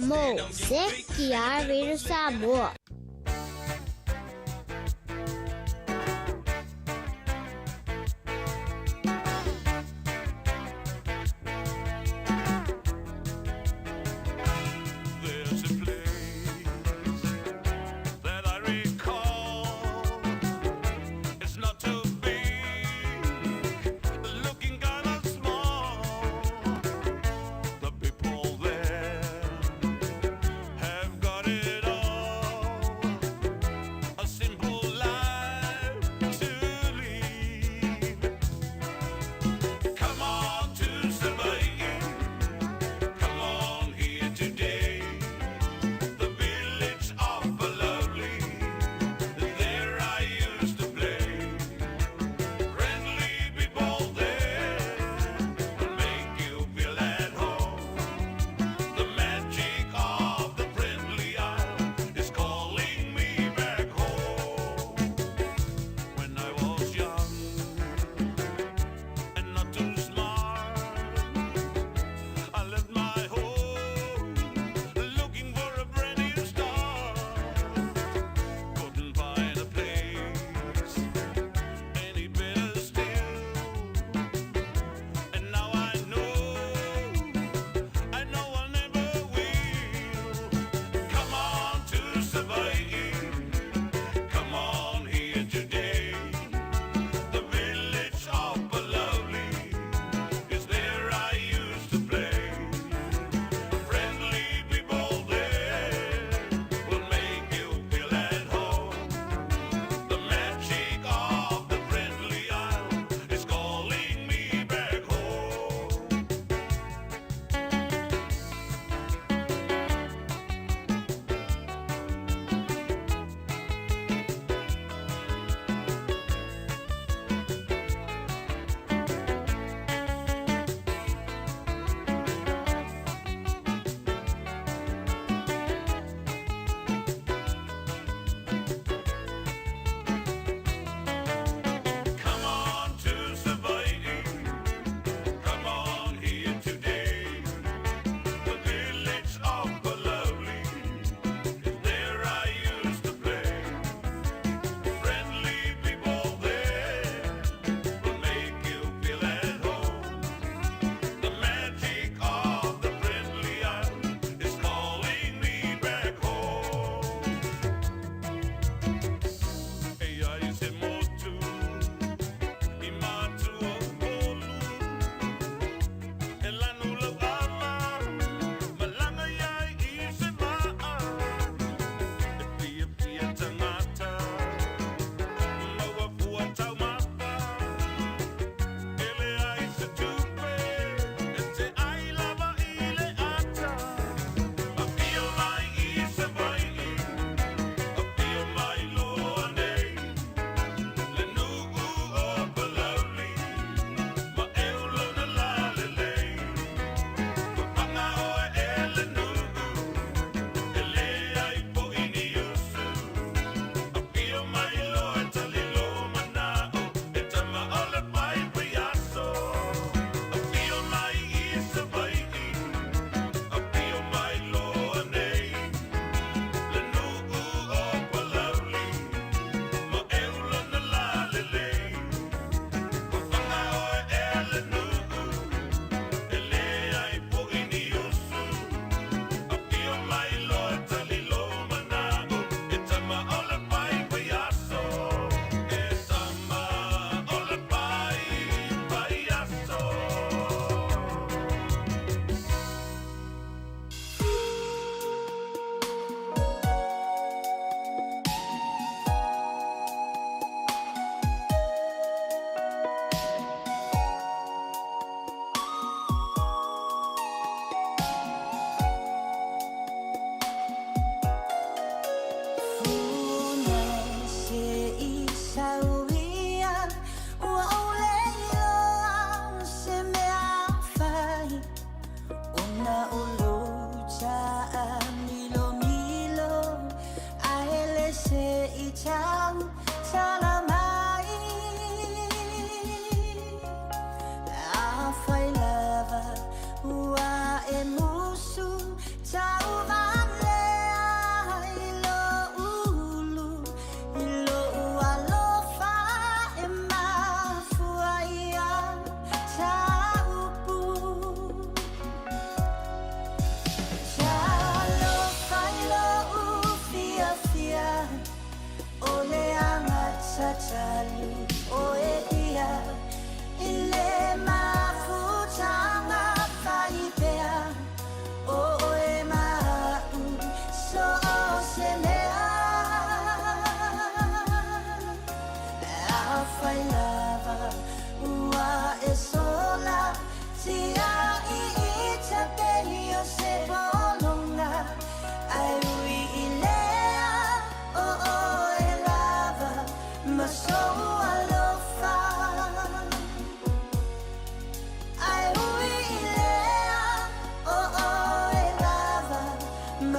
某些吉尔维尔沙漠。There's a place that I recall. It's not too big, looking kinda small. The people there have got it all.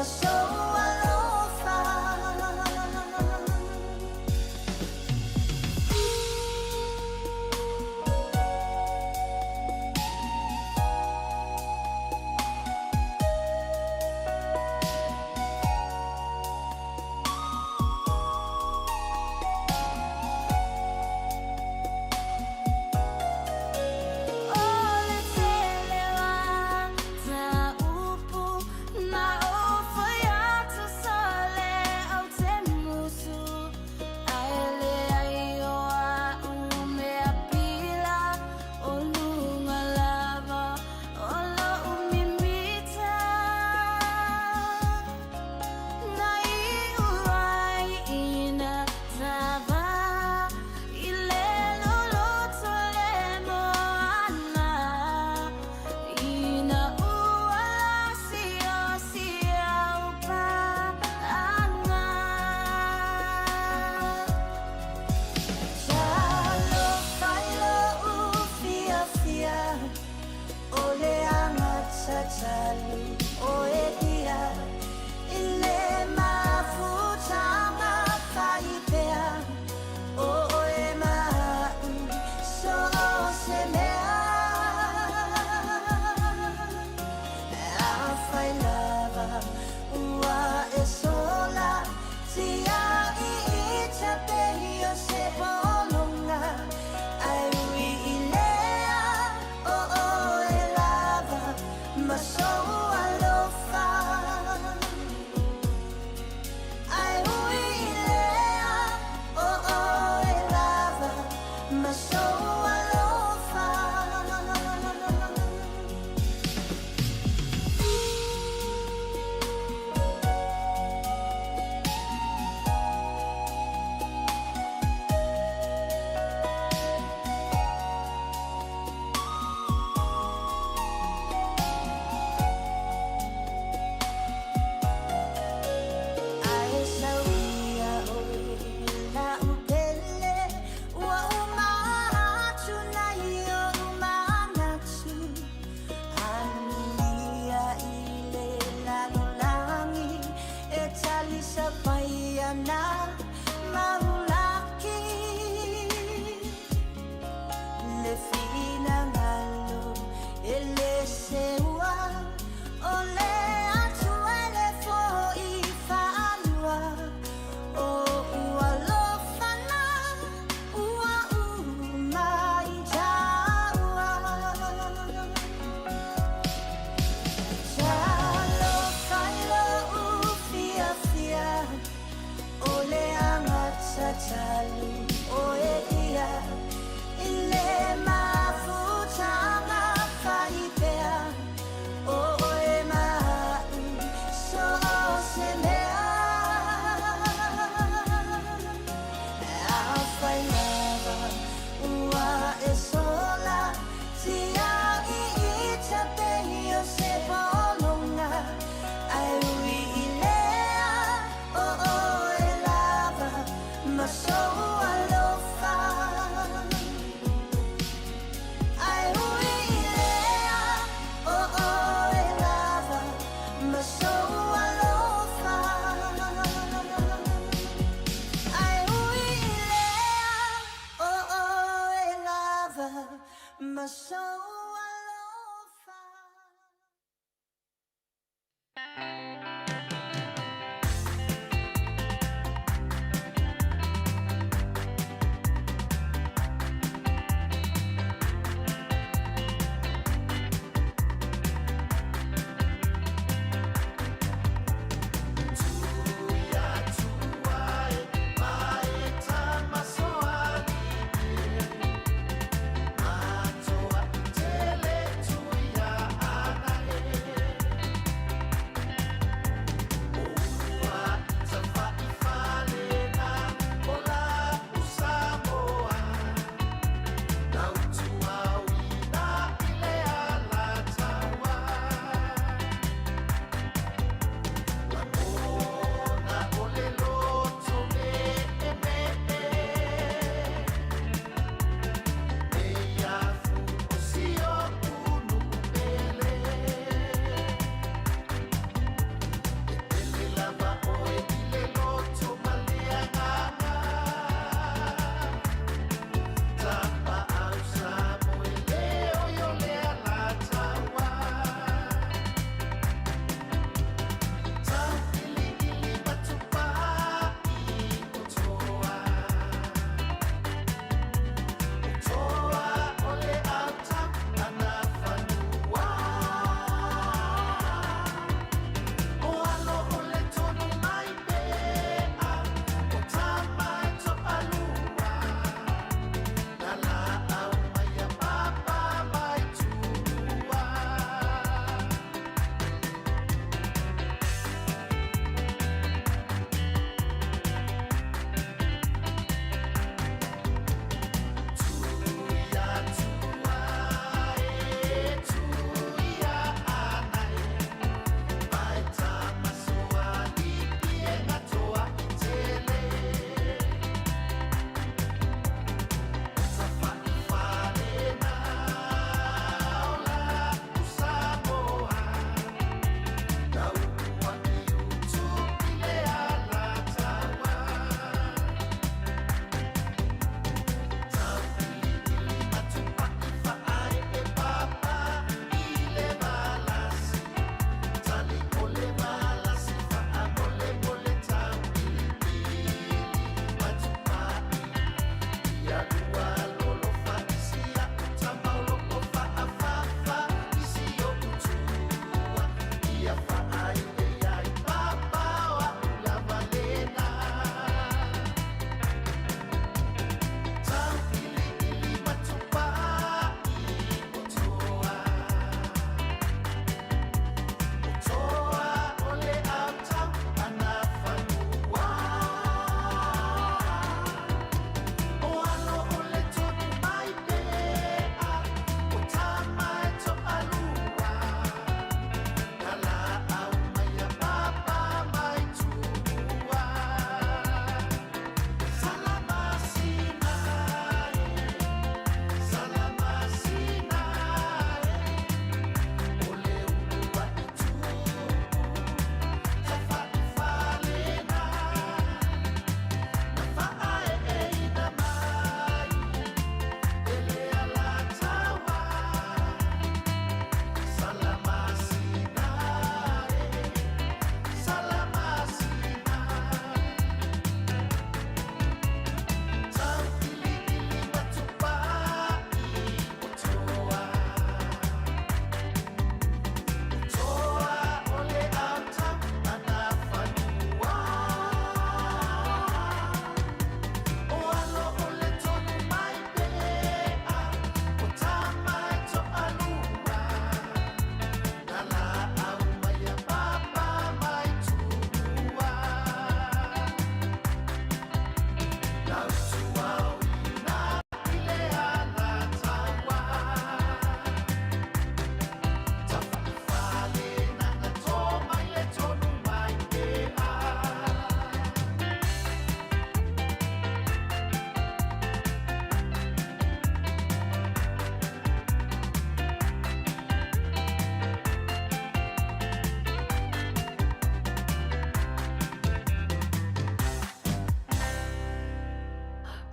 手挽落发。Oleh telewa tak upu na ofaya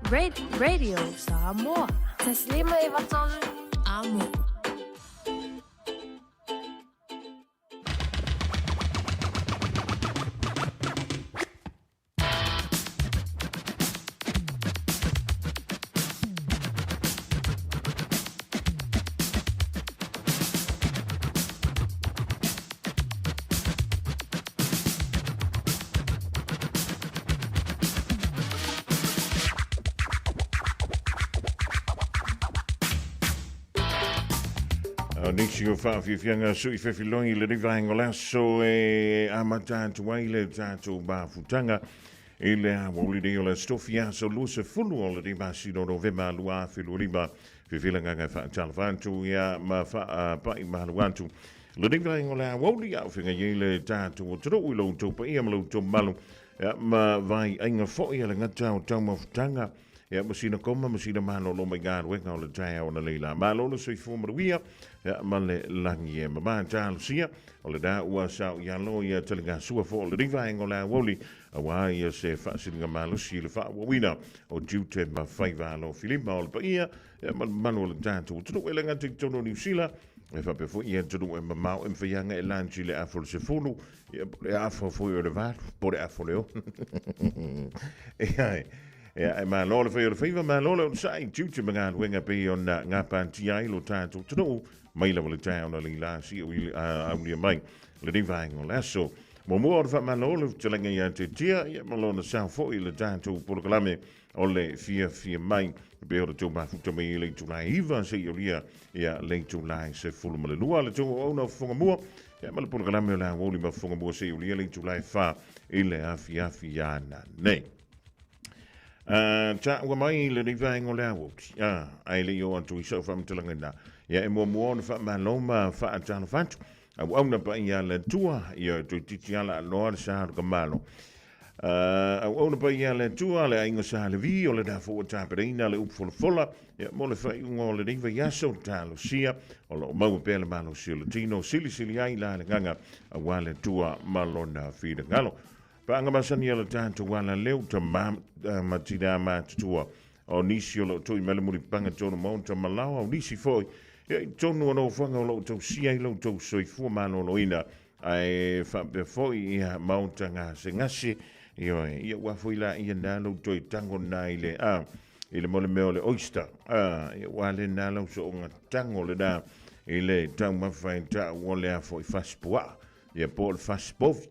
Radio Samoa. Taslima Ivaton. Amo. Nixio whawhiwhianga sui whewhilongi le riva hengola so amata waile tātou bāwhutanga i le awolide o le stofia so lusa fulu o le riva sino November lua whilu riva whiwhilanga whaatala whantu ia ma pai mahalu antu le riva hengola awoli au whinga le tātou o taro ilo taupa ia malu tau malu ma vai ainga fōi ala ngata o tau mawhutanga ya masina koma masina malo lo mai gar wenga o le tai o na leila malo le soi fo maruia ya male langi e mama talo sia o le da ua sa ya lo ya telinga sua fo le riva ngola woli awa ya se fa singa malo si le fa wina o jute ma faiva lo filima o le paia ya malo le tanto tu ele nga tiktono ni sila e fa pe fo ia tu e mama e faianga e lanchi le afro se fulu ya afro fo yo le va por afro leo e ma lolo fe fe ma lolo sai tutu mga wenga pe on nga panti ai lo tanto tu mai la vole town ali la si o au mai le divine o lasso mo mo orfa ma lolo telenga ya te tia ya ma lolo sa fo il tanto por clame o le fia mai pe o tu ma futo me le tu la iva se yo lia ya le tu la se fulu ma le lua le tu o no fonga mo ya ma le por clame la woli ma fonga mo se yo lia le tu la fa ile afia na ne ta wa mai le riva ngole awo ai le yo antu so fam telangana ya e mo on fa maloma fa atano fatu au na pa ya le tua ya tu titiala no sa ka malo au na pa ya le tua le ingo sa le vi o le da fo ta perina le up fola ya mo le fa ngole riva ya so talo sia o lo mo pe le malo sil tino sili ai la nganga wa le tua malona fi de ngalo Panga masani ala tanto wala leo ta matida matutua o nisi o lo tui malamuri panga tono maunta malawa o nisi foi tono no fanga o lo tau sia i lo tau soi fua mano no ina ai whape foi ia maunta ngā se ngasi ia wafoi la ia nalo toi tango nai le i le mole meo le oyster ia wale nalo so o ngā tango le da i le tau mawhai ta wale a foi faspua ia po le faspovi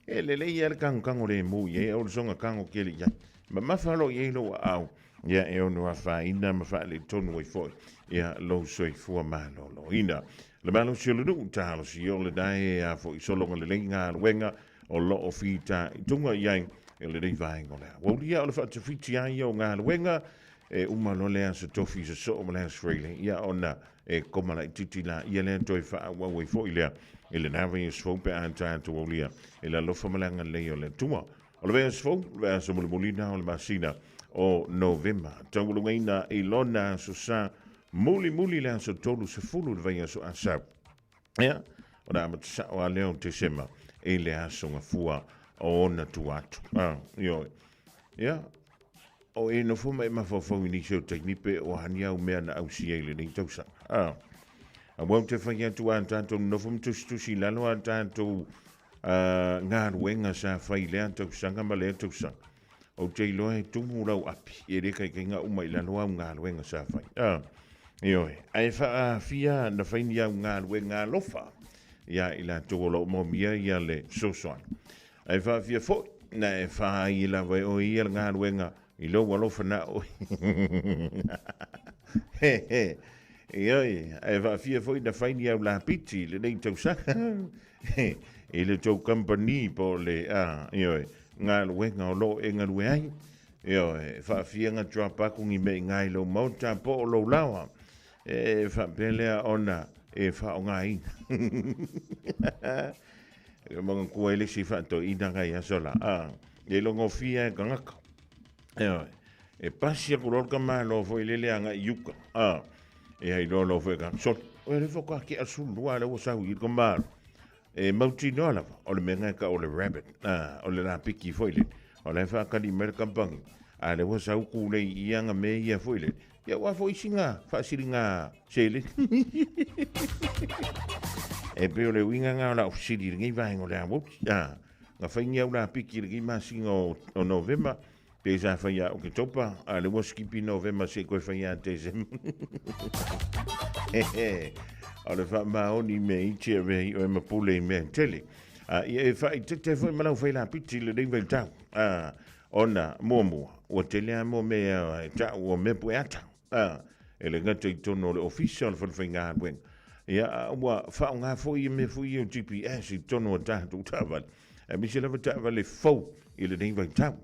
e le ia le kango le mu ia o songa kango kele ia ma mafalo ia lo au ia e ono afa ina ma fa le tonu e foi ia lo soi fu malo lo ina le malo si lo du talo si o le dai a foi solo le lenga wenga o lo o fita tunga ia e le dei vai ngola wo ia o le fa te fiti ai o nga wenga e uma lo le se tofi se so o le freely ia ona e koma la titila ia le toi fa wa we fo ile ele nave is fo pe anta to olia ele lo fa malanga le yo le tua o le ves fo ve so mo molina o le masina o november tangu ngaina e lona so sa muli la so tolu se fulu le venga so asa ia o da mat sa o le te sema ele aso nga fua o na tuatu yo ia o e no fuma e mafofo ni so teknipe o hania o mea na au siele ni tausa a wau te whaia tu an tanto no fum tusi lalo an tanto ngā ruenga sa whai lea tausanga ma lea tausa o te iloa he tumu rau api e reka i ngā umai lalo au ngā ruenga sa whai ioe ai wha fia na whaini au ngā ruenga lofa ia ila tōlo mo mia ia le sosoan ai wha fia fo na e wha i la wai o ia ngā ruenga I lo walo fana o e va fia foi da faini au la piti le nei tau sa e le tau company po le nga luenga o lo e nga lue ai fa fia nga trapa kungi me ngai lo mauta po lo lawa e fa pelea ona e fa o ngai e mga kuele si fa to ina ngai asola e lo ngofia e kangaka e pasi a kulor ka malo foi lele anga yuka e ai lo foi ka so o le foka ki asu lua le sa wi ko mar e mauti no ala o le menga ka o le rabbit o le la piki foi le o le whaakari mera kampangi, a le wasa uku le i anga me ia foile, ia wafo i singa, whaasiri ngā sele. E peo le winga ngā la ofisiri ngi vahengo le awopi, ngā whaingi au la piki ngi masinga o November, pe sa whaia o ke topa, a le waskipi November se koe whaia December. O le wha maoni me i tia vehi o e mapule i mea tele. Ia e whai te whai malau whai la piti le rei vai tau. Ona mua, o te lea mua mea tau o me pue ata. E le ngata i tono le official whai ngā weng. Ia ua whao ngā fwoi me fwoi o GPS i tono o tātou tāwal. E misi lewa tāwal le fau i le rei vai tau.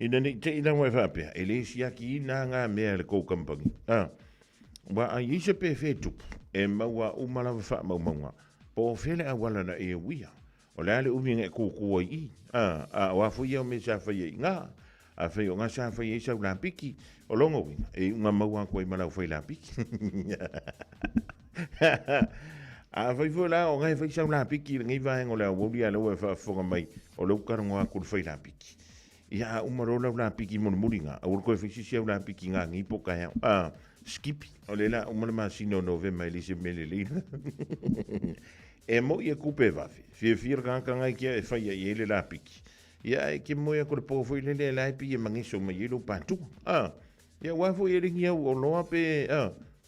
Ina ni te ina wai whapea, e le siaki i nā ngā mea le kou kampangi. Wa a yisa pe fetupu, e maua umalawa wha maunga, po fele a wala na e wia. O le ale uminga e kukua i, a wafuia o me sa whaia i ngā, a whai o ngā sa whaia i sau la piki, o longo winga, e unga maua koe malau whai la piki. A whai la o ngai whai sau la piki, ngai vahengo le a wuri a lau e whafonga mai, o lau karango a kuru whai la piki. Ia umarola la piki mon muringa, a uru koe whaisisi au la piki ngā ngipo kai au, skipi, o le la umana masino November ili se mele lina. E mo ia kupe vafi, fia kanga i kia e whaia i ele la piki. Ia e ke mo ia kore pofo i lele la ipi e mangiso ma yelo patu. Ia wafo i ringi au o loa pe,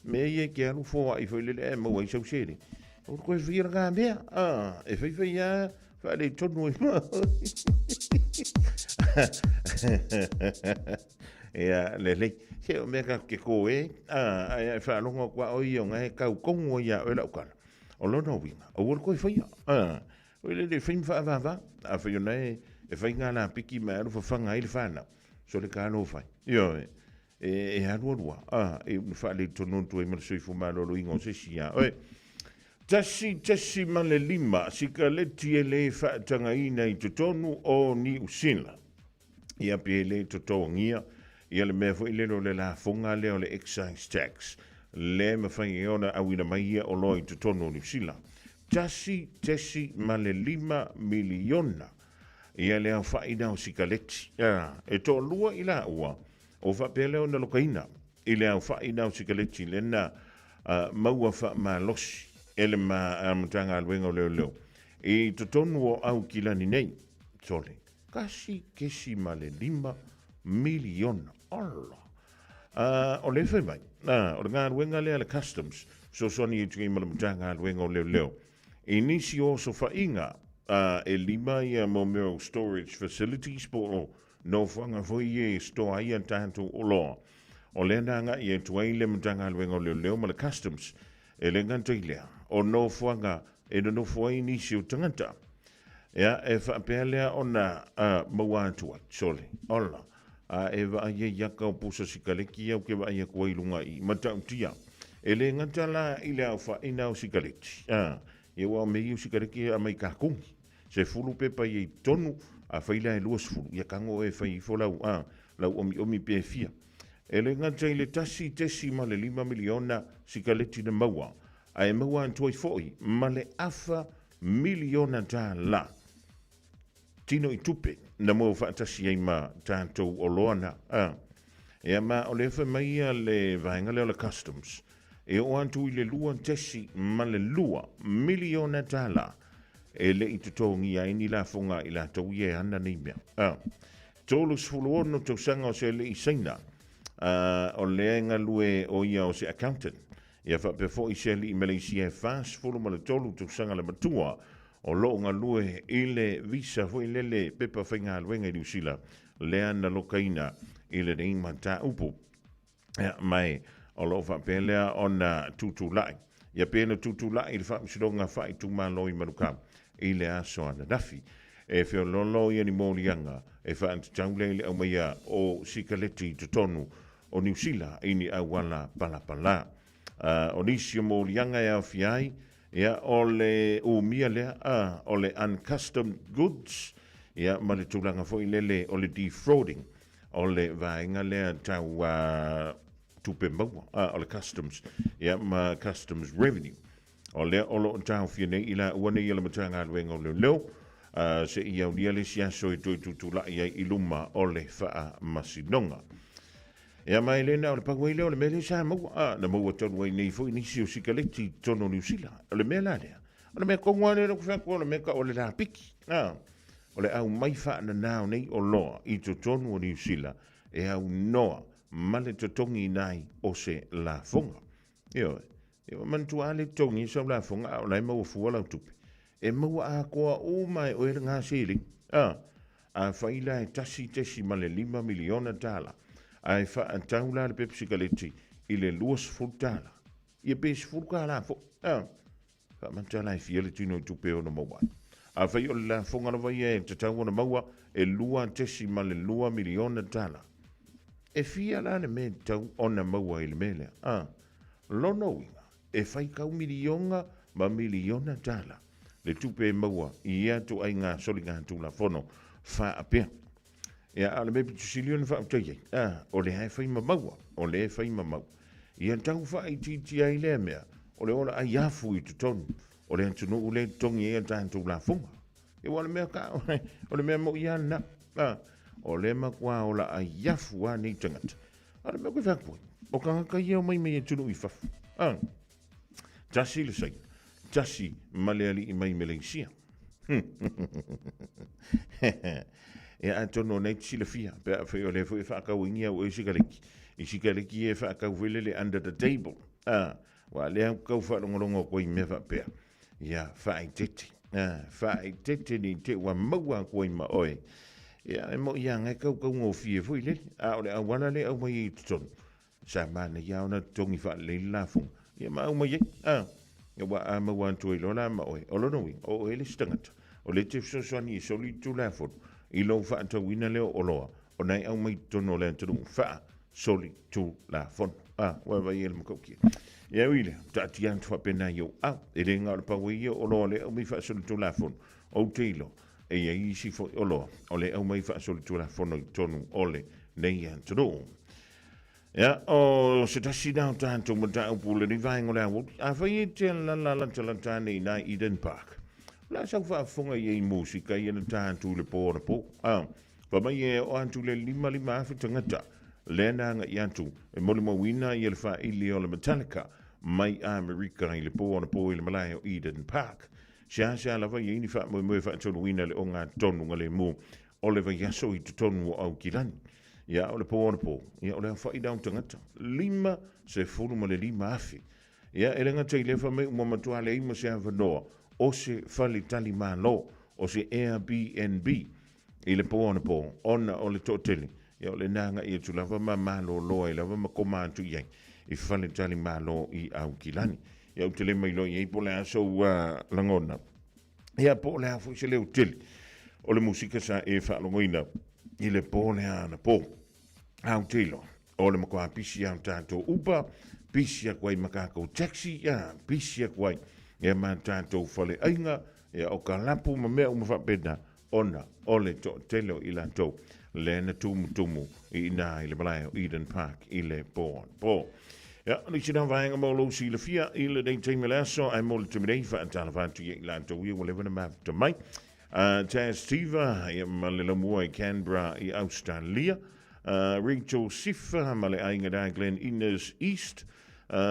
me ia ke alu foa i fo i lele e mo i sau sere. O koe fia kanga mea, e whai ia, whale tonu i ma. Ia lele, se o mea ka ke koe, ai whalonga kua oi o ngai kau kongo ia o lau kara. O lona winga, o wala koe whaia. O le whaim whaavava, a whaio nei, e whai ngā la piki mai aru whawhanga i le whanau. So le ka alo whai. Io, e aruarua, e whaale tonontu e mara soifu malolo ingo se sia. Oe, tasi ma le lima, sika leti e le whaatanga ina i tutonu o ni usila. Ia pe le tutongia, ia le mea fo i lelo le la fonga leo le excise tax. Le me whai e ona awina mai ia o loi tutono ni sila. Tasi ma le 5 miliona. Ia lea whai nao sikaleti. E to lua i la ua. O whapele o na lokaina. I lea whai nao sikaleti le na maua wha ma losi. Ele ma mtanga alwenga leo. E tutono o au kilani nei. Sole. Kesi ma le 5 miliona. Allah. O le whai mai. O ngā ruenga lea le customs. So soni i tuki mala mtanga ruenga o leo. E nisi o so whainga. E lima ia mo meo storage facilities po o no whanga fwoi e stoa ia tātou o loa. O le nanga i e tuai le mtanga ruenga o leo ma le customs. E le ngantoi lea. O no whanga e no fwoi nisi o tangata. Ea e whapea lea o na maua atua. Sole. Ola. E wa ia yaka o pusa sikaleki au ke wa ia kua ilunga i matautia. E le ngata la i le au wha ina o sikaleki. E wa me iu sikaleki a mai kakungi. Se fulu pepa i tonu a whaila e luas fulu. Ia kango e whai fo lau lau omi pe fia. E le ngata i le tasi ma le 5 miliona sikaleki na maua. A e maua antoi foi ma le afa miliona ta la. Tino i tupe. Na mo whaatasi ai ma tātou o loana. E ma o le wha mai le vahenga leo le customs. E o antu i le lua tesi ma le lua miliona tala. E le i tutongi ai ni la fonga i la tau ie ana ni mea. Tolu sfulu ono tau sanga o se le i seina. O le enga lue o ia o se accountant. Ia whapefo i se li i Malaysia fast fulu ma le tolu tau sanga le matua. O lo nga lue ile visa fo ilele pepa whainga alwenga i Niusila lea na lokaina ile ring mata upu mai o lo whapelea o na tutulai ia pēna tutulai ili whapsironga whai tumaloi marukam ile aso ana dafi e whio lolo ia ni mōrianga e whaantitaulele au maia o sikaleti tutonu o Niusila ini awala palapala o nisi o mōrianga e au fiai ia ole umia lea ole uncustomed goods ia ma le tūlanga fo i lele ole defrauding ole vaenga lea tau tupe maua ole customs ia ma customs revenue ole olo tau fiane ila uane ila matanga luenga ole leo se ia ulia le siaso e toi tutula ia i luma o le wha masinonga. Ea mai lena o le paguaile o le mele sa maua, na maua tonu wai nei fui nisi o sikaleti tono New Zealand, o le mea larea. O le mea kongwane no kufea kua o le mea ka o le rapiki. O le au mai wha na nao nei o loa i to tonu o New Zealand, e au noa male to tongi nai o se la fonga. Eo mantu ale tongi sa la fonga o lai maua fua lau tupi. E maua a koa o mai o e ngā siri. A whaila e tasi male 5 miliona tala. Ai wha an taula le pepsi kaleti i le luas fultala. Ia pesi fulkala fo. Wha mantala e fiele tino i tupe o na maua. A whai o le la fonga na vai e te tau na maua e lua tesi male 2 miliona tala. E fia la ne me tau o na maua i le mele. Lono winga. E whai kau miliona tala. Le tupe maua i atu ai ngā soli ngā tūla fono wha apea. Ia ala me pitu silion wha aptei. O le hai whai maua. O le whai maua. Ia tau wha i titi ai lea mea. O le ola ai afu i tutonu. O le antunu ule tongi ea tāntu la funga. E wala mea ka o le mea mo ia na. O le makua o la ai afu a nei tangata. Ala mea koe whakpoi. O kangaka ia o mai mei e tunu i whafu. Tasi le saina. Tasi maleali i mai Malaysia. E antono nei sila fia. Pea whai o le fui whakau ingia o isikaleki. Isikaleki e whakau wilele under the table. Wa lea kau wharongorongo koi me whapea. Ia whai tete. Whai tete ni te wa maua koi ma oe. Ia e mo ia ngai kau ngō fie fui le. O le awana le au mai i tutonu. Sa mana ia ona tongi wha le lafung. Ia ma au mai e. Ia wa a maua antoi lola ma oe. O lono wing. O ele stangata. O le te fsoswani i soli tu lafonu. I lo wha anta wina leo o loa. O nei au mai tono le antonu. Wha soli tu lafonu. Wa ele makaukia. Ia wile, taati antu whapena i o au. E le ngā lepa wei o loa le au mai whaasoli tu lafonu. O teilo. E ia isi fo o loa. O le au mai whaasoli tu lafonu i tonu ole nei antonu. Ia, o se tasi nao tātou ma tāu pule ni vaengo le awu. A whai e te lantalantane i nai Eden Park. La sau whaafonga i ei musika i ana tātou le pōna pō. Whamai e o antu le 5 afi tangata. Lena nga i antu. E mole mo wina i ele wha ili o le Metallica. Mai Amerika i le pōna pō i le malai o Eden Park. Sia la whai e ini wha mo wha tonu wina le o ngā tonu nga le mū. O le wai aso i tonu o au kilani. Ia o le pōna pō. Ia o le whai daun tangata. 5 se furu mo le 5 afi. Ia e renga tei le wha me umamatua le ima se awanoa. O se whali tali malo. O se Airbnb. I le pōna pō. Ona o le tōteli. Ia o le nanga i atu lava ma malo loa i lava ma komantu iai. I whale tali malo i au kilani. Ia o te le mailo i po le aso langona. Ia po le afu i se leo tili. O le musika sa e whaalongoina. I le po le ana po. Au tilo. O le makoa pisi au tātou upa. Pisi a kwai makako taxi. Ia pisi a kwai. Ia ma tātou whale ainga. Ia o ka lapu ma mea umawhapena. Ona o le to telo i la tau. Le na tumu i nā i le malai o Eden Park i le pō. Ia, ni sina vaenga mo lo si le fia i le dei teime le aso ai mo le tumirei wha antana whantu i la tau i o le wana mafta mai. Taz Tiva i ma le lamua i Canberra i Australia. Rachel Sifa ma le ainga da Glen Innes East. Wai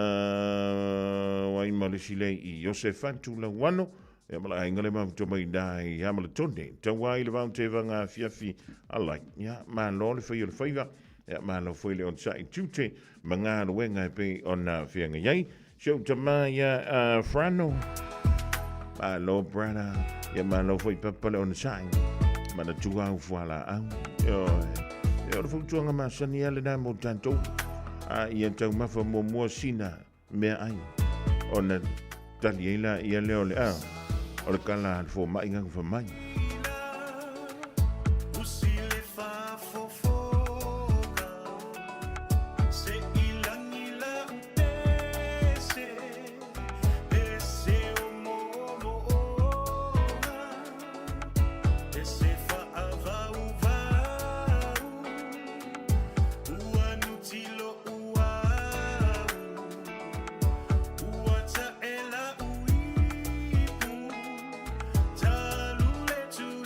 ma le sile i Josefantu la wano. Ia mala ainga le mafta mai dai hamala tone. Tawai le vau te vanga fiafi alai. Ia, ma lo le whai o le whaiva. Ia, ma lo whai le on sa i tute. Ma ngā ruenga pe on whianga iai. Shau tama ia Frano. Ma lo brana. Ia ma lo whai papale on sa i. Ma na tu au fuala au. Ia le whautuanga ma sani ale nā mo tantou. Ia tau mafa mo mua sina mea ai. O na tali eila ia leo le au. O le kala al fo mai ngang fa mai. To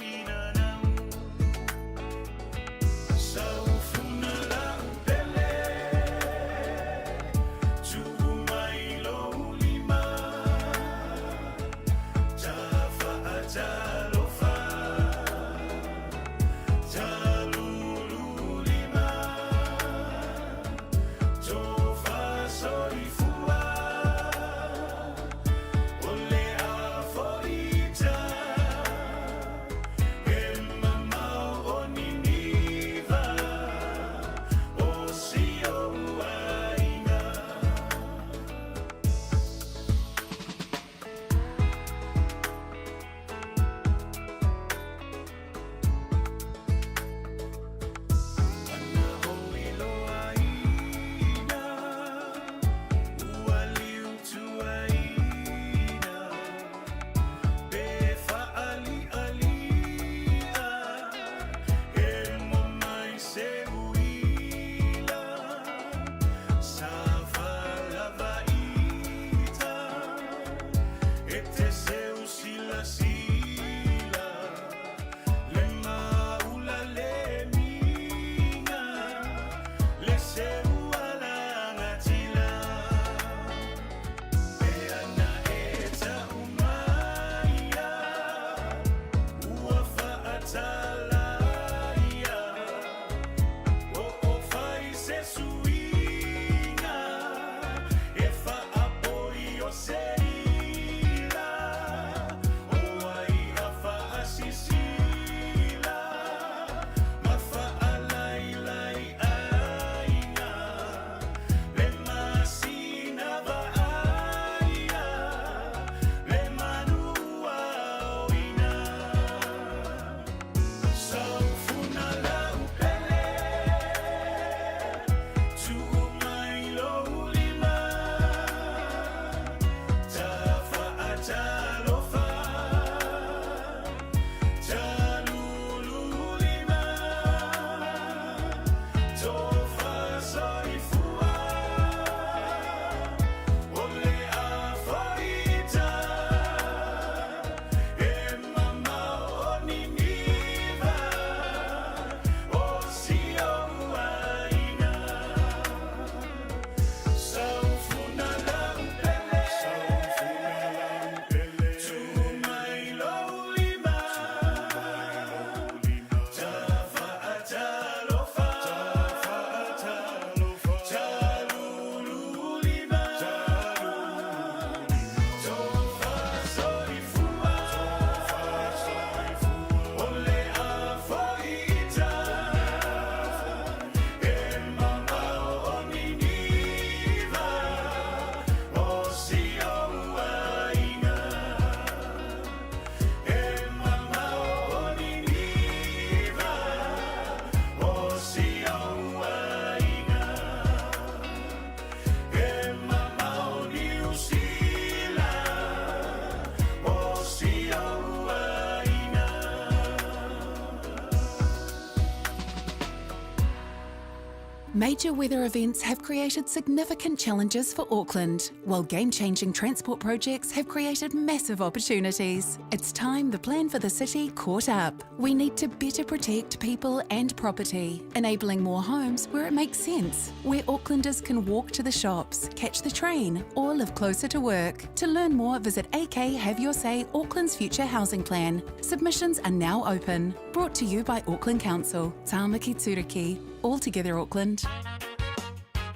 Major weather events have created significant challenges for Auckland, while game-changing transport projects have created massive opportunities. It's time the plan for the city caught up. We need to better protect people and property, enabling more homes where it makes sense, where Aucklanders can walk to the shops, catch the train, or live closer to work. To learn more, visit AK Have Your Say Auckland's Future Housing Plan. Submissions are now open. Brought to you by Auckland Council. Tāmaki Turiki. All together Auckland.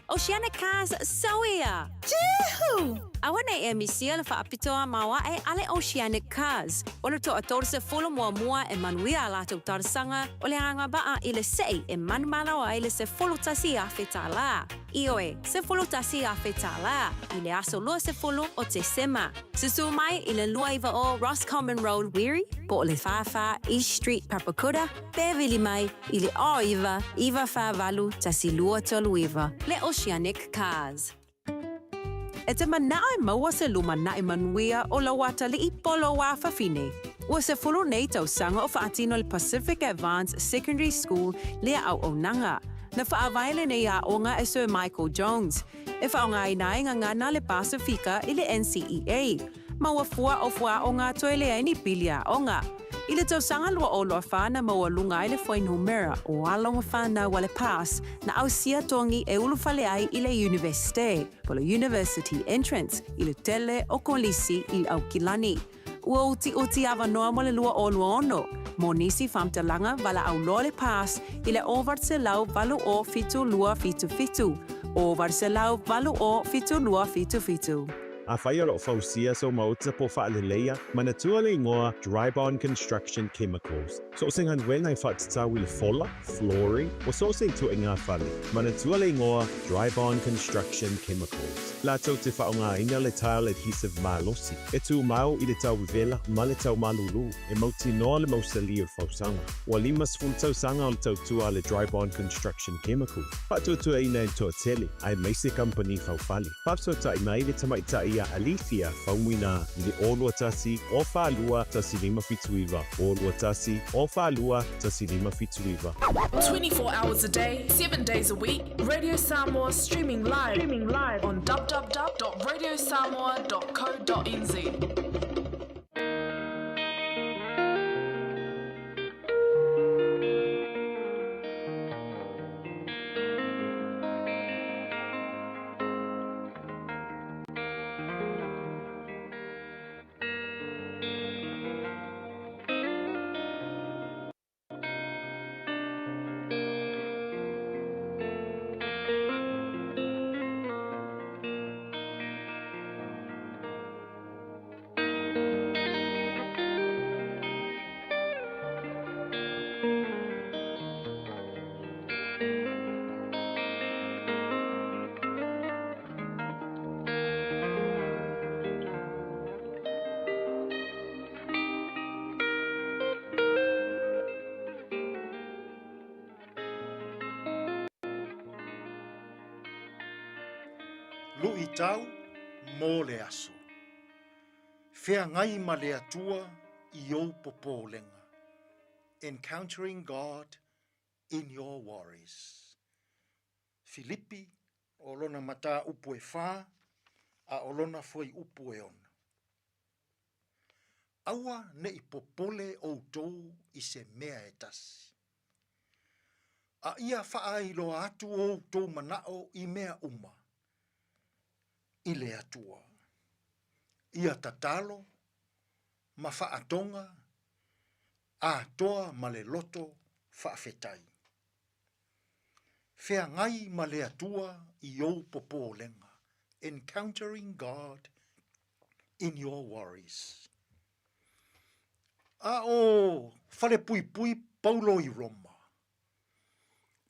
Oceanic Cars Sawia. Jehu! Awana e misia le whaapitoa maua e ale Oceanic Cars. Ono to ator se folo mua e manuia la tau tarsanga o le anga baa i le sei e manmalawa i le se folo tasi a whetala. Ioe, se folo tasi a whetala. I le aso loa se folo o te sema. Susu mai i le lua iwa o Roscommon Road, Wiri, po o le Whawha, East Street, Papakura, Pevili mai i le o iwa Whavalu tasi lua tolu iwa. Le Oceanic Cars. E te manae maua se luma na i manuia o la wata li I polo wa whawhine. Ua se fulu nei tau sanga o whaatino le Pacific Advanced Secondary School lea au o nanga. Na whaawaile nei a onga e Sir Michael Jones. E whaonga I nai ngana le Pasifika I le NCEA. Maua fua o fua o ngā toe lea ni pilia onga. I le tau sanga lua o loa whana maua lunga I le Whainhomera o alonga whana wale pass na au sia tongi e ulufale ai I le Universite, po le University Entrance, I le tele o kolisi I au kilani. Ua uti awa noa mo le lua o lua ono. Mo nisi whamtalanga wala au loa le pass I le ovart se lau valu o fitu lua fitu fitu. Ovart se lau valu o fitu lua fitu fitu. A whaia lo fausia so mauta po whaalelea, mana tua le ingoa Dry-Bond Construction Chemicals. So sing han wenai whaatata wile fola, flooring, o so sing tu inga whale. Mana tua le ingoa Dry-Bond Construction Chemicals. La tau te whaonga ina le tile adhesive malosi. E tu mau I le tau vela, ma le tau malulu. E mauti noa le mausali o fausanga. Wa limas fun tau sanga o le tau tua le Dry-Bond Construction Chemicals. Patua tua ina to tele, ai meise company faufale. Papso ta imai le tamai ia Alicia faumuina I le olua tasi o whālua tasi lima fituiva. Olua tasi o whālua tasi lima fituiva. 24 hours a day, 7 days a week. Radio Samoa streaming live on www.radiosamoa.co.nz. Lui tau mō le aso. Whea ngai ma le atua I o popolenga. Encountering God in your worries. Filipi, o lona mata upu e whā, a o lona foi upu e ona. Aua ne I popole o tou I se mea e tasi. A ia wha I loa atu o tou manao I mea uma. I le atua. Ia tatalo, ma whaatonga, a toa ma le loto whaafetai. Whea ngai ma le atua I o popolenga. Encountering God in your worries. A o whale pui pui Paulo I Roma.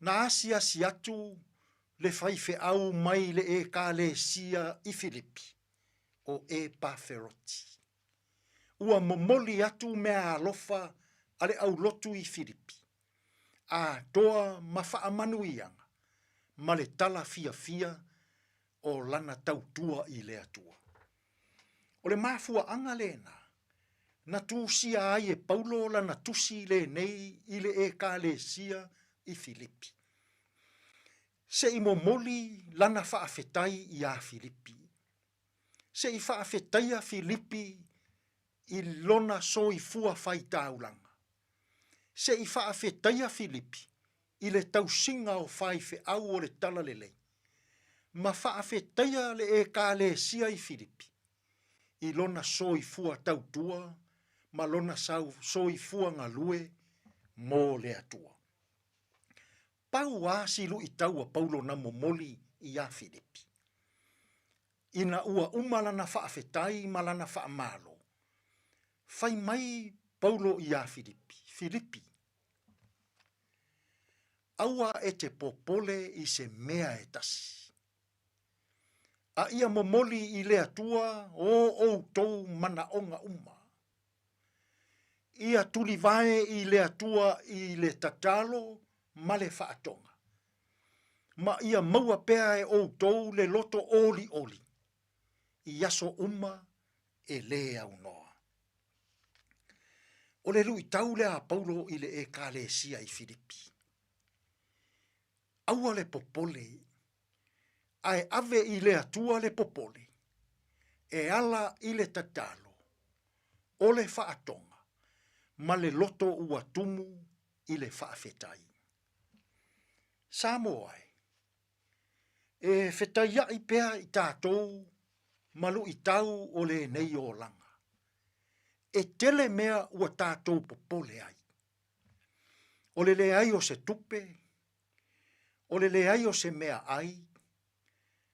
Na asia si atu le whaife au mai le e ka le sia I Filipi, o e Paferoti. Ua momoli atu mea alofa ale au lotu I Filipi. A toa mawha amanuianga, ma le tala fia fia o lana tautua I le atua. O le mafua anga lena, na tusia ai e Paulo lana tusi le nei I le e ka le sia I Filipi. Se i momoli lana whaafetai i a Filipi. Se i whaafetai a Filipi i lona so i fua whai taulanga. Se i whaafetai a Filipi i le tausinga o whai fe au o le tala lelei. Ma whaafetai a le e ka le sia i Filipi. I lona so i fua tautua, ma lona so i fua ngalue mō le atua. Pau a silu i taua Paulo na momoli i a Filipi. Ina ua umalana whaafetai malana whaamalo. Whai mai Paulo i a Filipi. Filipi. Aua e te popole i se mea e tasi. A ia momoli i le atua o tou mana onga uma. Ia tuli vae i le atua i le tatalo ma le whaatonga. Ma ia maua pea e o tou le loto oli oli. I aso uma e le au noa. O le lui tau le a Paulo i le e kalesia i Filipi. Aua le popole. Ai ave i le atua le popole. E ala i le tatalo. O le whaatonga. Ma le loto ua tumu i le whaafetai. Samoai. E whetaia i pea i tātou malu i tau o le nei o langa. E tele mea ua tātou popole ai. O le ai o se tupe. O le ai o se mea ai.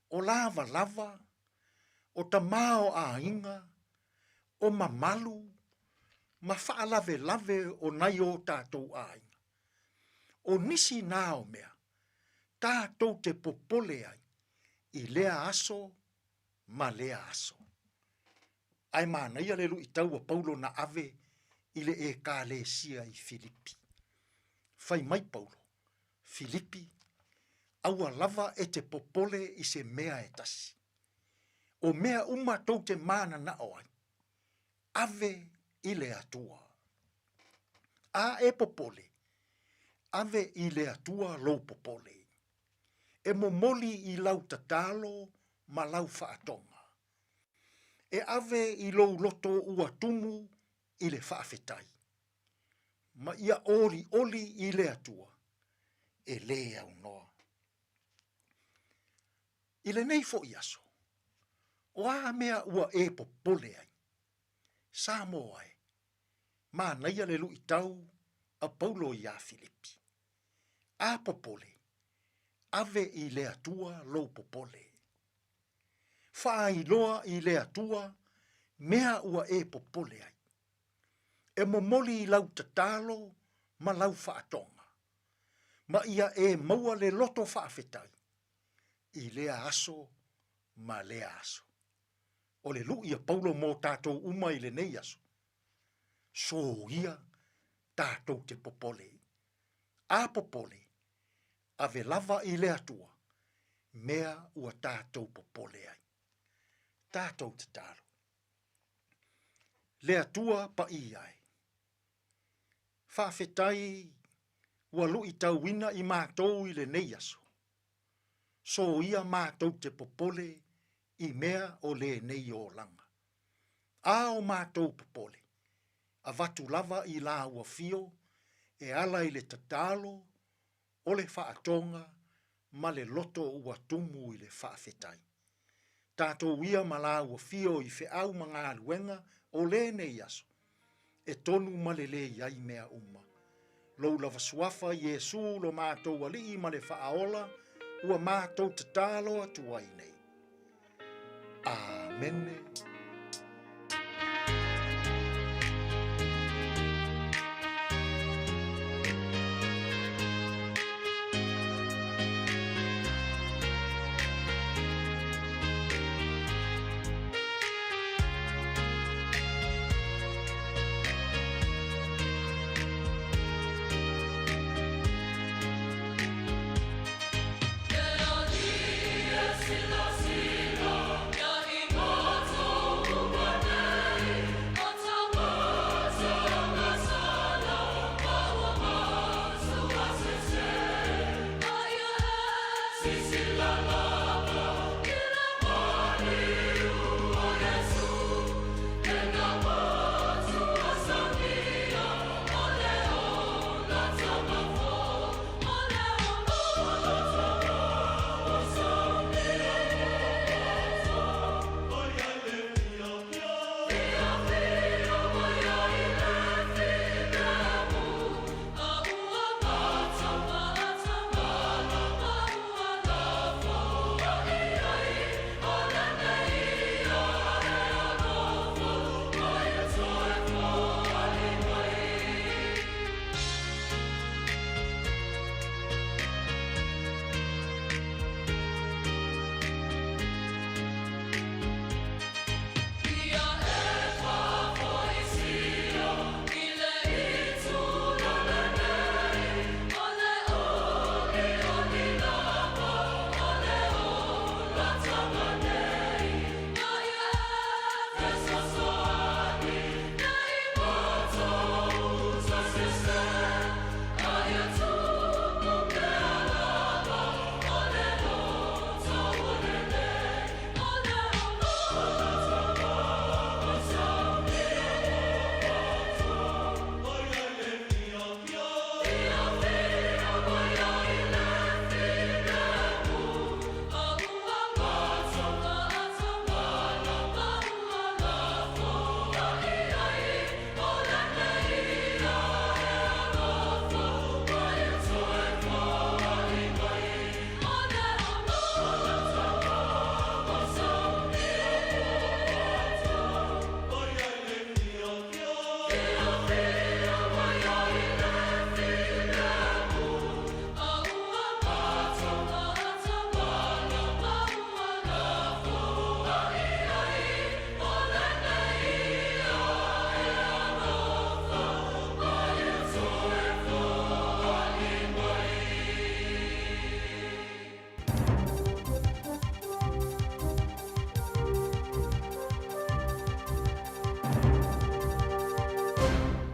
O lava lava. O tamao a inga. O mamalu. Ma whaalave lave o nai o tātou ai. O nisi nao mea. Tātou te popole ai. I lea aso. Ma lea aso. Ai mana ia le i taua Paulo na ave. I le e ka le sia i Filipi. Fai mai Paulo. Filipi. Aua lava e te popole i se mea e tasi. O mea uma tau te mana na oai. Ave i le atua. A e popole. Ave i le atua lo popole. E momoli i lau tatalo ma lau whaatonga. E ave i lo loto ua tumu i le whaafetai. Ma ia oli i le atua. E le au noa. I le nei fo i aso. O a mea ua e popole ai. Samo ai. Ma naia le lu i tau a Paulo i a Filipi. A popole. Ave i le atua lo popole. Wha i loa i le atua mea ua e popole ai. E momoli i lau tatalo ma lau whaatonga. Ma ia e maua le loto whaafetai. I lea aso ma lea aso. O le lu ia Paulo mō tātou uma i le nei aso. So ia tātou te popole. A popole. Ave lava i le atua. Mea ua tātou popole ai. Tātou te tālo. Le atua pa i ai. Whawhetai ua lu i tau wina i mātou i le nei aso. So ia mātou te popole i mea o le nei o langa. A o mātou popole. A watu lava i la ua fio, e ala i le tatalo, o le whaatonga, ma le loto ua tumu i le whaafetai. Tātou ia ma la ua fio i whiau ma ngā luenga o le nei aso. E tonu ma le iai mea uma. Lou lava suafa Yesu lo mātou ali ma le whaaola, ua mātou tatalo atu ai nei. Amen. Sila, sila, ya imoto.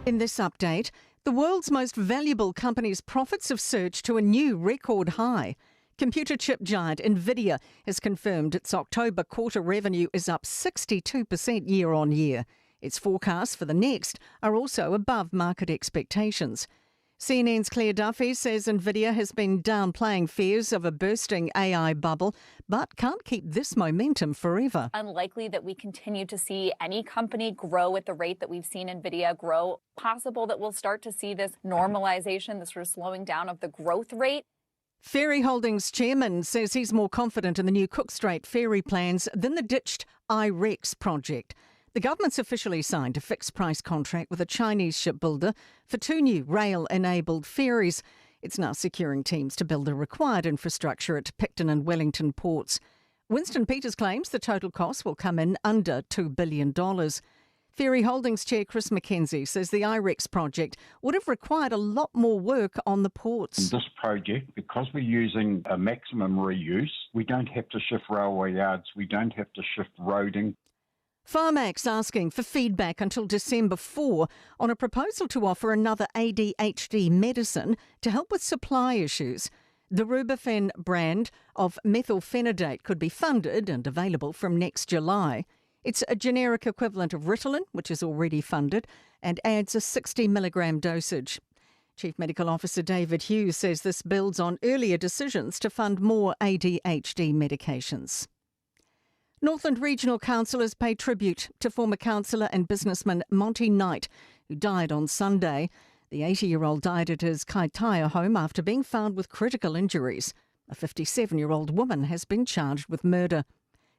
In this update, the world's most valuable company's profits have surged to a new record high. Computer chip giant Nvidia has confirmed its October quarter revenue is up 62% year on year. Its forecasts for the next are also above market expectations. CNN's Claire Duffy says Nvidia has been downplaying fears of a bursting AI bubble, but can't keep this momentum forever. Unlikely that we continue to see any company grow at the rate that we've seen Nvidia grow. Possible that we'll start to see this normalization, this sort of slowing down of the growth rate. Ferry Holdings chairman says he's more confident in the new Cook Strait ferry plans than the ditched IREX project. The government's officially signed a fixed-price contract with a Chinese shipbuilder for 2 new rail-enabled ferries. It's now securing teams to build the required infrastructure at Picton and Wellington ports. Winston Peters claims the total cost will come in under $2 billion. Ferry Holdings chair Chris McKenzie says the IREX project would have required a lot more work on the ports. This project, because we're using a maximum reuse, we don't have to shift railway yards, we don't have to shift roading. Pharmax asking for feedback until December 4 on a proposal to offer another ADHD medicine to help with supply issues. The Rubifen brand of methylphenidate could be funded and available from next July. It's a generic equivalent of Ritalin, which is already funded, and adds a 60 milligram dosage. Chief Medical Officer David Hughes says this builds on earlier decisions to fund more ADHD medications. Northland Regional Council has paid tribute to former councillor and businessman Monty Knight, who died on Sunday. The 80-year-old died at his Kaitaia home after being found with critical injuries. A 57-year-old woman has been charged with murder.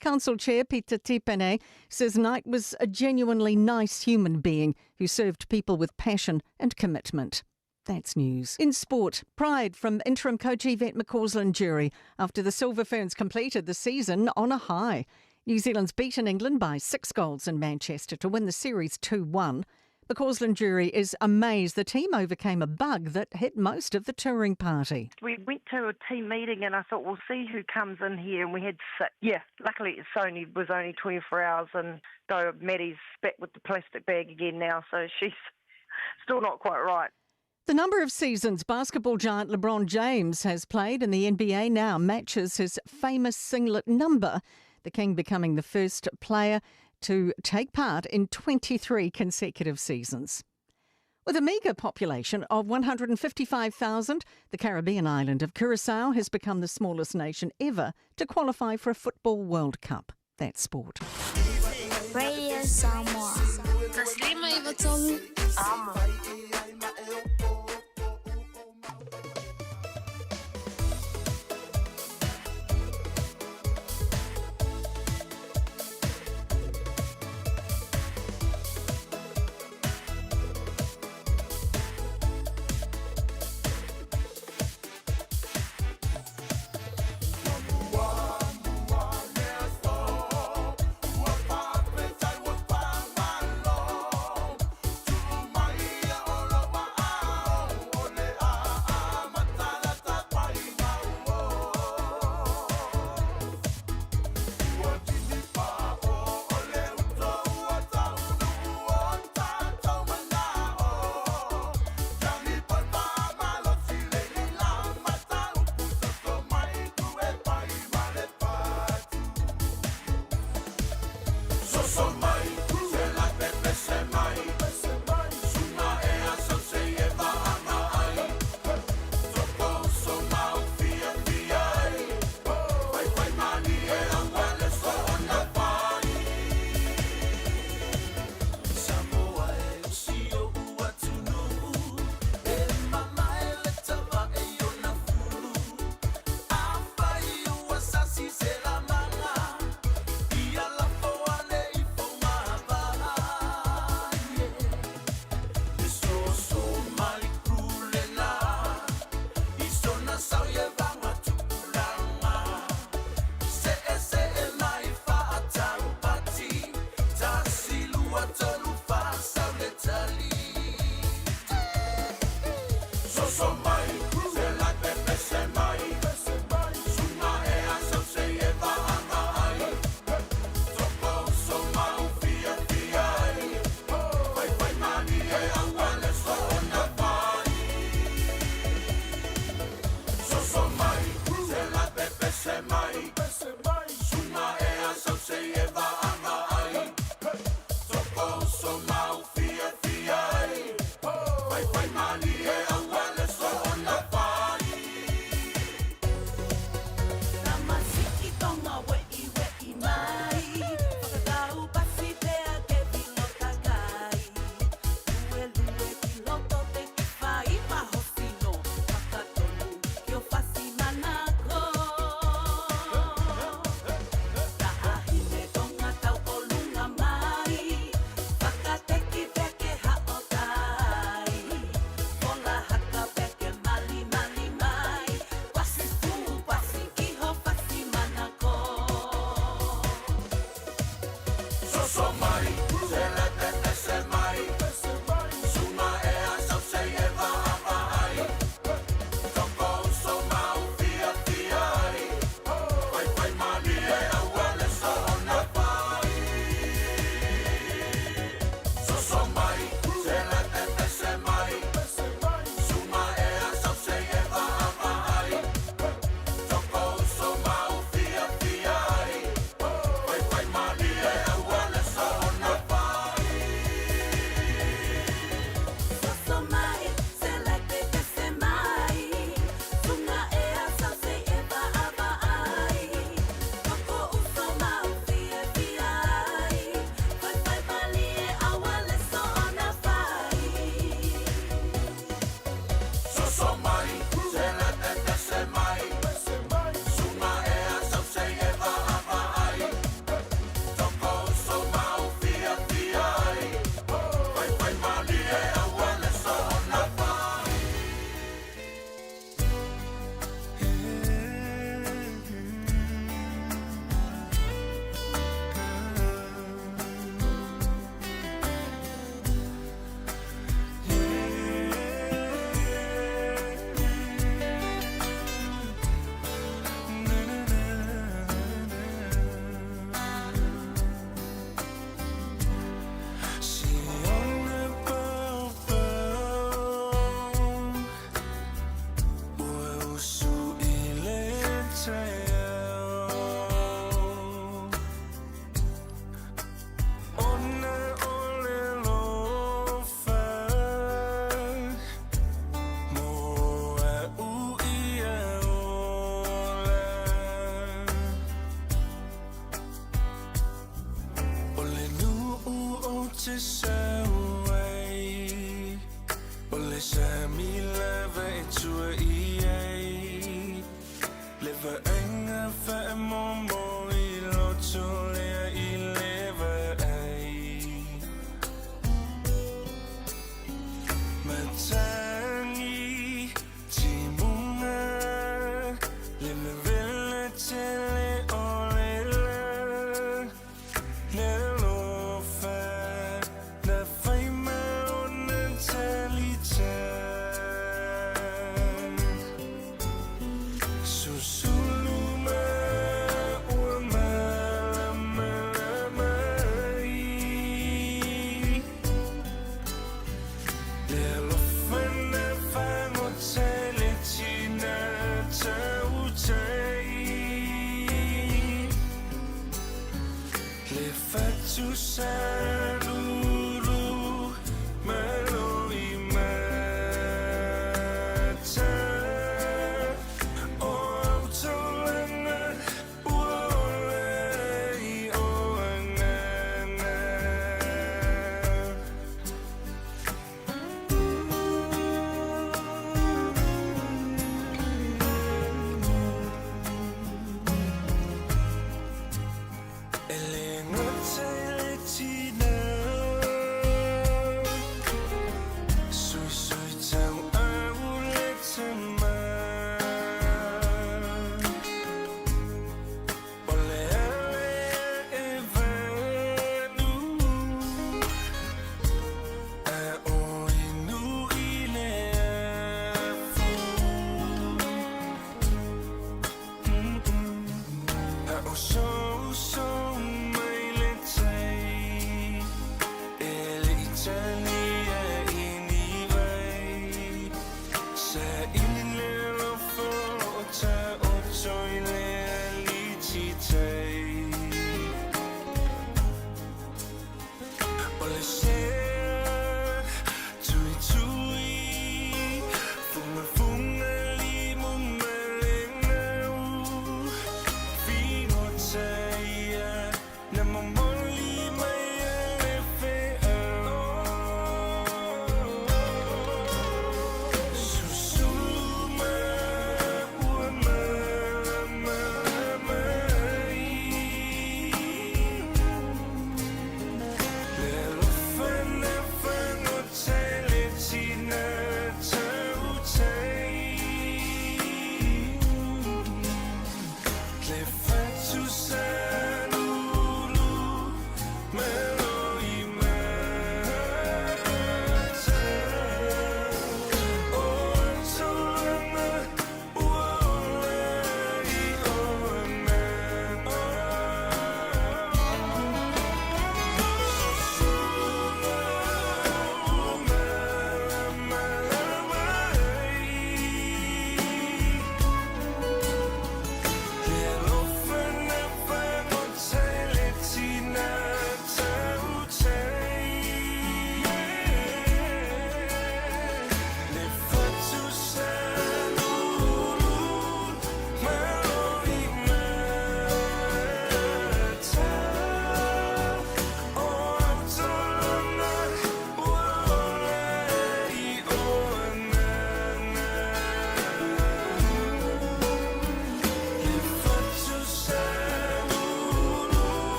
Council Chair Peter Tipene says Knight was a genuinely nice human being who served people with passion and commitment. That's news. In sport, pride from interim coach Yvette McCausland-Jury after the Silver Ferns completed the season on a high. New Zealand's beaten England by 6 goals in Manchester to win the series 2-1. McCausland-Jury is amazed the team overcame a bug that hit most of the touring party. We went to a team meeting and I thought, we'll see who comes in here, and we had 6. Yeah, luckily it was only 24 hours, and though Maddie's back with the plastic bag again now, so she's still not quite right. The number of seasons basketball giant LeBron James has played in the NBA now matches his famous singlet number, the King becoming the first player to take part in 23 consecutive seasons. With a meagre population of 155,000, the Caribbean island of Curaçao has become the smallest nation ever to qualify for a Football World Cup. That's sport. Radio Samoa. Taslima Ivatolu.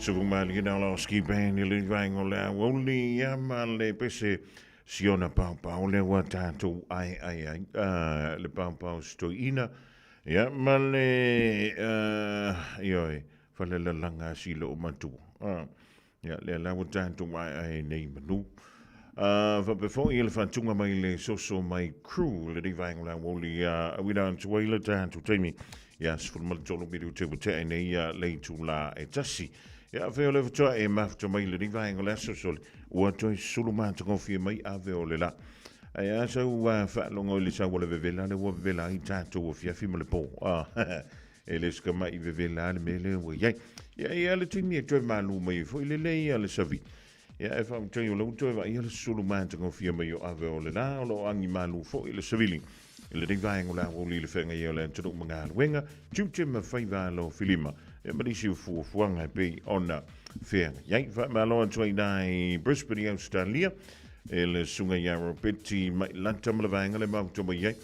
Suvumali na lo skipen le vang o le woli ya ma le pese siona papa o le watato ai le papa stoina ya ma le yoi fale la langa silo matu ya le la watato ai nei manu va before il fantunga mai le soso mai crew le vang la woli ya we down to wala to temi yes for mal tolo bidu te te nei le tula e tassi ja, veel even toe en maar te mailen die wij wel eens zo wat je suluma te confie mai ave olela ja zo fa longo le sa wala vela le wo vela ita to of ya fi mele po eles que mai vela le mele wo ja le timi to malu mai fo ile le le savi ja if am to you lo to va ile suluma te confie mai ave olela lo angi malu fo ile savili ile ding vai ngola wo le fenga ile to mga wenga chim me faiva lo filima maar die zie voor vervangen bij ona ver. Jij van Malon 29 Brisbane Australia. El sunga yaro peti lantam le vangale ma to jij.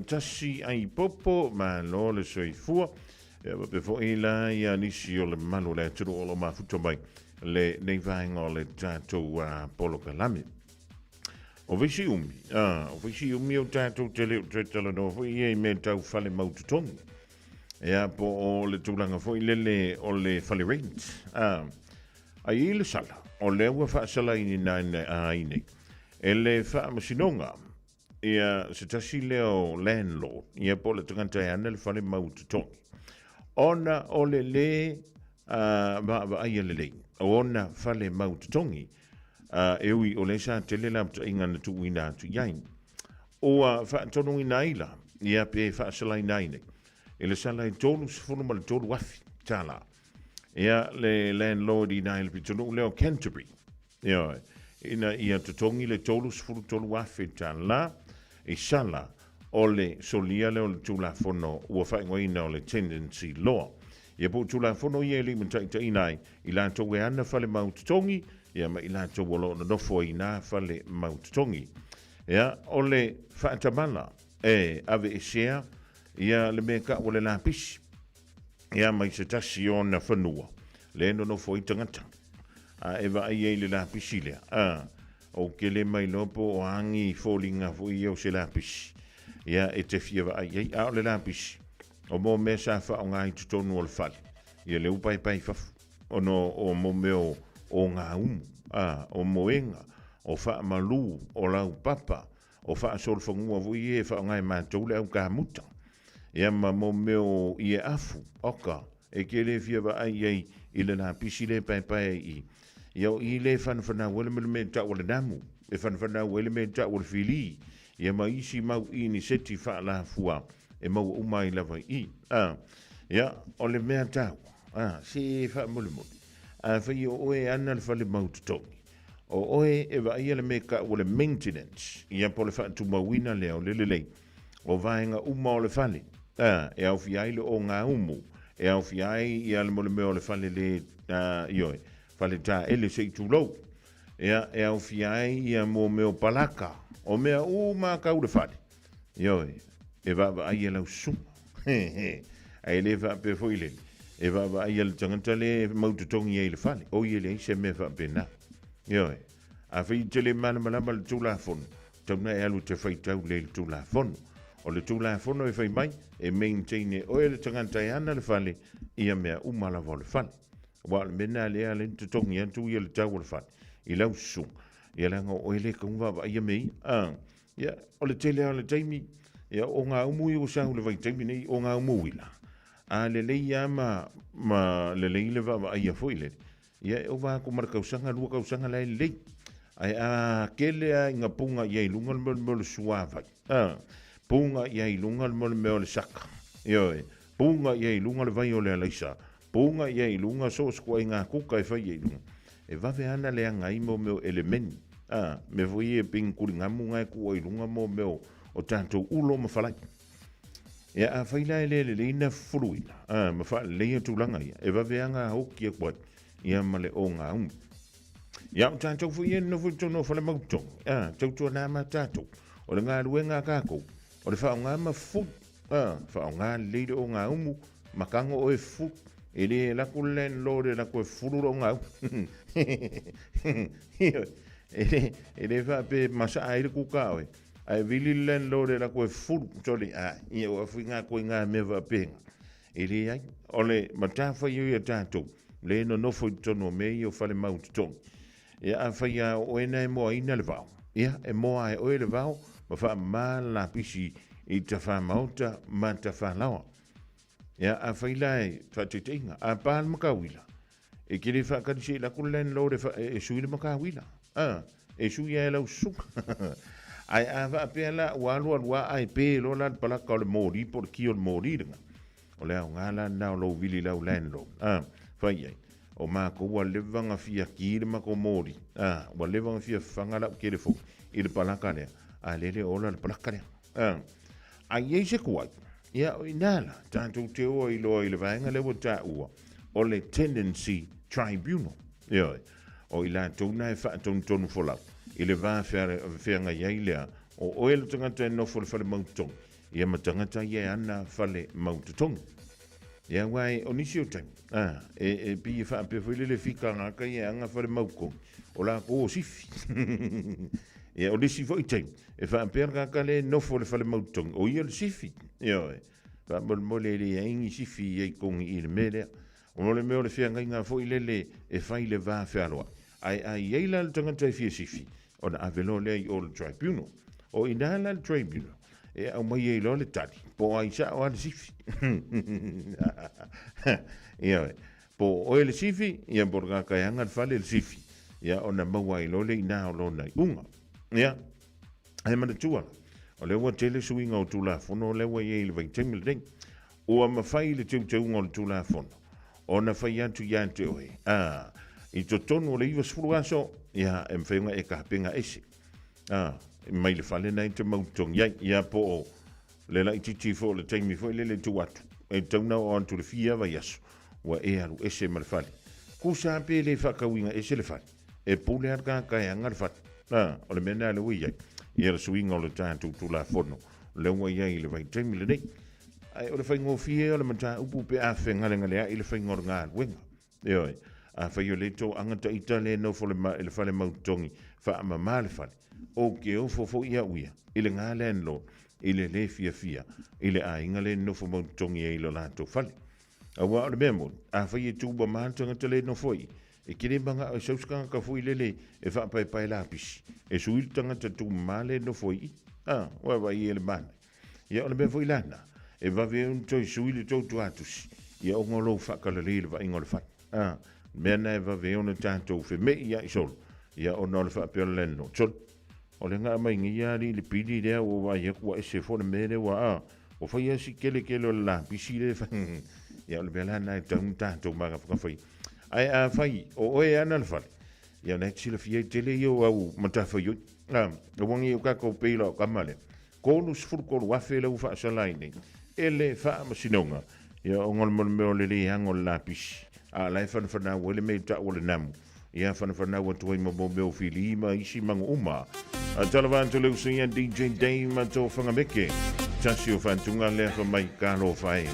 Tassi ai popo malo le soi fu. Before ila ya nisio le malo le to all ma futo mai. Le ne vango le tato polo kalami. Ovisi umi o tato tele no fu ye me tau fale maututon. Ja, po o le tūlanga fo i lele o le fale rent. A i le sala, o le ua wha sala ini nai aine. E le wha masinonga, ia se tasi leo landlord, ia po le tangata e ana le fale maututongi. Ona o le le, va aia le le, ona fale maututongi, e ui o le sa tele la mta inga na tu ina tu yain. O wha tonu ina ila, ia pe wha sala ina aine. Ele sala i tolu sifunu ma le tolu wafi tala. Ia le landlord i nai le pitonu leo Canterbury. Ia tutongi le tolu sifunu tolu wafi tala. I sala o le solia leo le tula fono ua whaingoina o le tendency law. Ia po tula fono ia li mtaita i nai i la towe ana fale maututongi. Ia ma i la towe lo na nofo i na fale maututongi. Ia o le whaatamala ave e share. Ia le meka o le lapisi. Ia mai se tasi o na whanua. Le no foi tangata. Eva ai le lapisi lea. o ke le mai lopo o angi fōlinga fui o se lapis. Ia e te fia wa ai a o le lapis. O mo me sa wha o ngā i tutonu o le whale. Ia le upai pai whafu. O no o mo meo o ngā umu. O moenga. O wha malu o lau papa. O wha sol whangua vui e wha o ngai mātou le au ka muta. Ia ma mo meo i e afu. Oka. E ke le fia wa ai ai i le lapis i le pai pai i. Ia o i le whanwhana wale me ta o le namu. E whanwhana wale me ta o le fili. Ia ma isi mau i ni seti wha la fua. E mau umai lava i. Ia o le mea tau. Se wha mule mule. Whai o oe ana le whale mau tutongi. O oe e wa ia le meka o le maintenance. Ia po le wha tu mawina leo le lei. O vaenga uma o le whale. E au fi aile o ngā umu. E au fi ai ia le mole meo le whale le ioe. Whale tā ele se i tūlou. Ia e au fi ai ia mo meo palaka. O mea uma kau le whale. Ioe. E wa ai e lau suma. Ai le wa pe foile. E wa ai e le tangata le maututongi e le whale. O i le se me wa pe na. Ioe. A whi te le malamalama le tūla fono. Tauna e alu te whaitau le tūla fono. O le tūla fono e whai mai. E maintain e oe le tangata e ana le whale. Ia mea umala vo le whale. Wa le mena le ale tutongi atu i le tau le whale. I lau sung. Ia langa oe le kaunga wa ia mei. Ia o le tele o le taimi. Ia o ngā umu i o sau le vai taimi nei o ngā umu wila. A le lei ia ma le lei le wa ia foile. Ia o wa ko mar kausanga lua kausanga lai lei. Ai a kele a inga punga ia i lunga le suava. Punga ia i lunga le saka. Ia punga ia i lunga le vai o le alaisa. Punga ia i lunga so skua i ngā kuka e whai i lunga. E wawe ana le anga i mo meo elemeni. Me voi e ping kuri ngamu ngai kua i lunga mo meo o tātou ulo ma whalai. Ia a whaila e le ina furuina. Ma wha leia tūlanga ia. E wawe anga hoki e kwat. Ia male o ngā umu. Ia o tātou fu ia no fu tono whale mautong. Tautua nā ma tātou. O le ngā ruenga kākou. O le whao ngā ma fu. Whao ngā leire o ngā umu. Makango o e fu. E le lako len lore lako e furu o ngā umu. E le wha pe masa aire kukao e. Ai vili len lore lako e furu. Tole ia o afu ngā koe ngā mewa penga. E le ai. O le matawha i o tātou. Le no nofo i tono me i o whale mautu tonu. Ia a whai a o ena e moa ina le vau. Ia e moa e oe le vau. Ma wha maa la pisi i ta wha mauta ma ta wha lawa. Ia a whai lai wha te teinga. A pāl makawila. E kere wha kadisi la kulen lore e sui le makawila. E sui e lau suka. Ai a wha apea la walua lua ai pe lo la palaka o le mori por ki o le mori ringa. O le au ngala nao lo vili lau len lo. Whai ai. O mā ko ua lewanga fia ki le mako mori. Ua lewanga fia whangala kere fo. I le palaka lea. A lele ola le palaka lea. A iei se kuai. Ia o inala. Tātou te oa i loa i le vaenga lewa tā ua. O le tendency tribunal. Ioi. O i la tōna e wha tonu folau. I le vā whianga iei lea. O oe le tangata e nofo le whale mautong. Ia ma tangata iei ana whale mautong. Ia wai o nisi o taimi. E pi e wha pe whele le whika ngaka i anga whare mauko. O la ko o sifi. Ia o nisi fo i taimi. E wha pe ngaka le nofo le whale mautong. O ia le sifi. Ia oe. Wha mole le ingi sifi i kongi i le melea. O no le meo le whianga inga fo i le e whai le vā whiaroa. Ai eila le tangata i fia sifi. O na avelo le i o le tribunal. O inala le tribunal. E au mai e lo le tali. Po ai sa o le sifi. Ia po o le sifi, ia borga ka anga fale le sifi. Ia ona maua i lo le ina o lo nai unga. Ia. Ai mana tua. O le wa tele suinga o tula fono le wa ye le vai temil ding. O ma fai le tu unga o tula fono. Ona fai atu ya te oe. I to tonu le iwa sfuruaso, ia e mwhenga e ka penga ese. Mai le fale nei te mautong iai, ia po o le lai titi fo le taimi fo le tu atu. E tauna o antu le fia vai aso. Wa e alu ese ma le fale. Ku sa pe le whakawinga ese le fale. E pule arka kai anga le fale. O le mena le ui iai. Ia le suinga o le tātou tula fono. Le ua iai le vai taimi le nei. O le whaingo fia o le mata upu pe a whenga le ngalea i le whaingo ngā luenga. Eoi. a whai o le tō angata ita le no fo le whale mautongi wha ama male whale. O ke o fo ia uia, i le ngā landlord, i le fia, i le a inga le no fo mautongi e ilo lato whale. A wa o le memo, a whai e tūba mātanga te le no foi, e kere banga o sauskanga ka fui lele e wha pai lapis, e suil tangata tū male no foi, wa i ele mana. Ia o le mea foi lana, e wawe un toi suili tau tu atus, ia o ngolo whakalale le wa ingole whai. Mea nei wawe ona tātou whi me ia i sol, ia o nole whapea leno, tol. O le ngā mai ngia li le pili rea o wa ia kua ese fone mere wa o whai asi kele o la pisi le whai. Ia o le mea lana e tātou maga whakawhai. Ai a whai, o oe ana le whai. Ia nei tila fia tele i o au matawha yoi. O wangi o kako peila o kamale. Konu sifuru konu wafe le ufa asalaine. Ele wha masinonga. Ia o ngol meo le le hango la pisi. A lai whanawhanau o le mei ta o le namu. Ia whanawhanau atu ai mamo meo whili ima isi mangu uma. A talawanto leu singa DJ Dame ato whangameke. Tasi o whantunga lea wha mai kalo whae.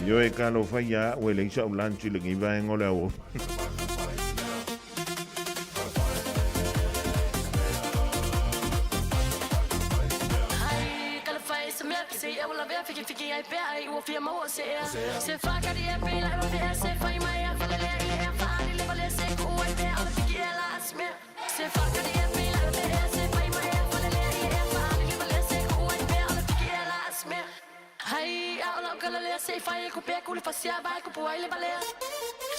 Io e kalo whae a ue leisa o lanchi le ngiwa e ngole au. Se fa che di apri la roba se fai mai a fare le fare le vale se come te alla figlia la smia se fa che di apri la roba se fai mai a fare le fare le vale se come te alla figlia la smia hai alla che le se fai con pe con le fascia vai con poi le vale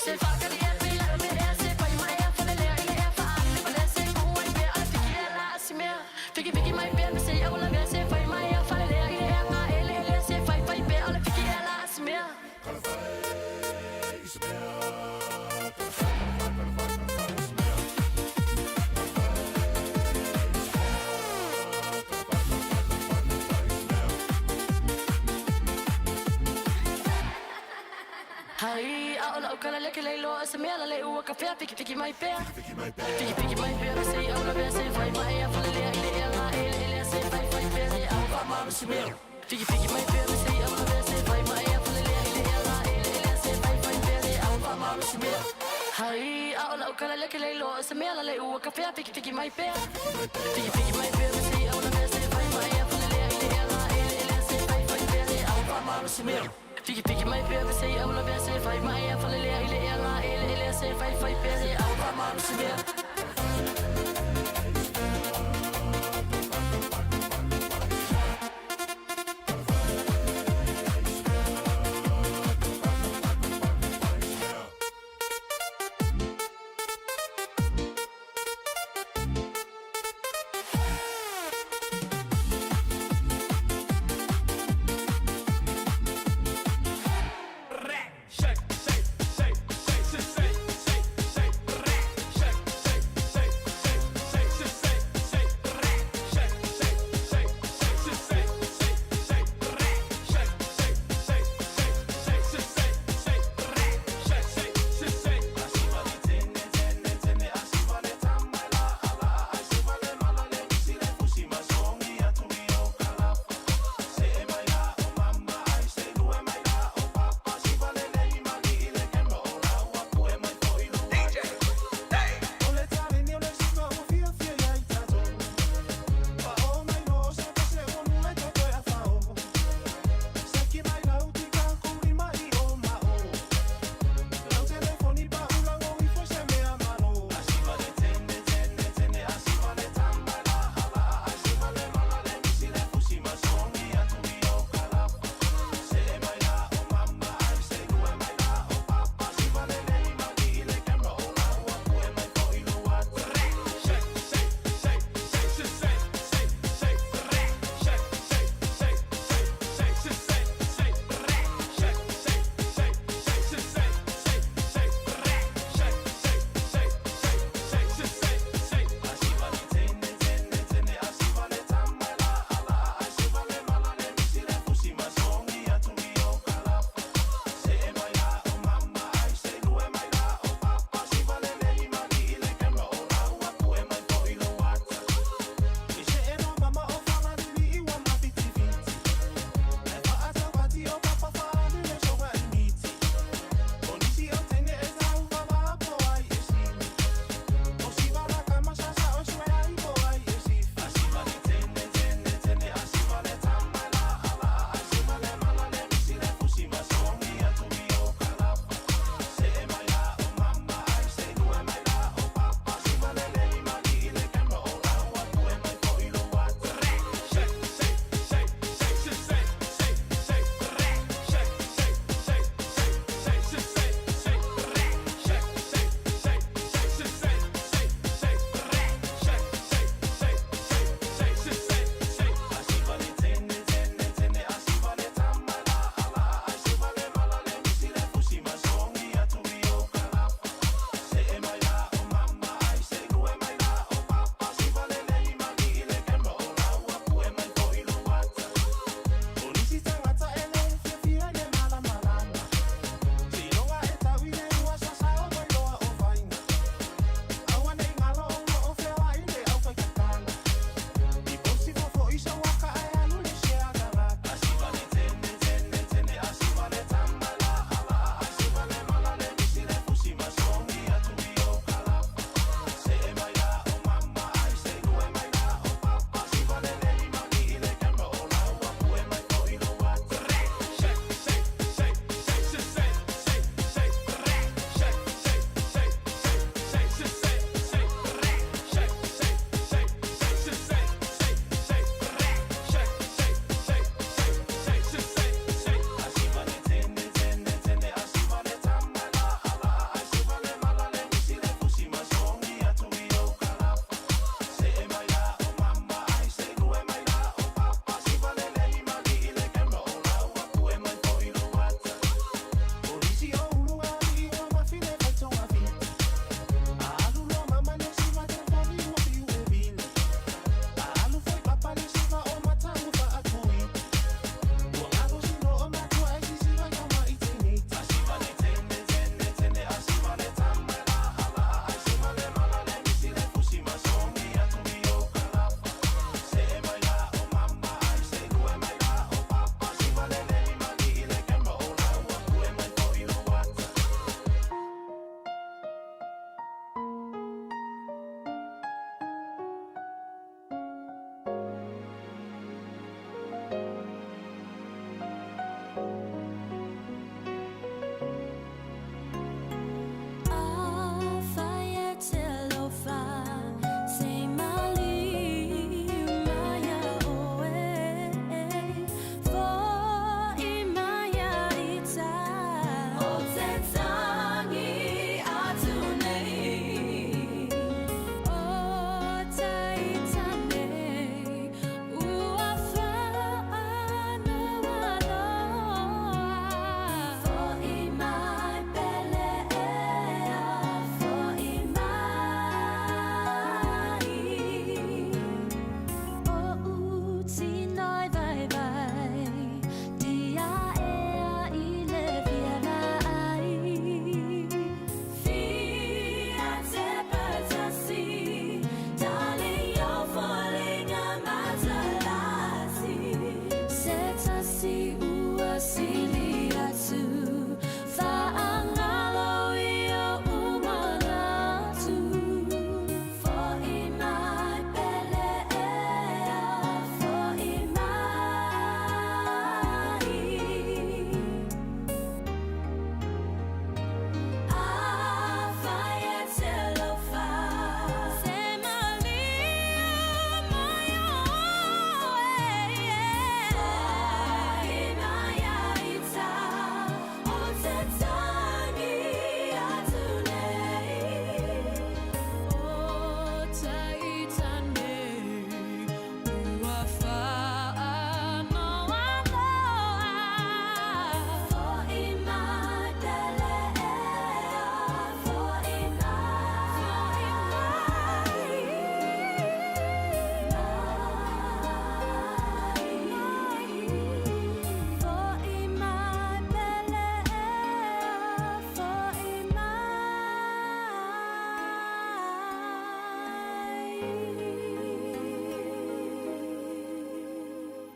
se fa che di apri la roba se fai mai a fare le fare le vale se come te alla figlia la smia figli mai pe se io la se fai mai a fare le se fai pe alla figlia la smia Hai, aula o kala leke leilo se mea le ua kafea piki mai pea. Piki mai pea se aula be se fai mai a fale le ele se fai pea se aula ma se mea. Piki mai pea se aula be se fai mai a fale le ele se fai pea se aula ma se mea. Hai, aula o kala leke leilo se mea le ua kafea piki mai pea. Piki mai pea se aula be se fai mai a fale le ele se fai pea se aula ma se mea. Piki mai pea se aula be se fai mai a fale le ele se fai pea se aula ma se mea.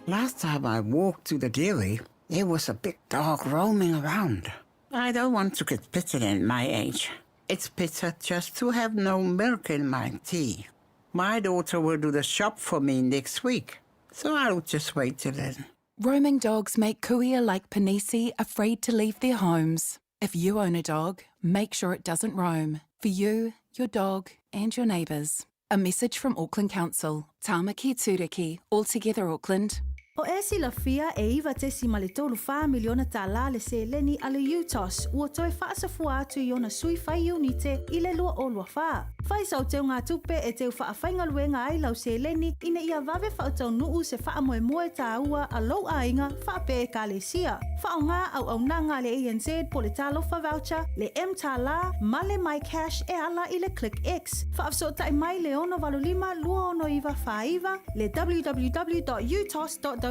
Last time I walked to the dairy, there was a big dog roaming around. I don't want to get bitten at my age. It's bitter just to have no milk in my tea. My daughter will do the shop for me next week, so I'll just wait till then. Roaming dogs make kuia like Panisi afraid to leave their homes. If you own a dog, make sure it doesn't roam. For you, your dog, and your neighbours. A message from Auckland Council. Tāmaki Tūriki, All Together Auckland. O e si la fia e iwa te si male tolu wha miliona tā la le se leni ale UTOS ua toi whaasafua atu i ona sui whai unite I le lua o lua wha. Whai sau teo ngā tupe e teo wha whainga luenga ai lau se leni ina ia vave whaotau nuu se wha moe moe tā ua a lau a inga wha pe e ka le sia. Wha o ngā au nanga le ANZ po le tālofa voucher, le M tā la, male my cash e ala I le Click X. Wha afso tai mai le ono valulima lua ono iwa wha iwa, le www.utos.ws,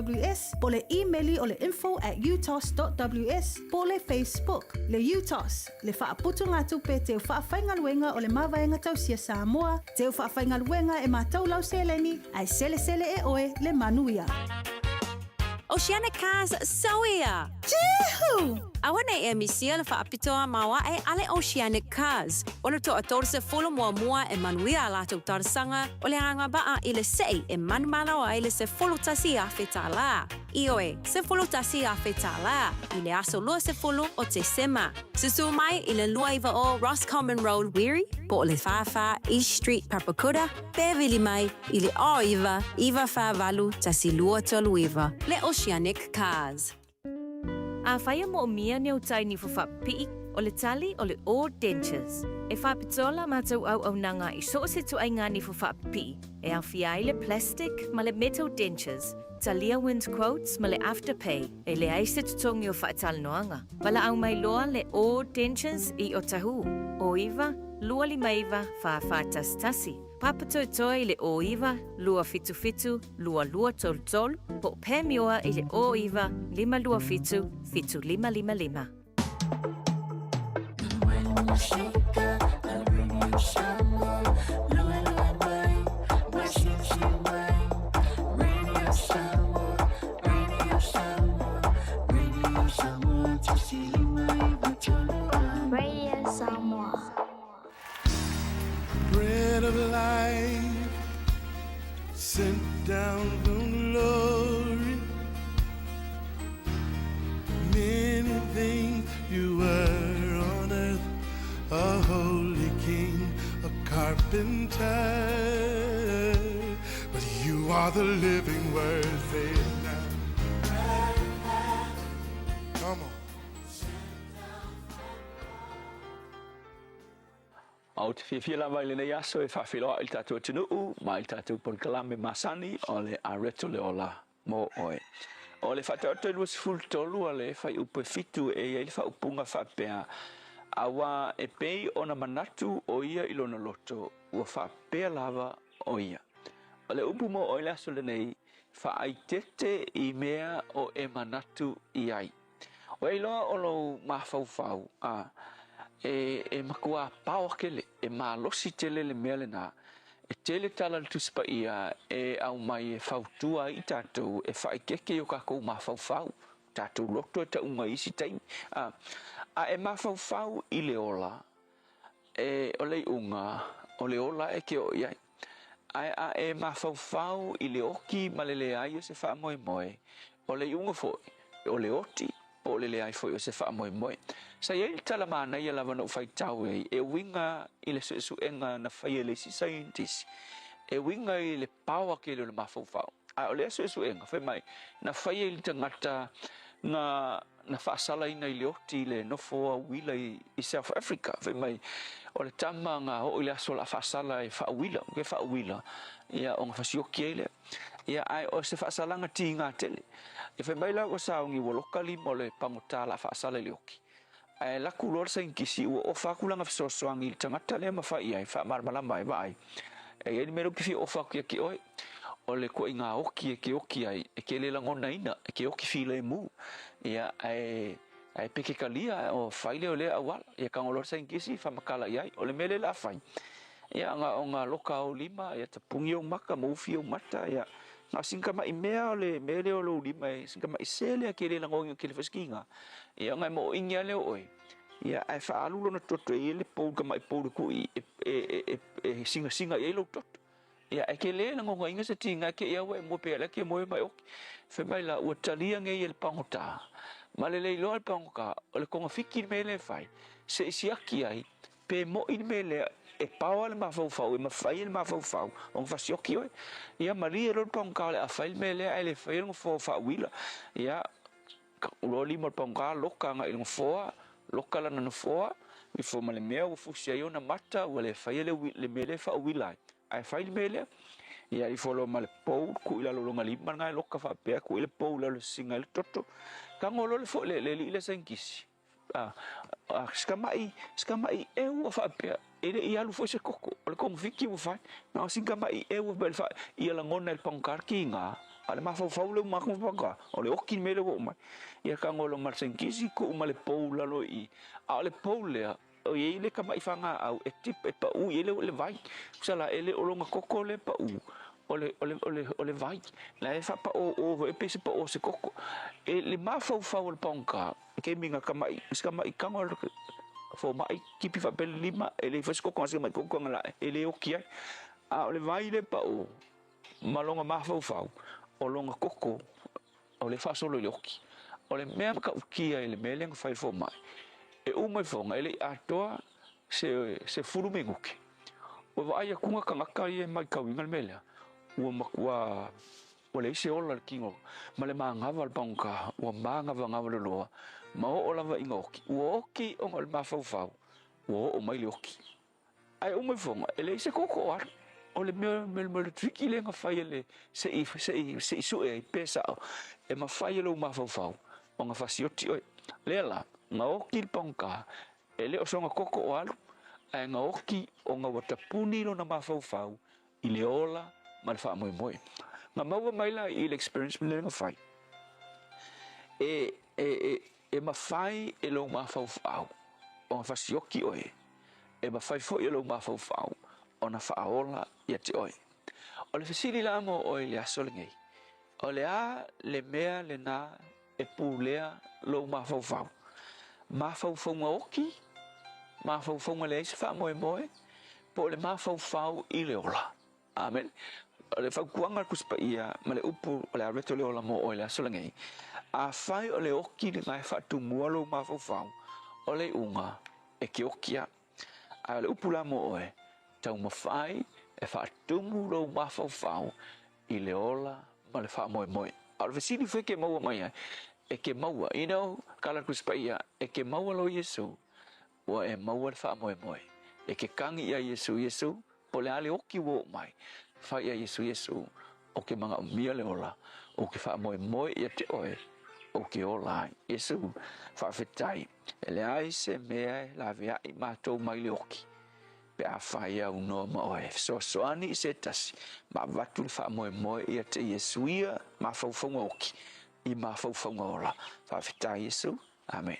po le emaili o le info@utos.ws, po le Facebook, le UTOS, le whaaputu ngā tupe teo whaawhainga luenga o le mawaenga tausia Samoa, teo whaawhainga luenga e mātou lau seleni, ai sele e oe le manuia. Oceanic Cars Sawia. Jehu! Awana e misia le whaapitoa mawa e ale Oceanic Cars. Ona to a torse folo mua e manuia la tau tarsanga o le hanga baa I le sei e manmanawa I le se folo tasi a whetala. Ioe, se folo tasi a whetala. I le aso lua se folo o te sema. Susu mai I le lua iwa o Roscommon Road Weary, po o le whawha East Street Papakura, Beverly mai I le o iwa whavalu tasi lua tolu iwa. Le Oceanic Cars. A whaia mo o mia neu tai ni whawhapi'i o le tali o le All Dentures. E whapitola mātou au nanga I so se tu ai ngā ni whawhapi'i. E au whiai le plastic ma le metal dentures. Talia Wind Quotes ma le Afterpay. E le aise tutongi o whaatal noanga. Wala au mai loa le All Dentures I o tahu. O iwa, lua li maiva whaafatas tasi. Papato toi le o iwa, lua fitu, lua tol, po pemioa I le o iwa, lima lua fitu, lima. When you shake her, I'll bring you some more. Lua mai, washing mai. Radio Samoa, to see my Radio Samoa. Bread of life sent down from glory. Many things you were on earth, a holy king, a carpenter, but you are the living word. Say it now. Come on. O te whiawhia lawa I le nei aso e whawhiloa I tātou atunuu, ma I tātou porkalame masani o le areto le ola mo oe. O le whataoto lua sifuru tolu a le whai upe fitu e le whaupunga whapea. Awa e pei ona manatu o ia I lona loto, ua whapea lava o ia. O le upu mo oe le aso le nei, whaaitete I mea o e manatu I ai. O e loa o lo mawhauwhau a e makua pawakele e malosi tele le mea le na e tele tala le tuspa ia e au mai e whautua I tātou e whaikeke o kako mawhauwhau tātou loto e ta unga isi taimi a e mawhauwhau I le ola e o le unga o le ola e ke o iai a e mawhauwhau I le oki ma le ai o se wha moe moe o le unga foi o le oti o le ai foi o se wha moe moe sa ye tala mana ia lava no fai tau e winga I le su enga na fai le si scientist e winga I le pawa ke le mafau a o le su enga fai mai na fai le tangata na fasala ina I le oti le no fo wila I South Africa fai mai o le tama nga o le aso la fasala e fa wila ke fa wila ia o fasio kele ia ai o se fasala nga tinga tele e fai mai la o sa ngi wolokali mo le pangota la fasala le oki e la kulor sa inkisi o fa kulanga fesosoangi I tangata le mafai ai fa marmala mai vai e ele mero ki o fa ki oi o le ko inga oki e ke oki ai e ke le langona ina e ke oki file mu ia ai peke kalia o faile o le awal ia kangolor sa inkisi fa makala ai o le mele la fai ia nga loka o lima ia tapungi o maka mo fi o mata ia nga singa mai mea le mele o lo lima singa mai sele ke le langongi ke le faskinga ia ngai mo ingia le oi ia ai fa alu na toto ile pou ka mai pou ku e singa ia lo toto ia ke le langonga inga se tinga ke ia we mo pe la ke mo mai ok fe mai la o talia ngai el pangota malele lo al pangoka o le konga fiki mele fai se isiaki ai pe mo in mele e pau le mafau e mafai le mafau on fasioki oi ia maria lo pangoka le afai mele ai le fai ngo fa wila ia lo li mo pangoka loka nga il ngo loka la no foa mi fo male mea o fusia yo na mata o le fai le mele fa wila ai fai mele ia i fo lo male pou ku ila lo ngali manga loka fa pe ku ile pou la lo singa le toto ka ngolo le fo le ile senkisi ska mai e o fa pe ele ia lu fo se koko le kong fiki o fa na singa mai e o bel fa ia la ngona el pankar kinga ale ma fo le ma ko panga o le okin mele o mai ia ka ngolo mar senkisi ku male pou la lo i ale pou le o ile ka mai fanga au e tip e pa u ile le vai sala ele o longa koko le pa u ole vai la e fa pa o e pese pa o se koko e le ma fa le panka ke minga ka mai ska mai ka ngol fo mai kipi fa pel lima ele fa sko konse mai koko ngala ele o kia a ole vai le pa o malonga ma fa o longa koko o le fa solo yoki o le mea ka ukia ele meleng fa fo mai e o mai fonga ele atoa se furu menguke o vai ku nga ka ye mai ka wingal mele o makua o le se ola kingo male manga val panka o manga vanga lo ma o la va ingoki o oki o mal ma fau o mai oki ai o mai fonga ele se koko ar o le me triki le nga fai le se su e pesa e ma fai lo ma fau o nga fasioti le la nga oki panka ele o songa koko o alu ai nga oki o nga watapuni lo na ma fau ile ola mal fa moi nga mau mai la il experience me nga fai e ma fai e lo ma fau o fa sioki oi e ma fai fo e lo ma fau ona fa ola ia te oi o le fasili la mo oi le asolengi o le a le mea le na e pulea lo ma fau nga oki ma fau nga le fa moi po le ma fau i le ola amen le fa kuanga kuspa ia male upu le areto le ola mo oila solangai a fai o le oki ni ngai fa tu mualo ma fau o le unga e ki okia a le upu la mo oe tau ma fai e fa tu mualo ma fau i le ola ma le fa moi a le vesini fe ke maua mai e ke maua kala kuspa ia e ke maua lo Yesu o e maua le fa moi e ke kangi ia Yesu po le ale oki wo mai fa ia Yesu o ke manga mia le ola o ke fa moi ia te oe o ke ola Yesu fa fetai ele ai se mea la via i matou mai le oki pe a fa ia uno ma oe so ani se tasi ma vatu fa moi ia te Yesu ia ma fau oki i ma fau ola fa fetai Yesu amen.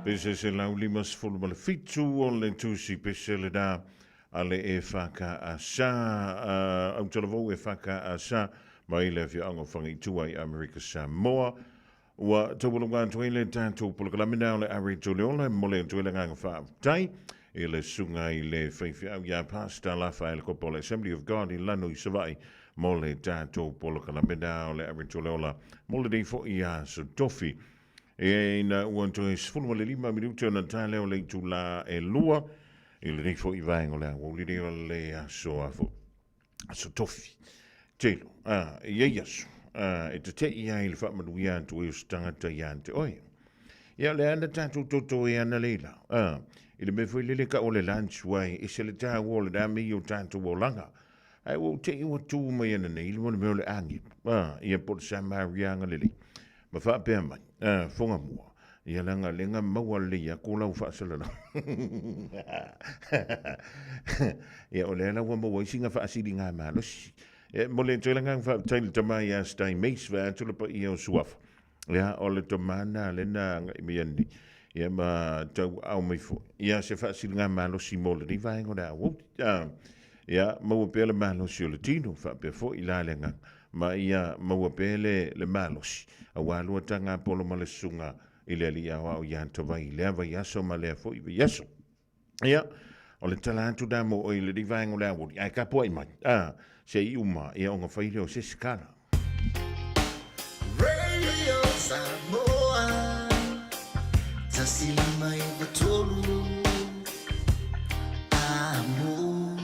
Pese se lau lima sefulu ma le fitu o le tusi pese le da ale e whaka a sa, au talavou e whaka a sa, mai le fia ango whangi tua i Amerika Samoa. Ua tawalunga tuele tātou polokalamina o le are toleola, mole tuele nganga whaatai, e le sunga i le whaiwhia au ia pasta la whae le kopo le Assembly of God i lano i savai, mole tātou polokalamina o le are toleola, mole dei fo i a so tofi. E na uanto e sfunu le 5 minuti na tale o le tula e lua e le nei fo i vaengo le o le o le aso afo aso tofi telo ia yaso e te ia il fa manu ia tu e stanga ia te oi ia le ana tatu toto e ana leila e le me foi le ka o le lunch wai e se le ta o le da mi o tatu o langa ai o te o tu mai ana nei le mo le angi ia por Samaria ngalele ma fa pe mai fonga mua ia langa lenga maua le ia ko lau fa sala ia o le la wa mo singa fa asili nga ma lo e mo le tolanga fa tail tama ia stai meis va tu le pa ia suaf ia o le tomana le na mi andi ia ma tau au mai fo ia se fa asili nga ma lo si mo le va ngo da wo ia mo pe le ma lo si le tino fa pe fo ila lenga ma ia maua pele le malos a walu tanga polo male sunga ile lia wa ia tawai le va yaso male fo i yaso ia o le talantu da mo o ile divango le wo ai ka poi mai se i uma ia o fa ile o se skala Radio Samoa tasili mai batolu amo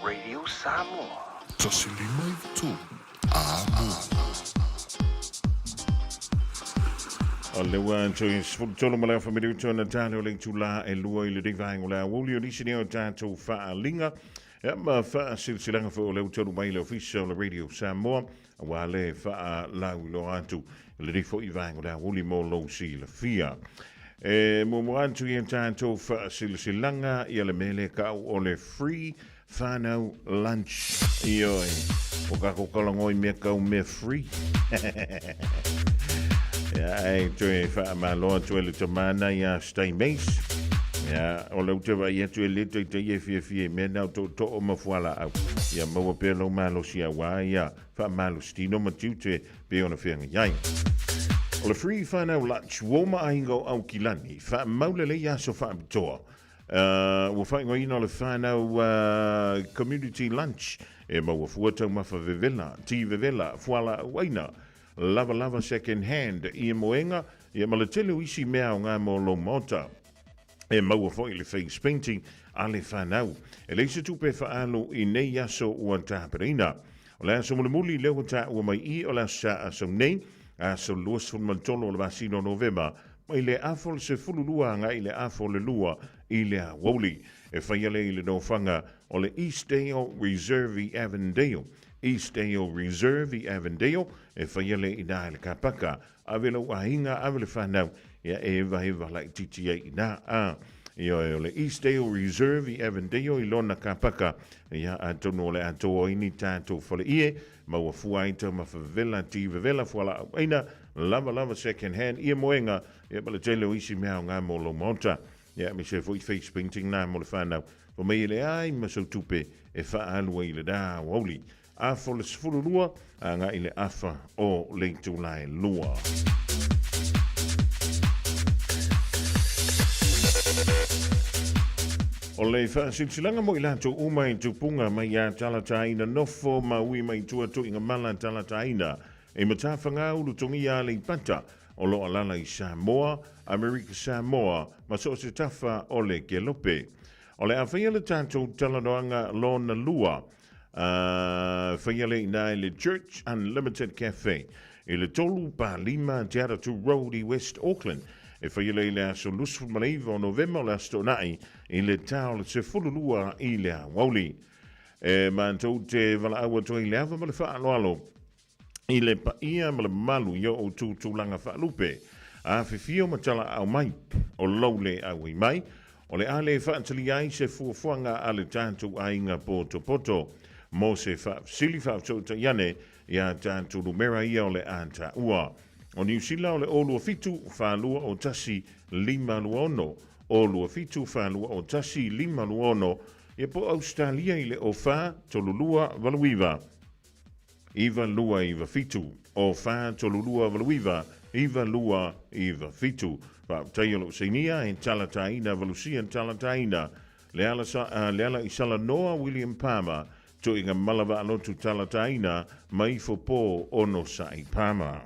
Radio Samoa tasili mai batolu o le ua tui sfutolo ma le whamiri uto na tāne o le tula e lua i le rivaengo le awuli o nisi o tātou whaalinga Ya ma fa silsilanga fo le tolu mai le official radio Samoa wa le fa la lo atu le rifo i vango da wuli mo lo si le fia. Mo mo antu yen tanto fa silsilanga ia le mele ka o le free whanau lunch ioi. O ka ko kalangoi me ka me free. Ja, ei tue fa ma lo tue le tamana ya stay base. Ja, o le te vai tue le te ye fie me na to o ma fuala au. Ya mo pe lo malo sia wa ya fa malo stino ma tute pe ona fenga yai. O le free whanau lunch woma aingo au kilani fa maulele ya so fa toa. We'll find going on the final community lunch. Mo fuata mafa vevela, ti vevela, fuala waina, lava second hand, I moenga, maletelu isi mea ngā mo lo mota. Mo foi le face painting, ale whanau. Leisa tupe whaalo I nei yaso ua tāperina. O lea so muli leo ta ua mai I o lea sa aso nei, aso luas fun mantolo le vasino November, mai le afol se fululua nga I le afol le lua I le a woli. E whaiale I le no whanga o le Eastdale Reserve I Avondale. Eastdale Reserve I Avondale. E whaiale I nā le kapaka. Avela wahinga avele whanau. Ia e eva like TTA I nā a. Ia o le Eastdale Reserve I Avondale I lona kapaka. Ia a tono le atoa ini tātou whale ie. Maua fuaita mawhawela ti vevela fuala aina. Lava second hand. Ia moenga. Ia bala tele o isi mea o ngā molo monta. Ia me se foi face painting nā mo le whanau. O mei le ai ma so tupe e whaalua I le dā wauli. A fo le sifuru lua a ngā I le afa o le tūlai lua. O le whaasilsilanga mo I lato umai tupunga mai a talataina nofo ma ui mai tuatu inga mala talataina. E matawhanga ulu tongi a le pata. O lo alala I Samoa, America Samoa, ma so se tafa o le Kelope. O le awhia le tātou talanoanga lona lua, whia le nai le Church Unlimited Cafe, I le tolu pa lima Te Aratu Road I West Auckland, e whia le aso lusu maleiva o November le asto nai, I le tau le se fululua I le wauli. E mantou te wala awa toi le awa ma le whaaloalo, I le paia ma le malu yo o tūlanga whaalupe. A whiwhio matala au mai, o laule au I mai, o le ale whaatali ai se fuafuanga ale tātou ainga poto. Mo se sili whaatota iane, ia tātou lumera ia o le anta ua. O New Zealand o le olua fitu, whaalua o tasi 5 luono. Olua fitu, whaalua o tasi 5 luono. Ia po Australia I le o wha, tolulua valuiva. Iva lua iva fitu, o wha tolulua valuiva, iva lua iva fitu. Wa taiolo seinia en talataina valusia en talataina. Leala I Salanoa William Palmer, to inga malava alotu talataina, mai fo po ono sa I Palmer.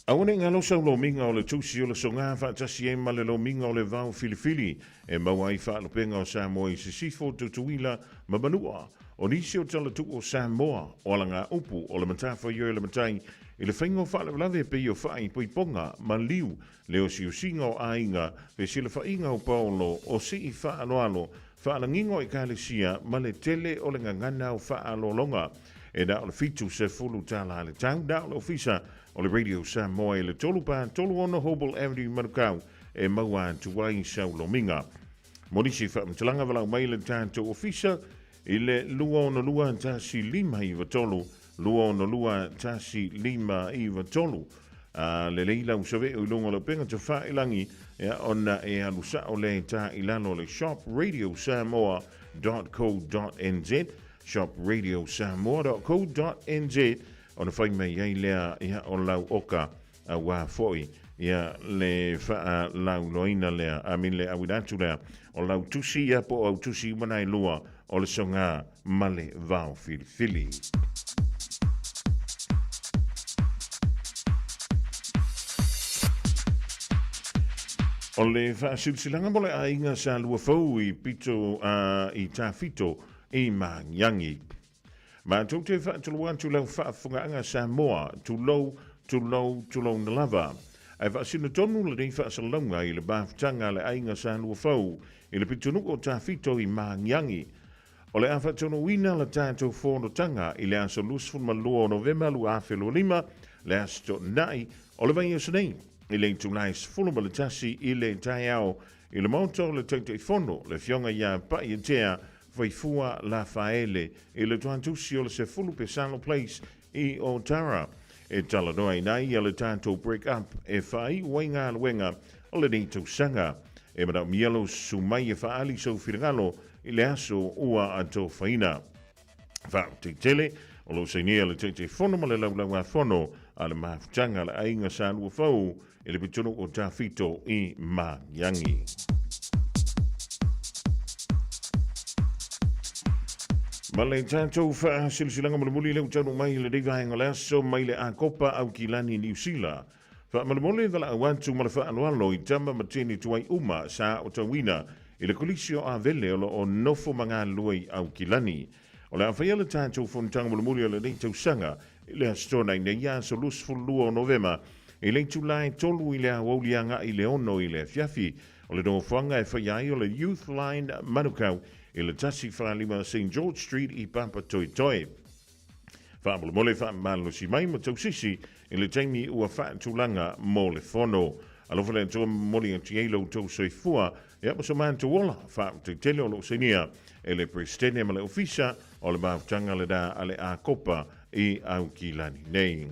Aone ngalo sa lo minga o le tusi o le songa fa tasi e male lo minga o le vau filifili e mawai fa lo penga o Samoa I sisifo tutuila mabanua o nisi o tala tu o Samoa o la ngā upu o le matafa yo le matai I le whaingo fa le lave pe o whai pui ponga ma liu le o si o singa o ainga pe si le whainga o Paulo o si I wha aloalo wha ala ngingo I kālesia ma le tele o le ngangana o wha alo longa e da o le fitu se fulu tala le tau da o le ofisa o le Radio Samoa le tolu ono Hobel Avenue Manukau e maua tuwai sau lominga. Monisi whaamtalanga walau mai le tātou ofisa I le lua ono lua tasi 5 I watolu, lua ono lua tasi 5 I watolu. Le leila usawe o ilunga le penga te whaelangi ona e alusa o le tā ilano le shopradio.samoa.co.nz shopradio.samoa.co.nz ona fai mai ai lea ia o lau oka a wā foi ia le wha lau loina lea a min le awidatu lea o lau tusi ia po au tusi manai lua o le songa male vau filifili. O le wha silsilanga mole a inga sa lua fau I pito I tā fito I mangiangi. Ma tau te wha tulu atu lau wha whungaanga Samoa, tu lau na lava. Ai whaasina tonu le rei whaasalonga i le bāwhtanga le ainga sa lua whau i le pitunuku o tā whito i Māngiangi. O le awha tono wina le tātou whonotanga i le aso lusfun ma lua o November lua awhelo lima le aso to nai o le vai o sanei i le tūlai sfuluma le tasi i le tai au i le mauto le tautei fono le fionga ia pa i tea Faifua la faele i le tuantusi o le se fulu pe Salo Place i o Tara. E tala noa i nai le tātou break up e whai wainga luenga o le nei tausanga. E mana mielo sumai e whaali sau whirangalo i le aso ua ato whaina. Whao te tele o lo seinia le te fono ma le laulaunga fono a le mahafutanga le ainga sa lua whau i le pitono o Tawhito i Māngiangi. Ma le tātou wha silsilanga malamuli leo tanu mai le reiva henga le aso mai le a kopa au ki lani New Zealand. Wha malamuli dhala awantu ma le wha anualo i tama matini tuai uma sa o tawina i le kolisio a vele o nofo manga luai au ki lani. O le awhai le tātou whontanga malamuli o le neitau sanga i le astona i ne ia so lusful lua o Novema i le tulai tolu i le awaulianga i le ono i le fiafi o le no whanga e whaiai o le Youth Line Manukau i le tasi whaalima St. George Street i Papa Toi Toi. Whaamula mole whaamalo si mai ma tausisi i le taimi ua whaatulanga mo le whono. Alofa le antoa moli ang tielo tau soifua e apa so man tuola whaamte tele o lo senia e le prestene ma le ofisa o le maafutanga le da ale a kopa i au ki lani nei.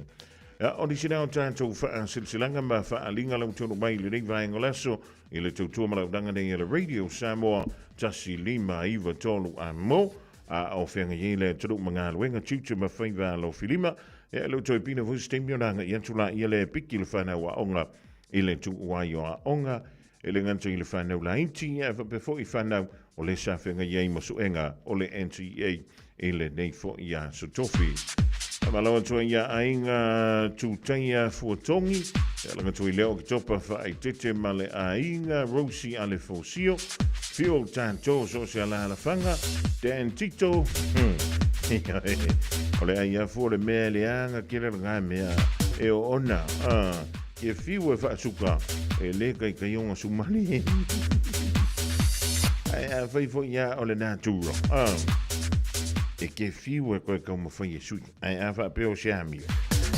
O di sina o tātou silsilanga ma whaalinga lau tono mai le nei vaenga laso i le tautua ma lau danga nei le Radio Samoa tasi lima iwa tolu a mo a o whenga ye le turu mga luenga chichu ma whaiva lo filima e lau toi pina vusi temio nanga i antula i le piki le whanau a onga i le tu uai o a onga e le nganta i le whanau la inti e whapefo i whanau o le sa whenga ye ma suenga o le NTA i le neifo i a sotofi. Malawa tua ia ainga tūtaia fuatongi. E langa tui leo ki topa whaai tete ma le ainga Rosi ale fosio. Fio tātou so se ala whanga. Dan Tito. O le aia fua le mea le anga kere ngā mea. E o ona. Ke fiu e whaasuka. E le kai kai onga sumani. Ai whaifo ia o le nāturo. E ke fiu e koe kau mawhai e sui. Ai awha peo se ami.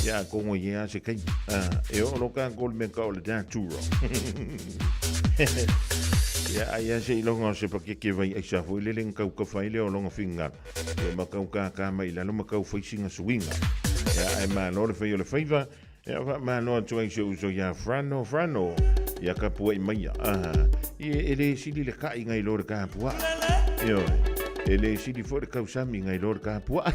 Ia kongo ia se kai. E o loka kol me kau le nāturo. Ia ai se ilonga se pakeke vai ai sa foi leleng kau ka fai leo longa finga. E makau ka mai lalo makau fai singa suinga. Ia ai ma no le fai o le faiva. Ia wa ma no tu ai se uso ia frano. Ia ka pua i mai. Ia ele sili le kai ngai lo ka pua. Ia ele sili fo le kau sami ngai lo ka pua.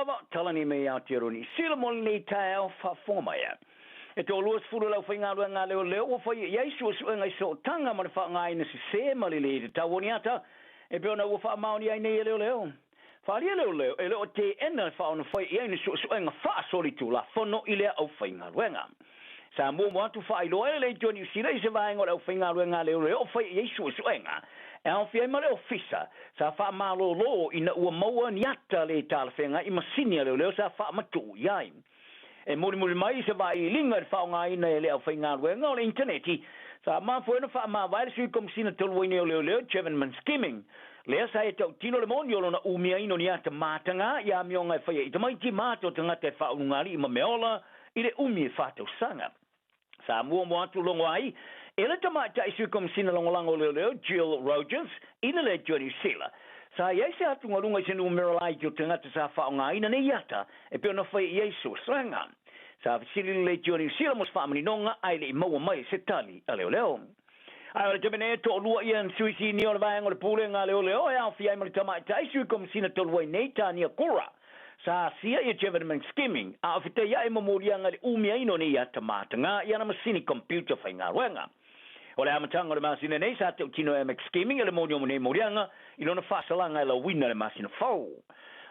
lava talani me out tironi sila mo ni tae fa forma ya e to luas fulu lau whainga rua ngā leo leo o whai iaisu o suenga i so tanga ma wha ngai na si se mali le te tawoni ata e peona ua wha maoni ai nei leo leo wharia leo leo e leo te ena wha ona whai iai na suenga wha sori tu la whono i lea au whainga ruenga sa mua mua tu wha ilo e le Johnny Usila i se vaenga au whainga rua ngā leo leo o whai iaisu o suenga e au whiai ma leo fisa sa wha malo lo ina ua maua ni ata le tala whenga i masinia leo leo sa wha matu iai e muri mai se vai linga de faunga ina ele au whainga ruenga o le interneti sa ma fuena wha ma vai sui komisina tolwini o leo Chevenman skimming lea sa e tau tino le moni o lona umia ino ni ata matanga ia mionga e whaia i tamaiti mato tangata e whaunungari i mameola i le umi e whatau sanga sa mua atu longo ai ele tamata i sui komisina longolango leo Jill Rogers ina le Johnny Sila sa iai se atu ngalunga i se numero lai ki o tangata sa whaonga ina ne iata e peo na whai iai so sanga. Sa visili le Johnny Sila mos whaamani nonga ai le i maua mai se tali a leo leo. Ai ole temene to lua ian suisi ni o le vaenga le pule ngā leo leo e au fiai mali tamai ta i sui komisina tolua i nei tania kura. Sa sia i Chevenman skimming a awhita ia e mamoria ngā le umia ino ne iata mātanga i ana masini computer whai ngā ruenga. O le amatanga le masina nei sa te utino e skimming e le moni o mone morianga i lona whasalanga e la wina le masina fau.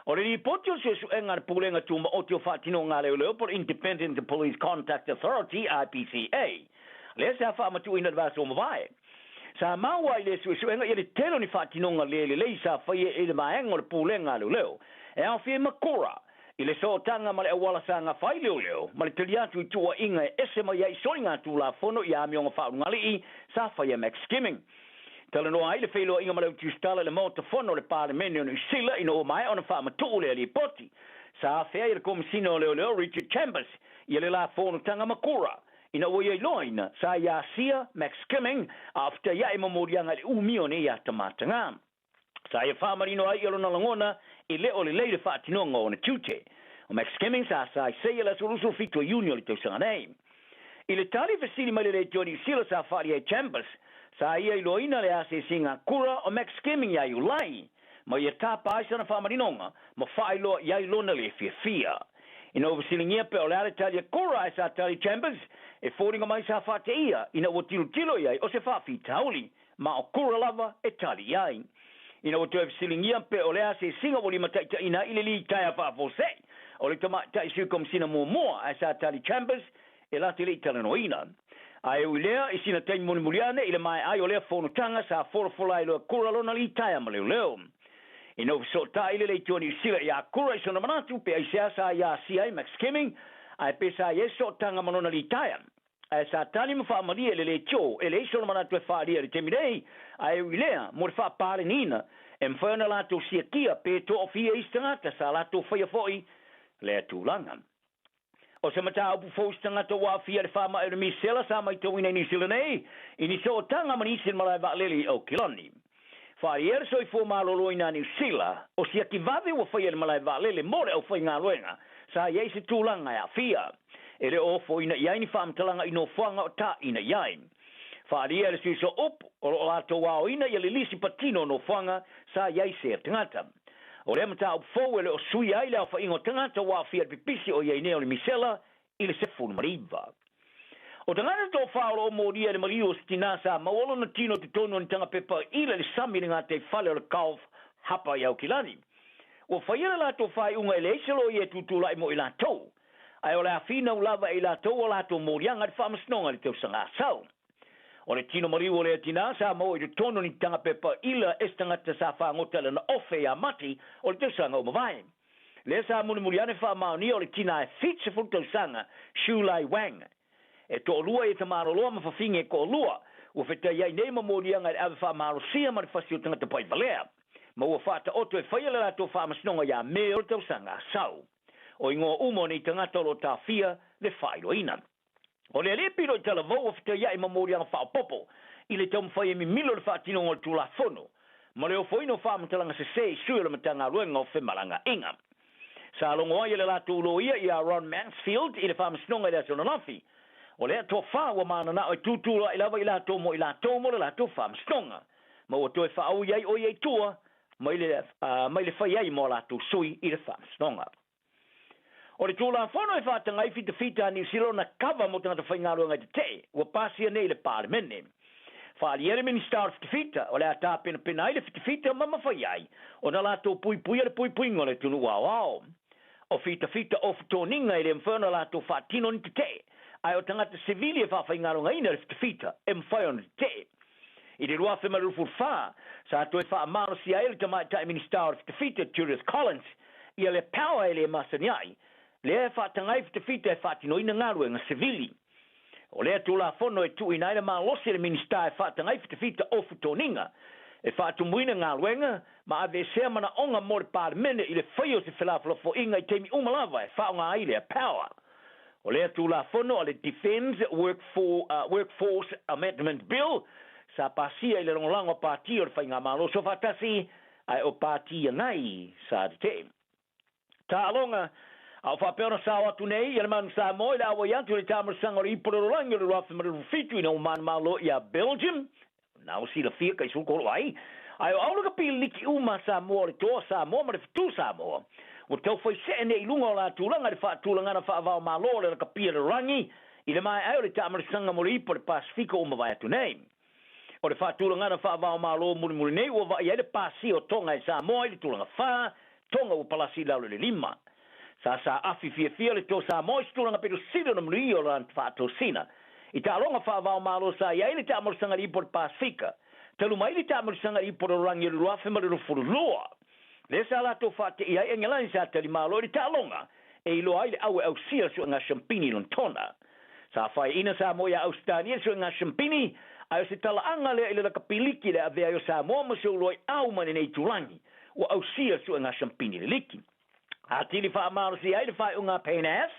O le ripoti o se suenga le pulenga tuma o te o whatino ngā leo leo por Independent Police Contact Authority, IPCA. Le se a whamatu ina le vasa o mawai. Sa maua i le suenga i le telo ni whatino ngā le sa whaia i le maenga o le pulenga leo leo. E au fie makora. I le sootanga ma le awala sa ngā whai leo ma le tali atu i tua inga e ese ma iai soi ngā tū la whono i a mionga whaungali i sa whaia max skimming. Tala noa ai le whailo inga ma le utu stala le mauta whono le pāle mene o sila ina o mai ona wha matu le li poti. Sa whea i le komisino leo Richard Chambers i le la whono tanga makura. Ina o iai loina sa ia sia max skimming a afta ia e mamorianga le umio ne ia tamatanga. Sa ia whamarino ai ilo na langona i leo le leire whaatinonga o na tute. O max skimming sa i seia la solusu fito union le tausanga nei. I le tali vesili mai le Johnny Sila sa whaari ai Chambers sa ia i loina le ase singa kura o max skimming ia i ulai. Ma ia tapa ai sana whamarinonga ma whailo ia i lona le fia. Ina o vesili ngia pe o le ale tali kura ai sa tali Chambers e fōringa mai sa whate ia ina o tilo iai o se whaafi tauli ma o kura lava e tali iai. Ina o te silingia pe o lea se singa wali mataita ina ile li taia whaafose. O le tamata i siukom sina mua a sa tali Chambers e la te li talanoina. Ai ui lea i sina tei moni muliane ile mai ai o lea whonotanga sa whorofola i loa kura lona li taia ma leo. Ina o so ta ile le Johnny Sila i a kura i sona manatu pe ai sea sa i a siai max skimming ai pe sa i e so tanga manona li taia. Ai sa tali mo whaamaria le tio e le iso manatu e whaaria le temirei ai ui lea mo le whaapare nina e mwhaona lato sia kia pe to o fia istangata sa lato whaia foi le tūlanga. O se mata upu fo istangata wa fia le whaama e le misela sa mai tau ina ni sila nei i ni so tanga mani isin malai leli au kiloni. Whaariere so i fo malolo ina ni sila o sia ki vave wa whaia le malai leli more au whai ngā luenga sa iei se tūlanga a fia. E le ofo ina iai ni whaamtalanga ino whanga o ta ina iai. Whaaria le suiso op o lato wao ina i le lisi patino no whanga sa iai se tangata. O le mata op fau e le o sui ai le au whaingo tangata wa fia pipisi o iai neo le misela i le sefunu mariva. O tangata tō whaolo o moria le mario stina sa mawolo na tino te tono ni tanga pepa i le samiri ngā te whale o le kauf hapa i au kilani. O whaia lato whai unga ele iselo i e tutula i mo i lato. Ai o le afina ulava i lato o lato morianga le whamasnonga le tau sanga asau. O le tino mariu o le atina sa mo i le tono ni tanga pepa ila estangata sa whangota le na ofe a mati o le tau sanga o mawai. Le sa muni muriane whamao o le tina e fitse fu tau sanga Shulai Wang. E to lua e tamaro loa ma whawhinge ko lua ua wheta iai nei mamorianga i awe whamaro sia ma le whasio tangata pai valea. Ma ua whata oto e whaia le lato whamasnonga ia me o le tau sanga asau. O ingoa umo ni tangata lo ta fia le whairo ina. O le lepiro i tala vau o whita ia i mamorianga whao popo i le tau mwhai mi milo le whaatino o le tula whono. Ma le o whoino whamatalanga se se i sui le matanga ruenga o whemalanga inga. Sa longo ai le lato ulo ia i a Ron Mansfield i le whamasnonga i le asona lafi. O le ato wha wa mana na o tutula i lava i lato mo le lato whamasnonga. Ma o toi whaau iai o iai tua mai le whai ai mo lato sui i le whamasnonga. O le tūla whono e whātanga i fita New Zealand na kawa mo tangata whaingaro ngai te ua pāsia nei le parlemene. Whaali ere minister fita o le ata pena i le fita mama whaiai o na lato pui ale pui ngole tunu wao. O fita o fitoninga i le mwhana lato whaatino ni te ai o tangata civili e whaingaro ngai na le fita e mwhai ni te. I le rua whema rufu wha sa ato e wha amaro si aile ta minister fita Julius Collins i le power e le masaniai. Le whaatangai fita e whaatino ina ngaru e nga civili. O lea tūla whono e tu ina ina lose le minister e whaatangai fita o futoninga. E whaatumuina ngā luenga, ma ave sea mana onga mo le parlemene i le whaio se whelawhala fo inga i teimi umalawa e whaonga aile a power. O lea tūla whono o le Defence Workforce Amendment Bill, sa pasia i le rongolango pāti o le whainga malo so whatasi, ai o pāti ngai sa te. Tā alonga, au whapeona sa watu nei, ia manu sa moi, la awa yantu le tāmara sangori i pororolangi o le rafa maru fitu i na umana malo i a Belgium, na o si la fia kai sukoro ai, ai o auluka pili liki uma sa moa le toa sa moa, ma le fitu sa moa, o tau fai se ne i lunga o la tūlanga, le wha tūlanga na wha avao malo le ka pia le rangi, i le mai ai o le tāmara sanga mori i po le Pasifika uma vai atu nei. O le wha tūlanga na wha avao malo muri nei, o vai ai le pasi o tonga i sa moa, i le tūlanga wha, tonga o palasi lau le lima. Sa afi fia le tō sa moa stulanga pero sida na muri o lan whātou sina. I tā longa whaavao malo sa iai le tāmaru sanga i por Pasifika. Talu mai le tāmaru sanga i por rangi le rua whema le rufuru loa. Le sa la tō whāte iai engelani sa tali malo le tā longa. E ilo ai le aue au sia su ngā champini lon tona. Sa whai ina sa moa Australia su ngā champini. Ai o se tala anga le ile la kapiliki le avea o sa moa maso loi au mani nei tulangi. O au sia su ngā champini le liki. A tili wha amaro si ai le whai unga penas,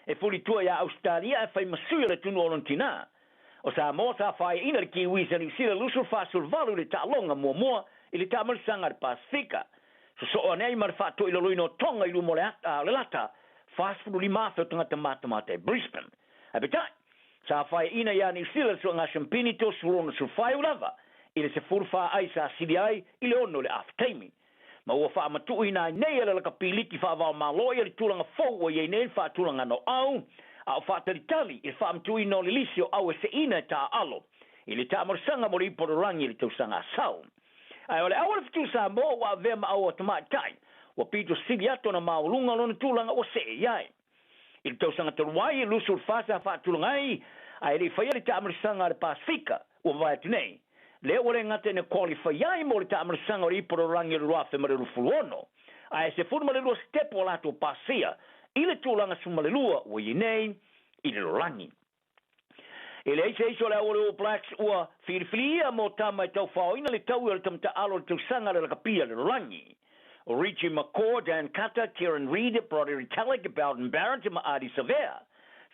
e fuli tua ia Australia e whai masuia le tunu olon tina. O sa mo sa whai ina le kiwi sa New Zealand lusul whasul valu le ta longa mua i le ta marisanga le Pasifika. So anei mar whato i loloino tonga i lumo le lata, whasfuru li mawhau tangata matamata e Brisbane. A betai, sa whai ina ia New Zealand so ngā champini to surona sul whai ulava, i le se furu wha ai sa sidi ai i le ono le aftaimi. Ma ua wha matu ina nei ala la kapiliki wha wao maloia li tūlanga fōua i nei wha tūlanga no au, a o wha taritali i wha matu ina o le lisi o au e se ina e tā alo, i le tā marisanga mo le iporo rangi li tausanga asau. Ai ole awale fitu sa mo wa vema au o tamai tai, wa pito sili ato na maulunga lona tūlanga o se iai. I le tausanga taruai i lusul whasa wha tūlanga ai le whaia li tā marisanga le Pasifika, ua vai atu nei. Le ore ngate ne qualify ai mo le tāmarisanga o iporo rangi le rua whemare rufulono. Ai se furu malelua stepo lato pasia, i le tūlanga sumalelua ua i nei i le rangi. E le eise o le ore o Blacks ua whiriwhiria mo tamai tau whaoina le tau i le tamta alo le tausanga le kapia le rangi. O Richie McCaw, Dan Cutter, Kieran Reid, Broderick Talek, Bowden Barrett, ma Adi Savea.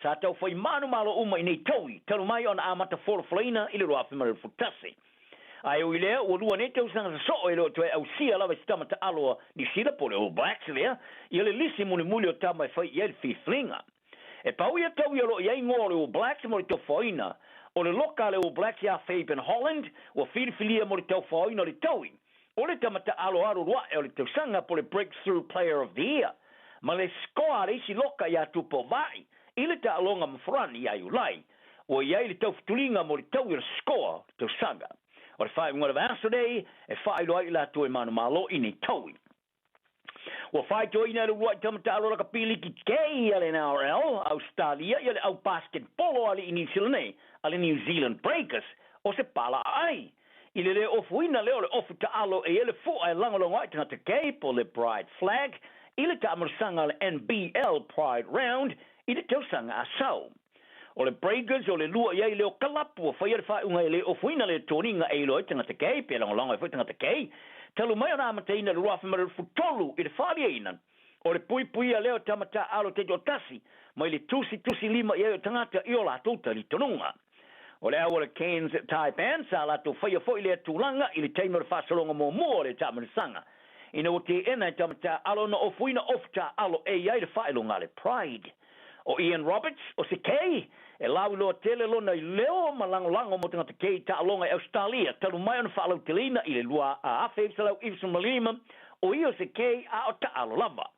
Sa tau whai manu malo uma i nei taui, talu mai on amata whoroflaina i le rua whemare rufutasi. Ai o ilea o lua ne tau sanga so e lo to au sia lava stamata aloa ni sila po le All Blacks lea i le lisi muli o tama fai i el fiflinga. E pau ia tau i alo i ngō le All Blacks mo le tau whaina o le loka le All Blacks ia Fabian Holland o whiriwhiria mo le tau whaina le taui. O le tamata alo aro rua e o le tau sanga po le Breakthrough Player of the Year. Ma le skoa reisi loka ia tupo vai i le ta alonga mafrani ia ulai o iai le tau fitulinga mo le tau i le skoa tau sanga. O le whai ngora vasa nei, e whai loa i la tue manu malo i nei taui. O whai toi nai rua i tamata alo raka pili ki kei ale NRL, Australia, i ale au basketball ale i New Zealand nei, ale New Zealand Breakers, o se pala ai. I le ofuina leo le ofu ta alo e ele fu ai langolongo ai tangata kei po le Pride Flag, i le ta amarsanga le NBL Pride Round, i le tausanga asau. O le Breakers o le lua iai leo kalapu o whai whai unga e le o fuina le toninga e loa tangata kei, pe langolongo e whai tangata kei, talu mai ona amateina le ruafi mara futolu i le whali eina. O le pui a leo tamata alo te jotasi, mai le tusi lima i o tangata i o la tuta li tonunga. O le awa le Cairns Taipan sa la to whai foi le tūlanga i le teimara whasalonga mō mua le tamarisanga. Ina o te ena tamata alo na o fuina ofta alo e iai le whailonga le Pride. O Ian Roberts, o se kei, e lau loa tele lona i leo malangolango mo tangata kei ta alonga e Australia, talu mai ona whaalau telina i le lua a awhewsalau Ivson Malima, o i o se kei a o ta alo lava.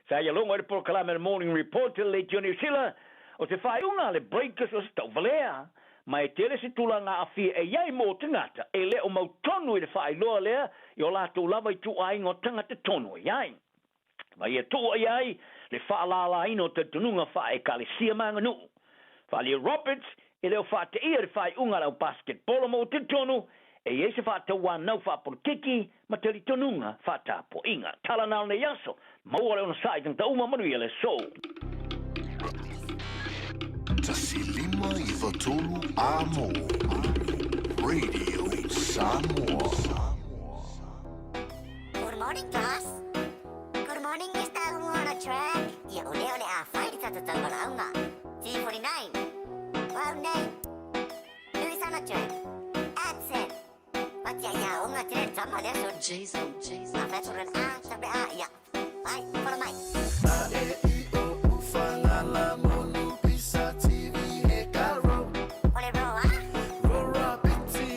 Sa ia longa le Proclame Morning Report le New Zealand o te whaiunga le breakers o se tau valea. Mai tele se tulanga a fia e iai mō tangata e le o mau tonu i le whailoa lea i o lātou lava i tu ai ngō tangata tonu e iai. Mai e tua iai le whaalala ino te tununga wha e kalesia manga nuu. Whalia Roberts e leo wha te ia le whaiunga lau basketball mō te tonu e e se wha te wānau wha politiki ma te li tununga wha tāpo inga. Tala nao ne yaso, maua leo na sai tang tauma manuia le so. Tasilima i Watolu Amo Radio Samoa. Good morning, class. Good morning, Mr. Who on a track. Ia ole ole a whaere tatatau wala aunga. T49. Wow, name. Who's on a track? Accent. Matia ia unga tine tama lea so. Jason. Ma feturen a, tabe a, ia. Mai, follow mai. A e I o ufanga la monu. TV he karo. Ole roa. Roa piti.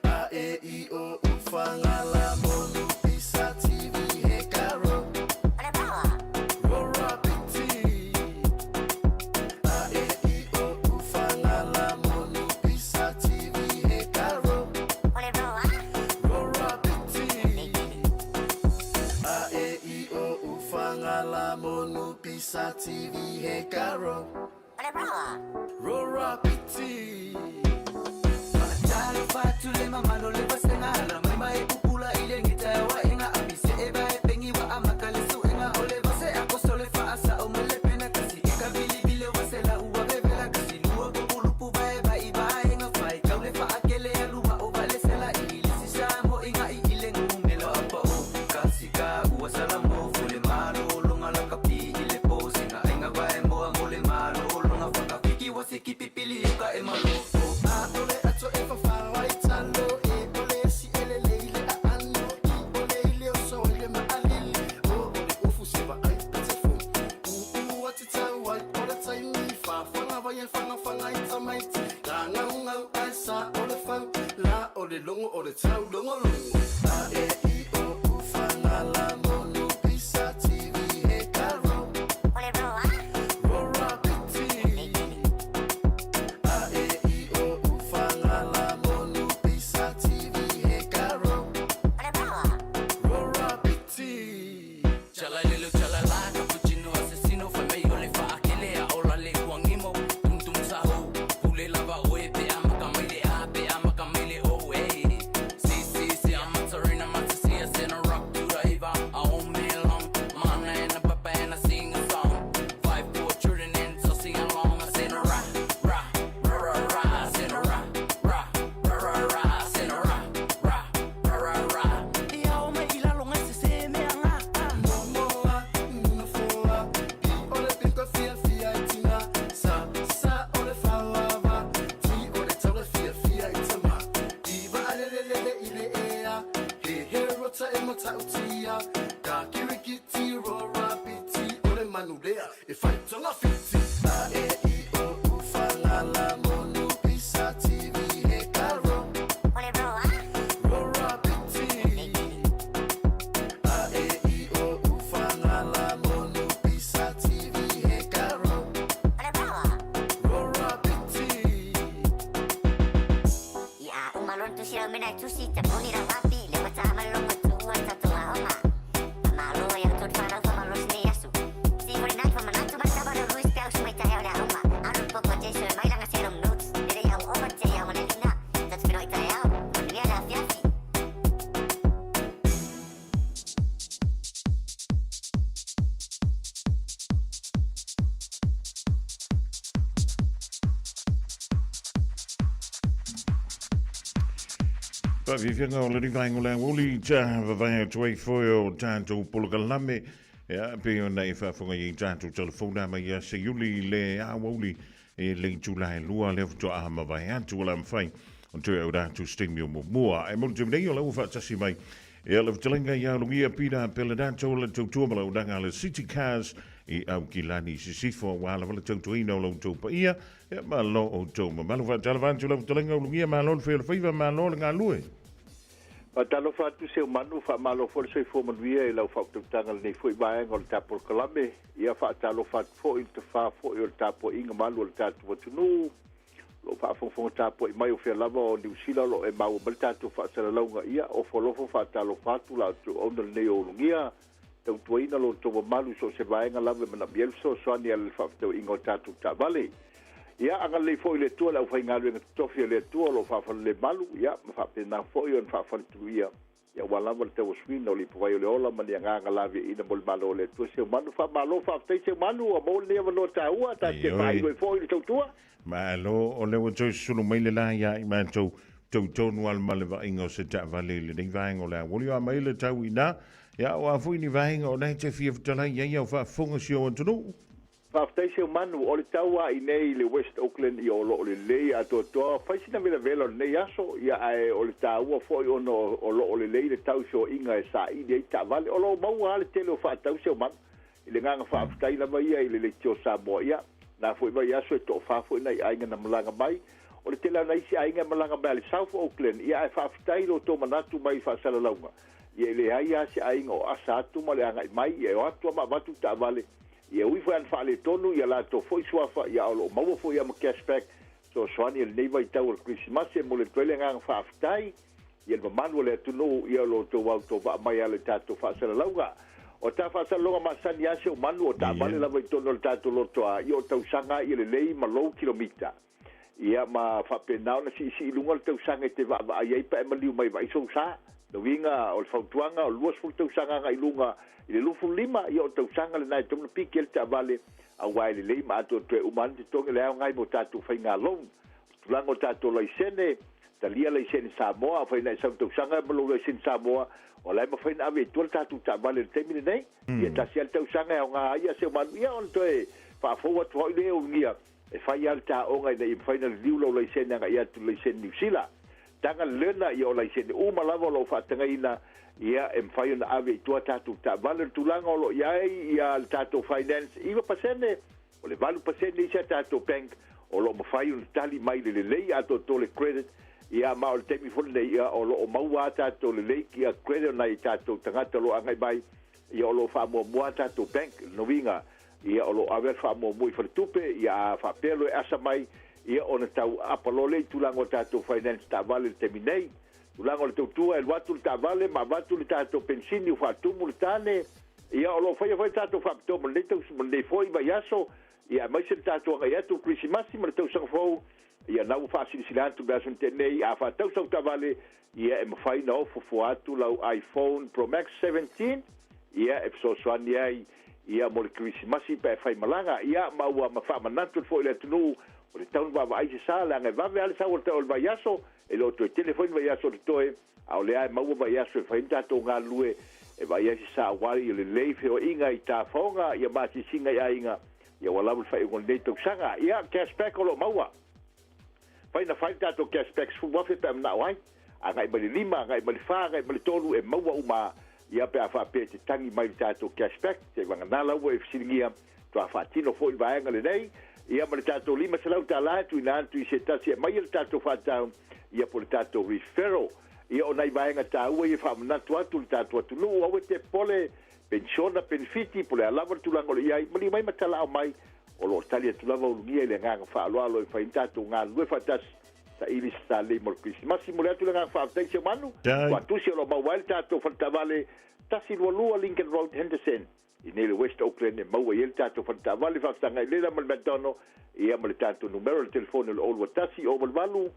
A e I o ufanga la monu pisa TV he karo. Ole roa. Roa piti. A e I o ufanga la monu pisa TV he karo. Ole roa. Roa piti. A e I o ufanga la monu pisa TV he karo. Rora piti. Talo fatu le mamalo le basena la mai pupula ile ngita wa inga abise eba pengi wa amakale su inga ole base akosole fa asa o mele pena kasi ikabili bile wasela uwa bebela kasi luo bulu pu ba iba inga fai kaule fa akele ya luma o vale sela ile sisamo inga ile ngumelo apa o kasi ka uwa salamo fule malo longa la kapi ile posinga inga ba mo amole malo Wasiki pipili yoka e malofo ole ato e fafara italo e ole si ele leile a ano I ole ile o so ele ma alili o ole ufu siva ai patefo wati tau ai ole tai mi fa fanga vai fanga ita maiti la ngau ai sa ole fa la ole longo ole tau longo a e I o ufanga la monu pisa TV he karo ole roa Vivanga o lari vai ngola uli cha vai toi foi o tanto polokalame ya pe ona e fa fonga i tanto telefona ma ya se yuli le a uli e le July lua le to a ma vai atu la mfai on to o da to stimio mo e mo te nei o la fa tasi mai e le telenga ya luia pira pela tanto le to to ma danga le city cars e au kilani sifo wala wala to ino lo to pa ia e ma lo o to ma lo fa televan to le telenga luia ma lo fe le fa ma lo nga lue Talo fatu se manu fa malo for se fo manuia e lau fa tanga nei foi vai ngol tapo kalame ia fa talo fat fo il te fa fo il tapo inga malu il tapo tunu lo fa fo tapo i mai o fe lava o New Zealand lo e mau bel tato fa sala longa ia o fo lo fa talo fatu la tu on nei o lungia tau tuina lo to malu so se vai nga lava mana biel so ani al fa to inga tato ta vale ia anga le foi le tua la fai ngalu tofi le tua lo fa le malu ia fa pena foi on fa tu ia ia wala mo te oswino li poi le ola mani nga la vi ina bol malo le tua se manu fa malo fa te se manu a mo le no ta ua ta te mai le foi le tua malo o le wo sulu mai le la ia i man to no al male va ingo se ta vale le ding va ngo la wo ia mai le tau ina ia o afu ni va ngo na te fi tala ia fa fungo si o tunu Faftaisio manu o le taua i nei le West Auckland i o lo le lei a toa faisina vela vela nei aso ia ai o le taua foi ono o lo le lei le tau sio inga e sa i dei ta vale o lo mau ale tele o fa tau sio manu i le nganga faftai la ia i le tio sa mo ia na foi vai aso e to fa foi nei ainga na malanga mai o le tela nei si ainga malanga mai le South Auckland ia ai faftai lo to manatu mai fa sala launga ia le ai asi ainga o asatu ma le anga mai e o atu ma batu ta vale ia ui foi an fale tonu ia la to foi suafa ia o mau foi am cashback so swani el nei vai tau Christmas e mo le tele nga fa aftai ia le manu le tunu ia lo to wa to va mai ale tato fa sala lauga o ta fa sala lauga ma sani ase o manu o ta vale la vai tonu le tato lo to a ia o tau sanga ia le lei ma lo kilomita ia ma fa penau na si lunga le tau sanga te va ia pa ma liu mai vai so sa no winga o fautuanga o luas fu tau sanga ngai lunga i le lufu lima i o tau sanga le nai tomu piki el ta vale a wai le lima ato tue umani te tonga leo ngai mo tatu fai ngā long tulango tatu laisene talia laisene Samoa fai nai sau tau sanga malo laisene Samoa o lai ma fai na ave tual tatu ta vale le temine nei ia tasi al tau sanga o ngā ia se manu ia on toe fa fowa tu hoi leo ngia e fai al ta o ngai nei fai na liu lau laisene nga ia tu laisene New Zealand tanga lena i o laisene umalawa lo fa tanga ina ia em fai na ave tua tatu ta vale tulanga lo iai ia tatu finance iwa pasene o le valu pasene ia tatu bank o lo mo fai un tali mai le lei ato to le credit ia ma o le temi fo le ia o lo mau ata to le lei ia credit na tatu tangata lo angai mai ia o lo fa mo tatu bank no vinga ia o lo ave fa mo muy tupe ia fa pelo asa mai ia ona tau apalole tulanga tatu finance ta vale terminei ulango le tutua el watu ta vale ma watu le tato pensini u fatu multane ia o lo foi tato fatu mo le tu mo le foi ba yaso ia mai se tato ga ya tu Christmas mo le tu sa fo ia na u fa silsilantu ba sun tenei a fatu sa ta vale ia em fai no fo atu lau iPhone Pro Max 17 ia e so swani ia mo le Christmas pa fai malanga ia ma u ma fa manatu fo le tunu o le tau va ai se sala nga va vale sa o te ol vayaso e lo to telefone vayaso de toe a o le ai mau vayaso e fainta to nga lue e vai ai sa wali le leife o inga i ta fonga ia ma si singa ia inga ia wala ul fai gon leito sanga ia cashback o lo maua faina fainta to cashback fu wa fe pem na wai a ngai bali lima ngai bali fa ngai bali tolu e maua uma ia pe fa pe te tangi mai ta to cashback te vanga na la we singia to fa tino fo i vai ngale nei ia ma le tato lima se lau tala tu ina tu i se tasi mai le tato fatau ia po le tato referral ia o nai vaenga ta ua ia whamanatu atu le tato atu nu au te pole pensiona benefiti po le alawa tu lango le iai mali mai matala o mai o lo tali atu lava ulungia le nganga whaaloa lo i whain tato ngā lue fatas sa ili sa le mo Christmas mo le atu le nganga whaaftai se manu watu si o lo mawai tato whantavale tasi lua Lincoln Road Henderson i nele West Auckland e maua i el tato whantavale whaftanga i lera mal metono ia ma le tato numero le telefone le olu atasi o malvalu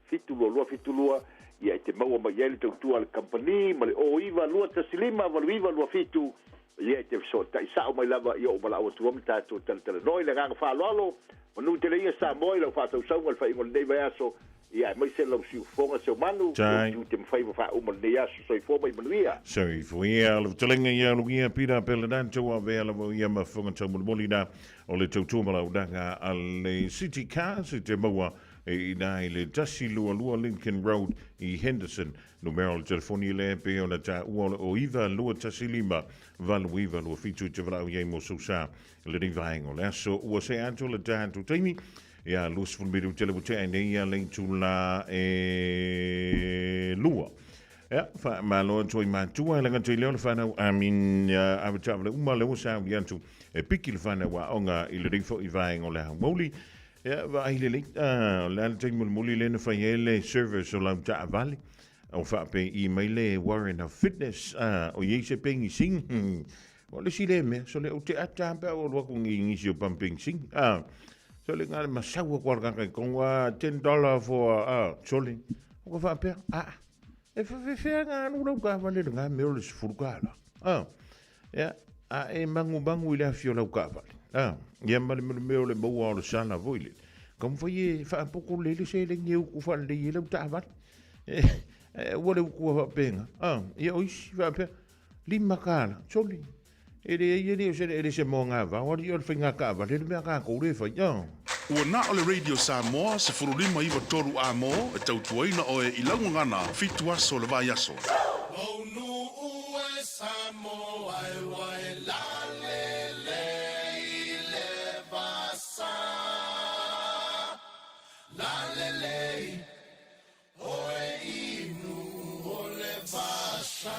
fitulua ia te maua mai ele tautua le company ma le o iwa lua tasilima valu iwa lua fitu ia te so ta isa o mai lava ia o mala o tuam tato tala noi le nganga whaaloalo manu te leia sa moi lau whatau saunga le whaingon nei vai aso ia mai se lau siu fonga se o manu tu te mwhaiva wha umal nei aso soi foma i manuia soi fuia le talenga ia lugia pira pele danto a vea lavo ia ma fonga tau mulmolina o le tautua malaudanga a le city car se te maua e nai le tasi lua Lincoln Road i Henderson numero le telefoni le pe ona ta o iva lua tasi lima valu iva lua fitu te valau iei mo sousa le ni vaengo le aso ua se anto le tanto taimi ia lus fun bidu tele bute nei ia le tula e lua fa malo toi matua la ngatu le fa na ava travel le sa yantu piki le fa na wa onga i le rifo i vai ngole ha moli va i le la te muli le fa yele service o la ta valley o fa pe email Warren of Fitness o ye se pengi sing o le sile me so le o te ata pa o lo ko ngi si o pumping sing so le ngal masawa kwa ka ko wa $10 for soling ko fa pe e fa fe nga no ka va le nga me o se furgala e bangu ile afio la ka va ya mal me o le mo o le sana voile comme voyez fa un peu couler le se le ngiu ku fa le ile ta va o le ku va penga e o si va pe li makala soling ele se mo nga va o le finga ka va le me ka ko le fa Ua na o le Radio Samoa se furulima iwa toru a mo e tau tuaina o e ilangu ngana fitu aso le vai aso. Maunu ue Samoa e wai la le le vasa. La le o e inu o le vasa.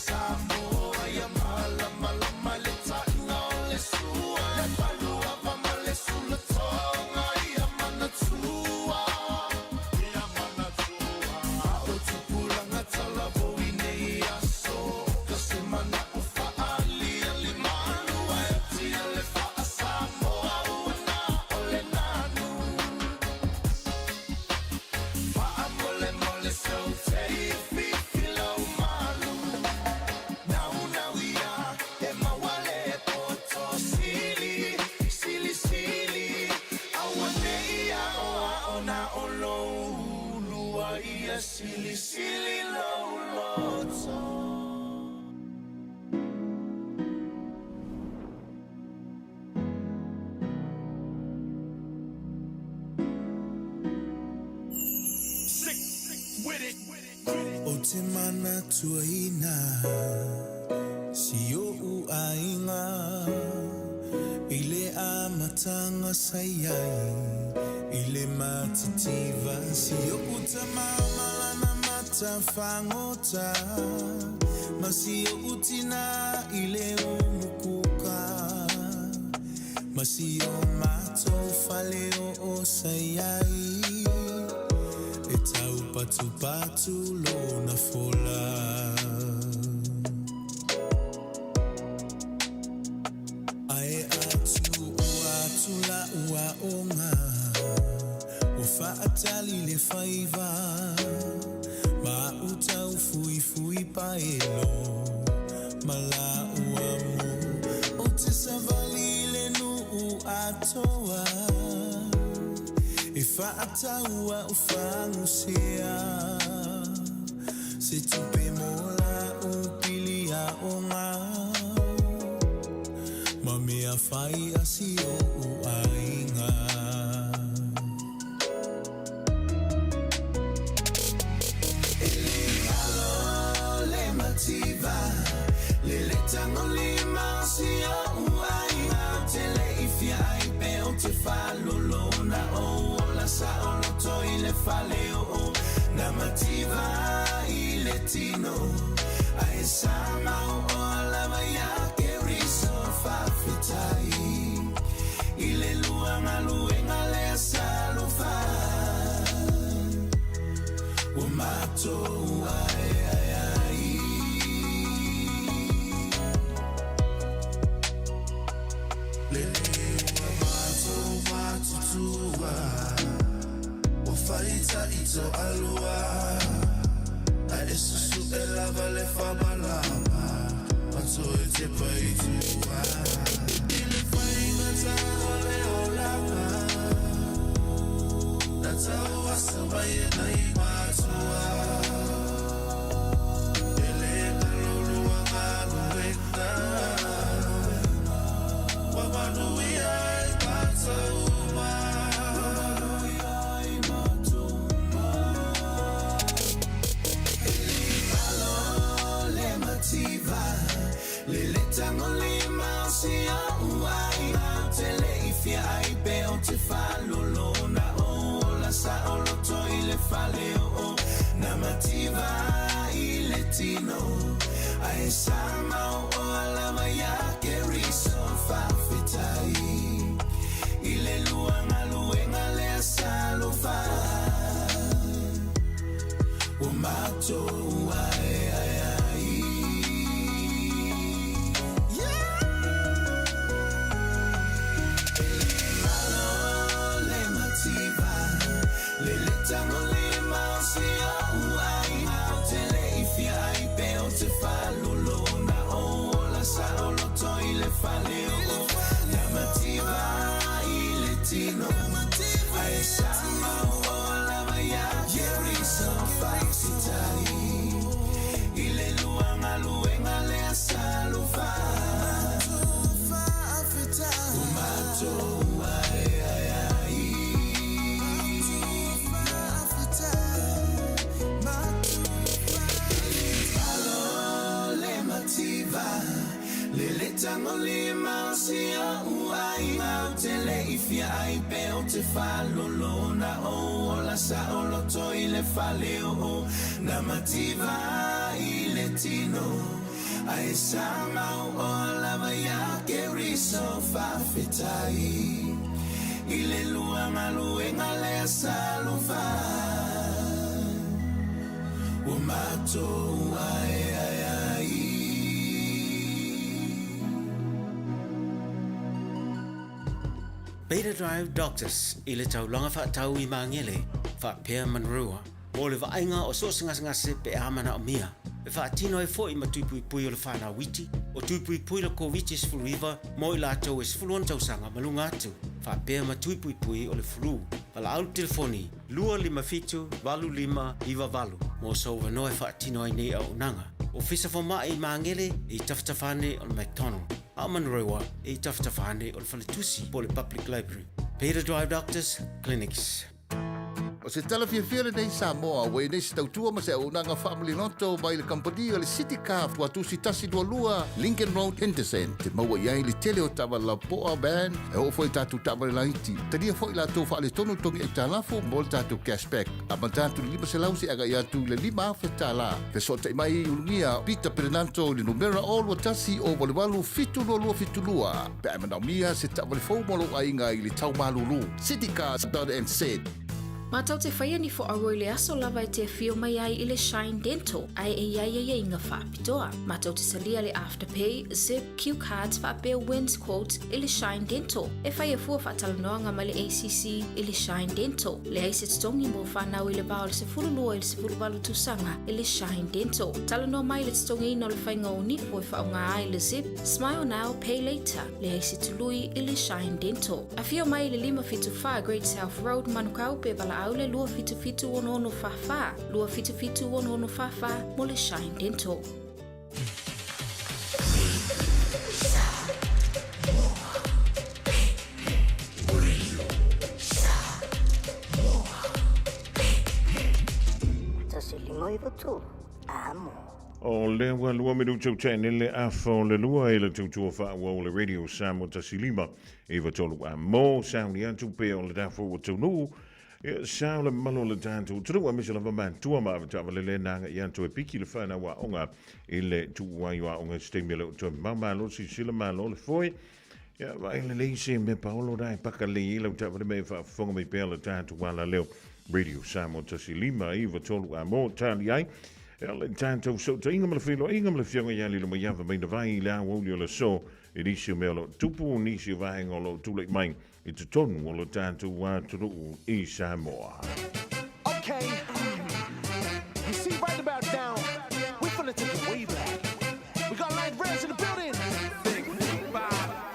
Samoa, ya mala mala male ta no le sua le palua ia sili sili lo loto. O te mana tuaina si o u ainga ile a matanga sayai ile matitiva si o u tamama lana mata fangota ma si o u tina ile umukuka ma si o mato fale o sayai e tau patu patu lo na fola ai atu la ua onga o faatali le faiva ma utau fui fui paelo mala ua mu o te savali le nu atoa e faataua o fangusea se tupe mola o pilia o ngā ma mea fai asi o ainga e le alo le mativa le tango le masi o ainga te le ifia ai pe o te falolo na o sa ono toi le faleo na mativa I le tino ai sama o la maya che riso fa fitai I le luanga luenga le salo fa o mato ai le mato tua faita ito alua a esusu e lava le famalama mato e te paitua ile fainga ta ole olaka na tau asaba e na imatua ele kalorua nganu weka wabanuia e patau le tango le mausi o ai te le ifia ai pe o te falolo na o la sa o lo toi le faleo na mativa I le tino ai sama o la maya che riso fa fitai I le luanga luenga le salo fa o mato ai tango le mausi o ai te le ifia ai pe o te falolo na o la sa o lo toi le faleo na mativa I le tino ai sama o la maya che riso fa sitai I le luanga luenga le salo fa o mato le tango le mausi o ai te le ifia ai pe o te falolo na o la sa o lo toi le faleo na mativa I le tino ai sama o la maya che riso fa fitai I le luanga luenga le salo fa o mato ai Beta Drive Doctors I le taulanga whaatau I mangele whaapea manrua mo le vainga o so ngase pe amana o mia e whaatino e fo I matupui pui o le whana witi o tupui pui le COVID flu mo I la tau e flu on tausanga malunga atu whaapea matupui pui o le flu Pala au telefoni, 255-25 mo sa wanoe whaatino ai nei au nanga. O fisa whama i maangele i taftafane o McDonald. A manrewa i taftafane o Whaletusi po le Public Library. Peter Drive Doctors Clinics. O se talawhiawhia nei Samoa, wei nei se tautua ma se unanga family noto mai le kampani o le City Car tua tusi tasi dua lua, Lincoln Road, Henderson. Te maua iai le tele o tawa la poa band, e o foi tatu tawa le laiti. Tania foi la tau whaale tonu tongi e talafo, mo le tatu cashback. A mantatu lima se lausi aga ia tu le lima awha tala. Pe so te mai ulungia, Peter Pernanto le numera o lua tasi o wale walu fitu lua fitu lua. Pe a manamia se tawa le fōmolo ainga i le tau malulu. City Car.nz. Matau te whaia ni fo aroi le aso lava e te fio mai ai i le Shine Dental, ai e iai inga whaapitoa. Matau te salia le Afterpay, Zip, Q Cards, whaapea Wins Quotes i le Shine Dental. E whaia fua whaatalanoanga ma le ACC i le Shine Dental. Le aise tongi mo whanau i le bao le se fululua i le se fuluwalu tusanga i le Shine Dental. Talanoa mai le tongi ino le whainga o nifo i whaonga ai le Zip, Smile Now, Pay Later. Le aise tului i le Shine Dental. A fio mai le 555 Great South Road, Manukau pe bala aule lua fitu ono fafa. Lua fitu ono fafa mo le Shine Dental. O le lua me tau tēne le afo le lua e le tau tua wha o le radio Samoa Tasilima e wa tolu a mo sauni atu pe o le dafo o tau nuu e sao le malo le tantu tunu a misala vaman tua ma avata le le nanga i anto e piki le whana wa onga e le tu wai wa onga stemele o tau mama lo si sila malo le foi ia wa ele le se me paolo dai paka le i lau tau me wha whonga me pēr le tantu wala leo radio Samoa Tasilima i wa tolu a mo tali ai le tanto so te inga filo inga mala fionga ya lilo ma yava mai vai la wolio le so e disi melo tupu nisi vai ngolo tule mai e te tonu o le tanto wa turu I Samoa. Okay, you see right about now, we're gonna take it way back. We got live reds in the building. 6, 5,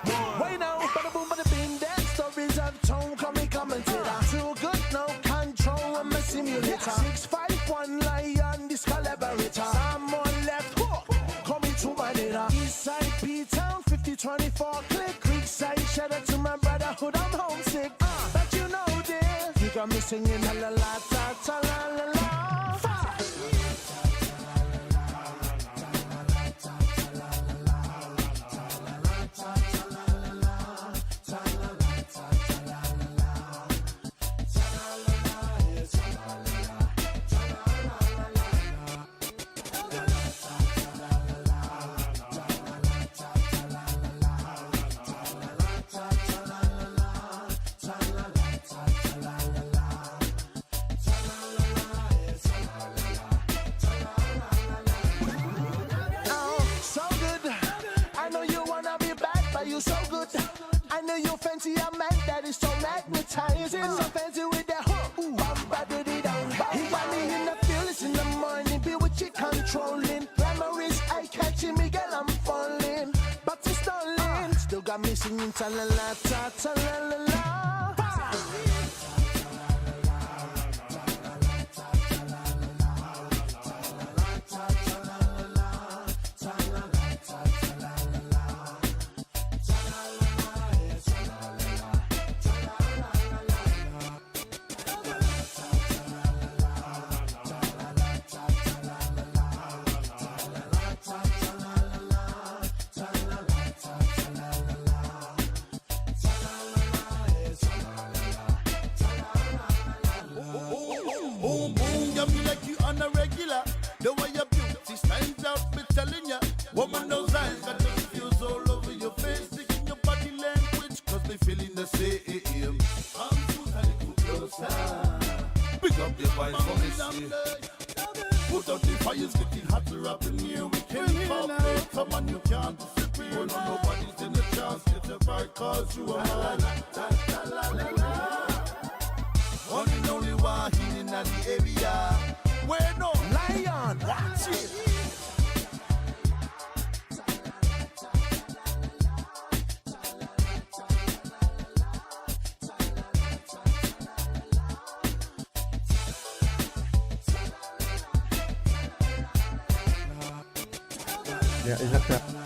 1. Wait now, bada boom, bada bing, that stories of tone commentator. Too good, no control, I'm a simulator. 651 lion, this collaborator. Someone left hook, coming to my data. Eastside, P-Town, 5024, click, Creekside, shout out to my brotherhood, I'm homesick. But you know this, you got me singing la la la, ta ta la la la. So good, I know you fancy a man that is so magnetizing, so fancy with that hook. He got me in the feelings in the morning, be with you controlling. Glamour is eye catching me, girl, I'm falling, but it's stalling. Still got me singing ta la la ta ta la la la. Woman, those eyes got the fuse all over your face, sticking your body language, cause they feeling the same. Come to a little closer. Pick up your voice for me, put out the fires, getting hotter up in here. We can't cooperate, come on, you can't disappear. Oh, no, nobody's in the chance, get a right, cause you are mine. One and only one in the area. Where no lion, watch it. Ya, exacto.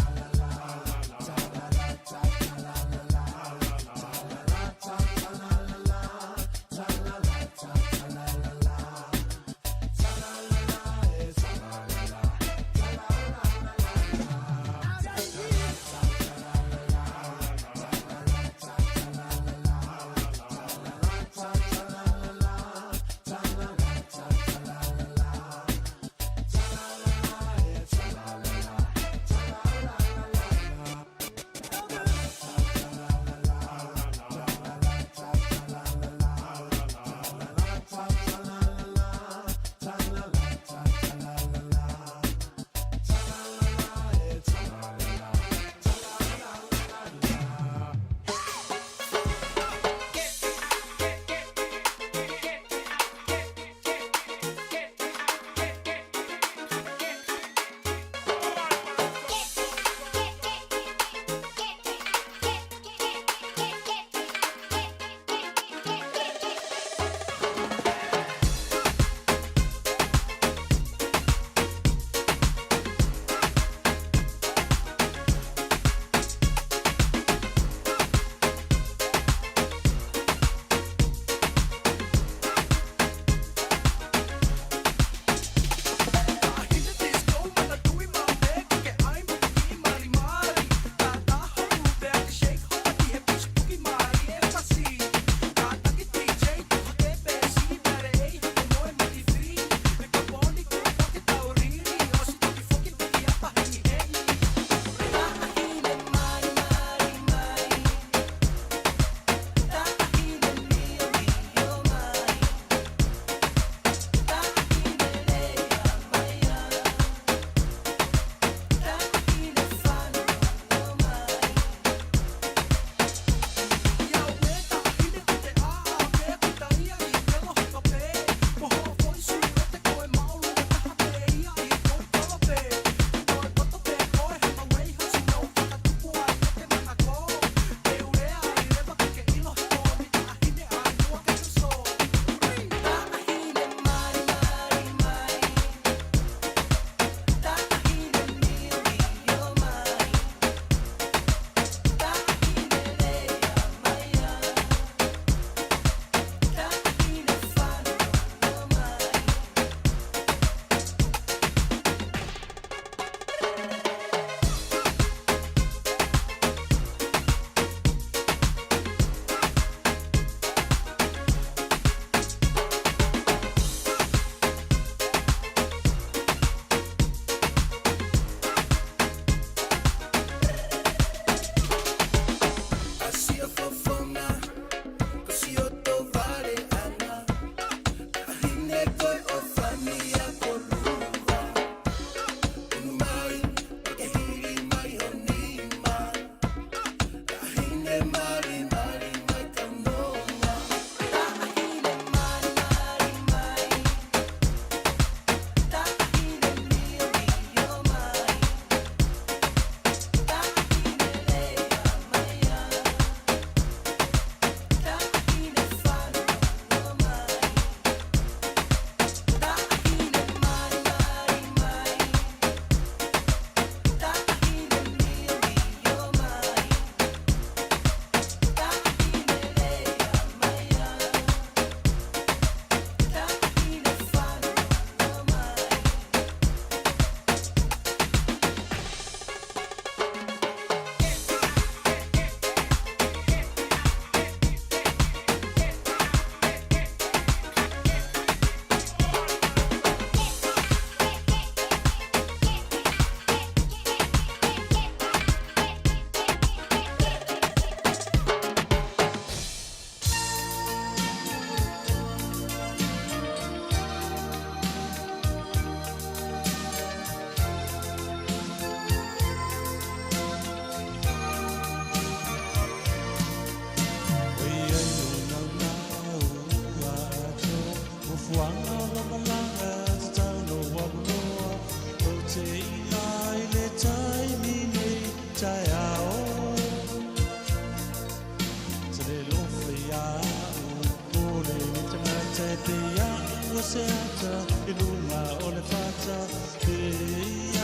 se ata I lunga o le fata Pe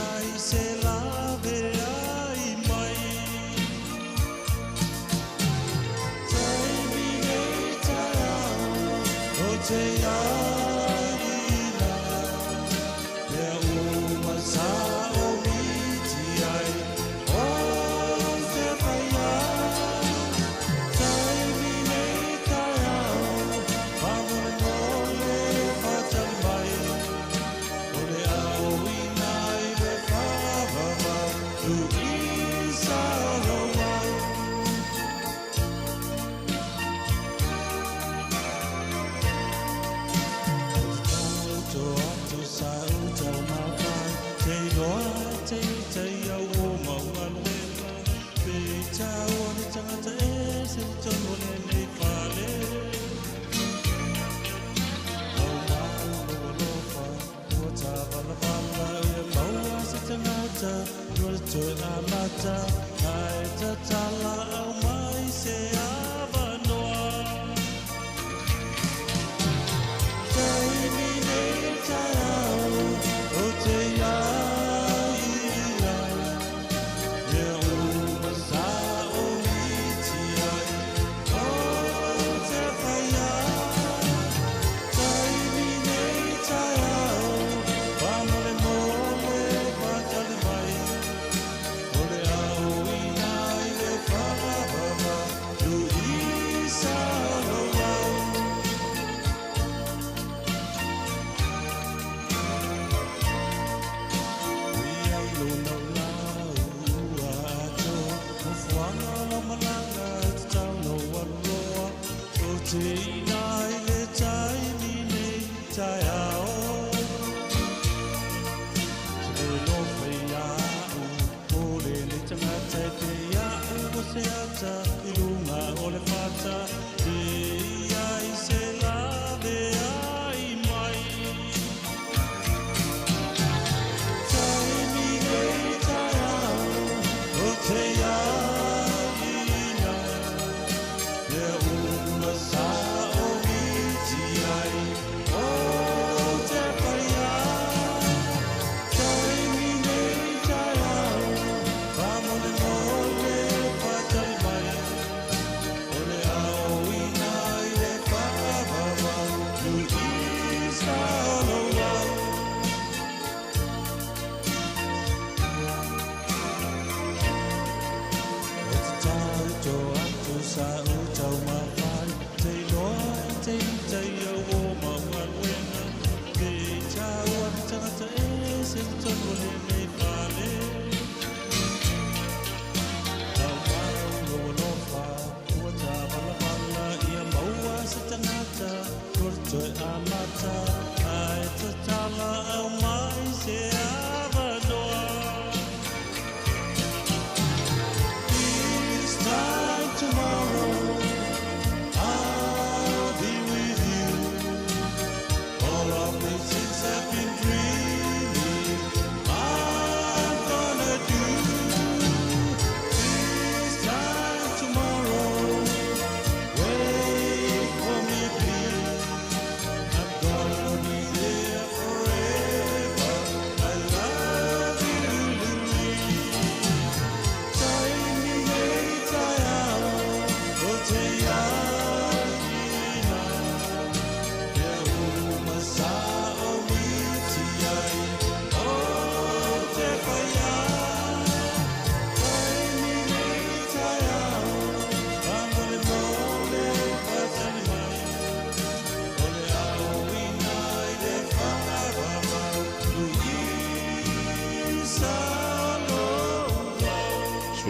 ai se lave ai mai Tai mine tai au O te aina Lea uma sa o miti ai O te whaia Tai mine tai au Pamone mole whatali mai O le au ina I le whawama Tu isa roa To atu sa utau mawhai Te roa te au o maualuela Pe tau o le tangata e se tono le nei whale Au mau o lofa Ua ta wala wala Ia maua se tangata Ua le toi a mata Ai ta tala au mai se awanoa Tai mine tai au O te aina Lea uma sa o miti ai O te whaia Tai mine tai au Wamole mole whatali mai O le au ina I le whawawama Tu isa roa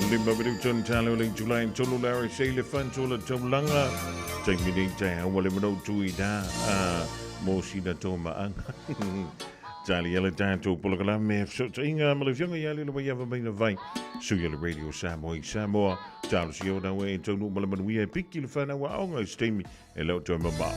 Limba Bidton Talo Link July and Tolu Larry Sailor Fan Tola Tolanga. Take me in town, well, no Tuida, Mosina Toma. Tali Yellow Tanto Pulakala may have such Malifyanga Yali way ever been a vine. Suyala Radio Samoa, Charles Yoda way, Tonu Malaman, we have picked you to find out what I'm going to stay me. Hello to my mom.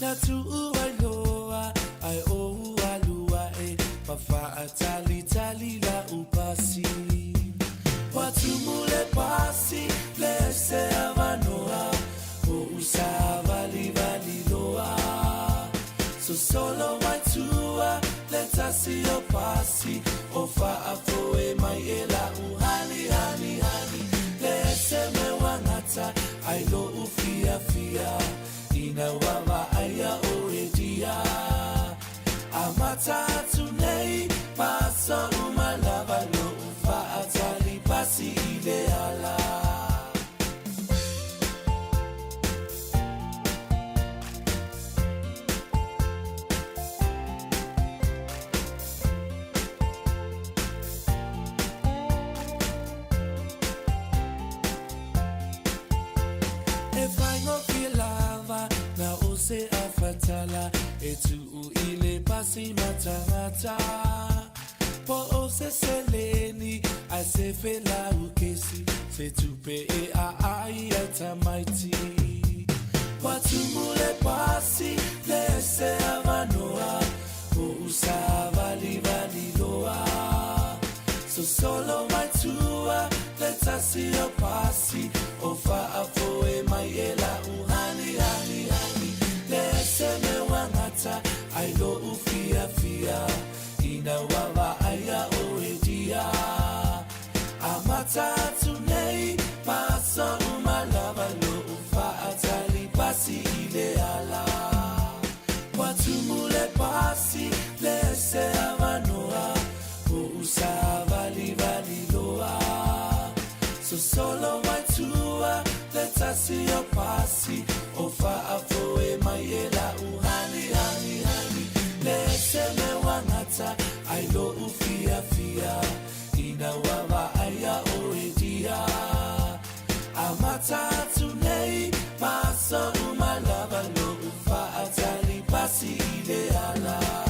na tu ai loa ai o alua e pafa atali tali la upasi watu mule pasi le se avanoa o usava livali loa so solo mai tua let us see your pasi o fa afoe mai ela uhani hani hani le se me wangata ai lo ufia fia ina wawa aya oredia amata tunei paso umalava lo ufa atali pasi ideala se afatala e tu ile pasi matangata po o se seleni a se fela ukesi se tupe e a ai atamaiti watu mule pasi le se avanoa o usava livali loa so solo mai tua let us see your pasi o fa afoe mai ela uhani hani hani se me wangata ai lo ufia fia ina wawa aya oedia amata tunei paso umalava lo ufa atali pasi ideala watu mule pasi le se avanoa o usava livali loa so solo mai tua let us see your pasi o fa afoe mai ela uhani hani hani le se me wangata ai lo ufia fia ina wawa aya oedia amata tunei paso umalava lo ufa atali pasi ideala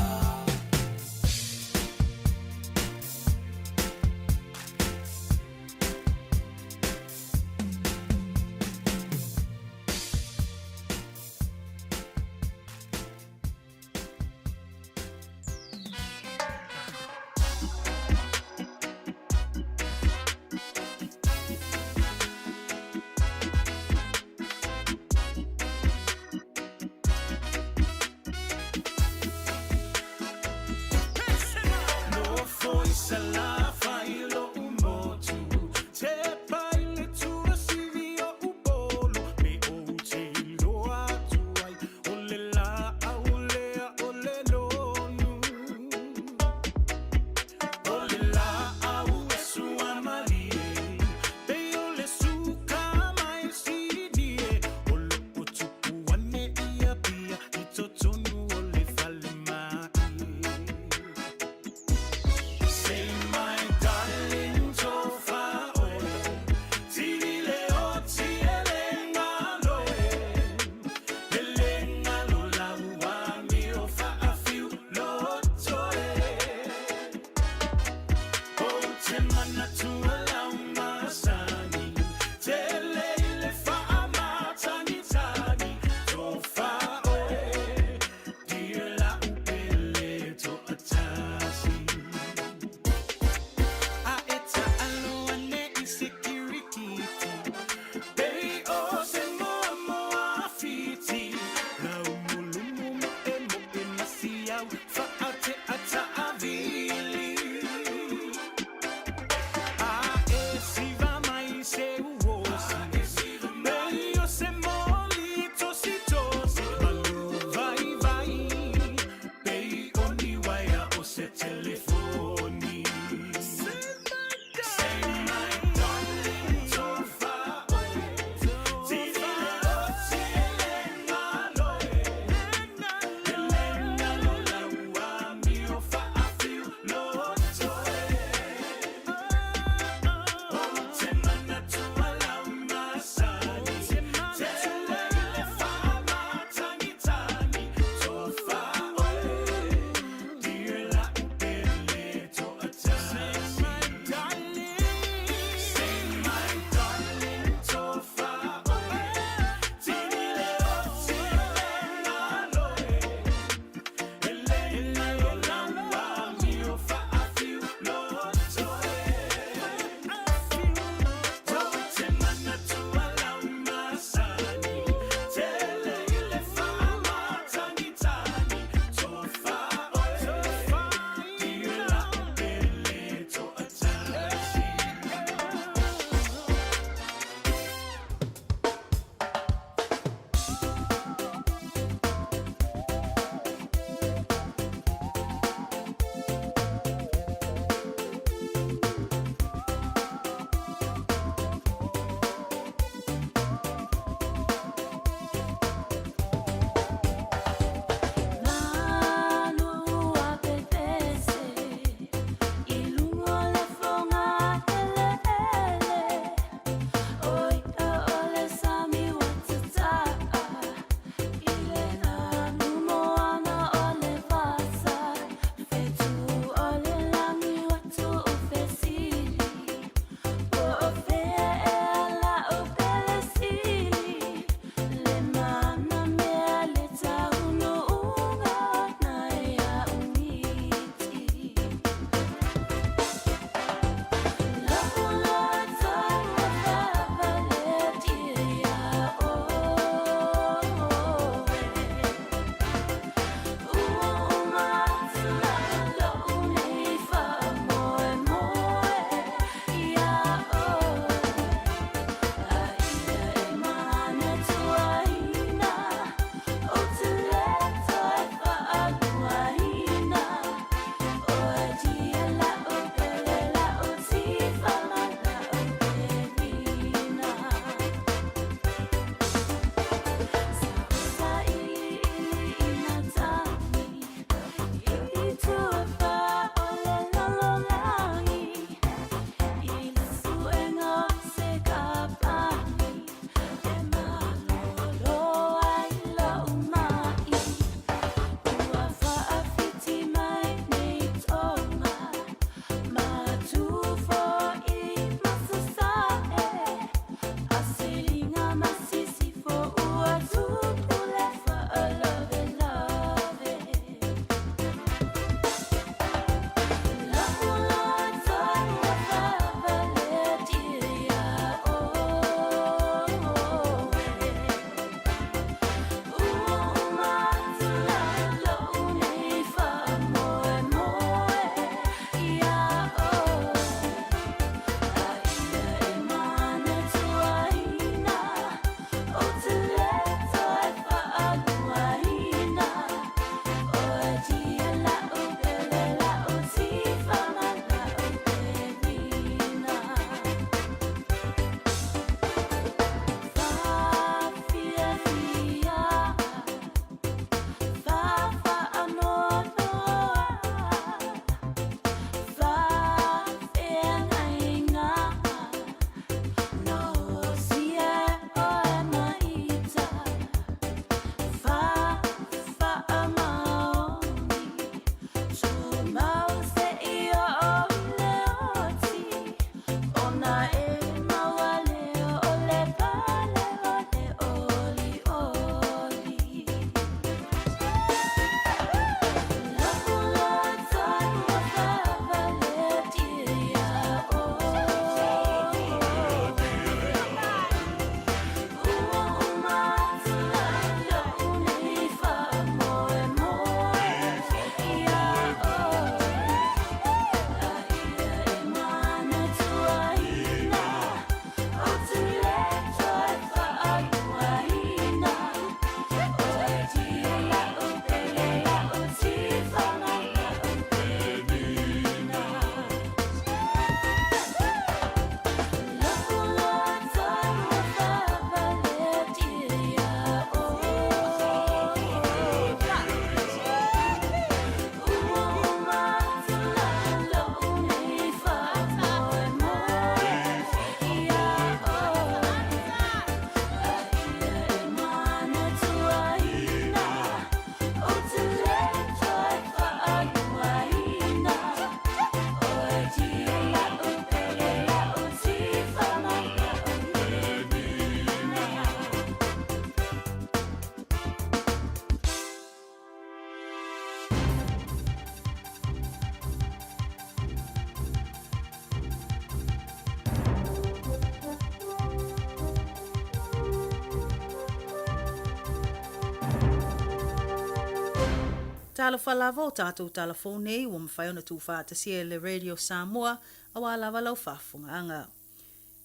talo falava o tātou telefone ua mawhai ona tūwhātasia le Radio Samoa a wā lava lau whafungaanga.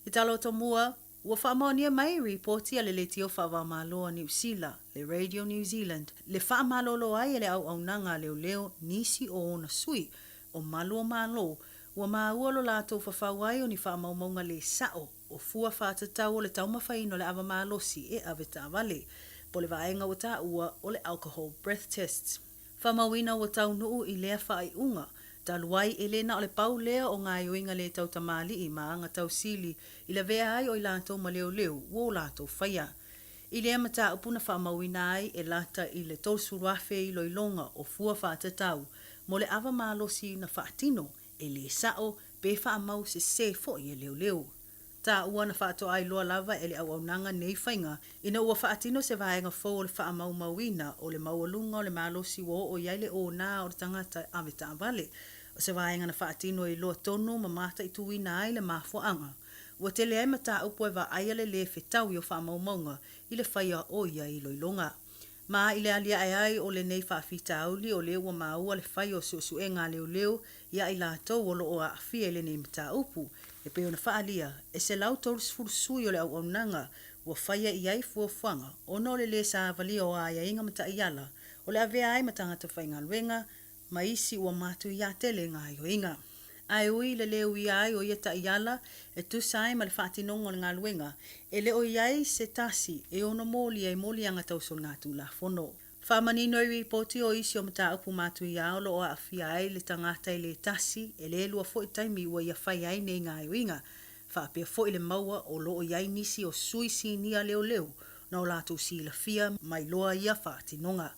I talo to mua, ua whaamaonia mai reporti a le le tio whaamaloa New Zealand, le Radio New Zealand, le whaamalolo ai le au nanga leo nisi o ona sui o malua malo, ua maua lo lātou whawhawai o ni whaamaumaunga le sao o fua whātatau o le taumawhaino le awamalosi e aveta vale, po le vaenga o tā ua o le alcohol breath tests. Whamawina o tau nuu i lea whaai unga, taluai elena o le pau lea o ngā yoinga le tau tamali i maanga tau sili i le vea ai o i lātou ma leo o lātou whaia. I lea mata upuna whamawina ai e lata i le tolsuruafe i loilonga o fua whātatau mo le awa malosi na whaatino e le sao pe whaamau se fo i e leo. Tā ua na whaato ai loa lava e le auaunanga nei whainga ina ua whaatino se vaenga fo o le whaamau mawina o le maualunga o le malosi o iaile o nā o le tangata aveta vale. O se vaenga na whaatino i loa tonu ma mata i tuina ai le mafuanga. Ua te le aima tā upo e va aia le whetau i o whaamau maunga i le whaia o ia i loilonga. Ma i le alia ai o le nei whaafita auli o le ua maua le whai o suesue ngā leo ia i lātou o lo o a awhia le nei mata upu. E peo na whaalia, e se lau tauris furusui o le au nanga, ua whaia i ai fuafuanga, o no le sa avalia o aia inga mata iala, o le avea ai matangata whainga luenga, ma isi ua matu i atele ngā io inga. Ai ui le leo i ai o ia ta iala, e tu sai ma le whaatinongo ngā luenga, e le o iai se tasi, e ono moli ai moli anga tausol ngā tu la fono. Whamanino i ripoti o isi o mata upu matu i aolo o a awhia ai le tangata i le tasi, e le lua fo i taimi ua ia whai ai nei ngā iwinga. Whaapea fo i le maua o lo o iai nisi o sui si nia leo, na o lātou si la fia mai loa ia whaatinonga.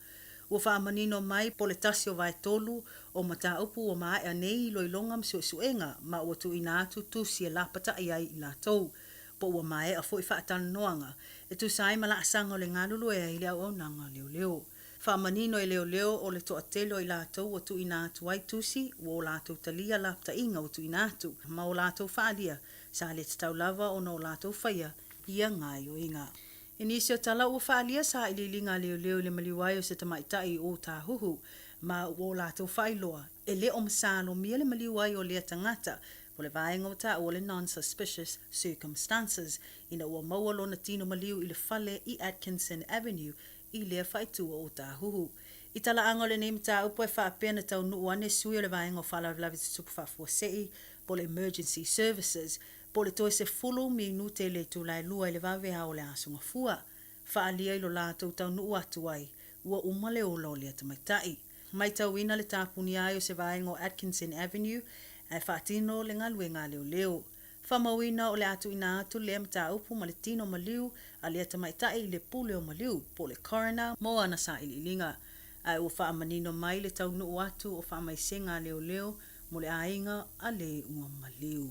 Ua whaamanino mai po le tasi o vai tolu o mata upu o maa ea nei loilonga msuenga ma ua tu ina atu tu si e lapata i ai i lātou. Po ua mae a fo i whaatana noanga, e tu sai mala asanga o le ngālulu e ai leo au nanga leo. Whaamanino e leo o le toa telo i lātou o tu ina atu ai tusi, o lātou talia lapta inga o tu ina atu, ma o lātou whaalia, sa le tatau lava o no lātou whaia, ia ngai o inga. E nisi o tala ua whaalia sa ililinga leo le maliwai o se tamaitai o tā huhu, ma o lātou whailoa, e le o masalo mia le maliwai o lea tangata, o le vaenga o tā o le non-suspicious circumstances, ina ua maualo na tino maliu i le fale i Atkinson Avenue, i lea whaitua o tā huhu. I tala anga le neim tā upo e whaapea na tau nuuane sui o le vaenga o whalaulavi te tupu whafuasei, po le emergency services, po le toe se fulu mi nute le tūlai lua i le vavea o le asunga fua. Whaalia i lo lātou tau nuu atu ai, ua umale o lo lea tamaitai. Mai tau ina le tāpuni ai o se vaenga o Atkinson Avenue, ai whaatino le ngaluenga leo. Whamawina o le atu ina atu lea mta upu ma le tino maliu a lea tamaitai le pule o maliu po le coroner mo ana sa ililinga. Ai ua whaamanino mai le tau nuu atu o whaamaisenga leo mo le ainga a le ua maliu.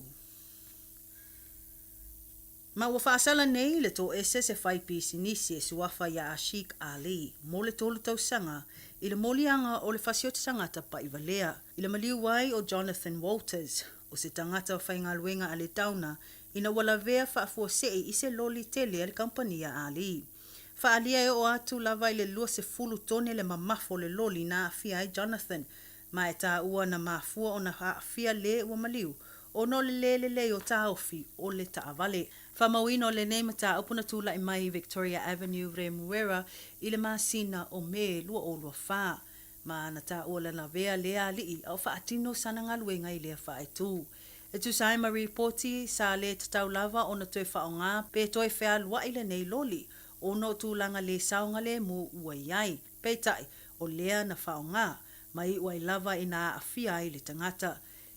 Ma ua whaasala nei le tō ese se whai pisi nisi e suafa ia Ashik Ali mo le tolu tau sanga i le molianga o le whasiota tangata pa i valea i le maliu wai o Jonathan Walters. O se tangata o whainga luenga a le tauna, ina wala vea whaafuasei i se loli tele al kampania Ali. Whaalia e o atu lava i le lua se fulu tone le mamafo le loli na awhia ai Jonathan, ma e tā ua na mafua o na awhia le ua maliu, o no le o tā ofi o le tā avale. Whamawino le neima tā upuna tūla i mai Victoria Avenue Remuera i le masina o me lua o lua whaa. Ma na tā ua lana vea lea lii au whaatino sana ngaluenga i lea whaetu. E tu sai ma reporti sa le tatau lava o na toi whaonga pe toi whea lua i le nei loli o no tūlanga le saunga le mu ua iai. Pe tai o lea na whaonga mai ua i lava i na awhia i le tangata.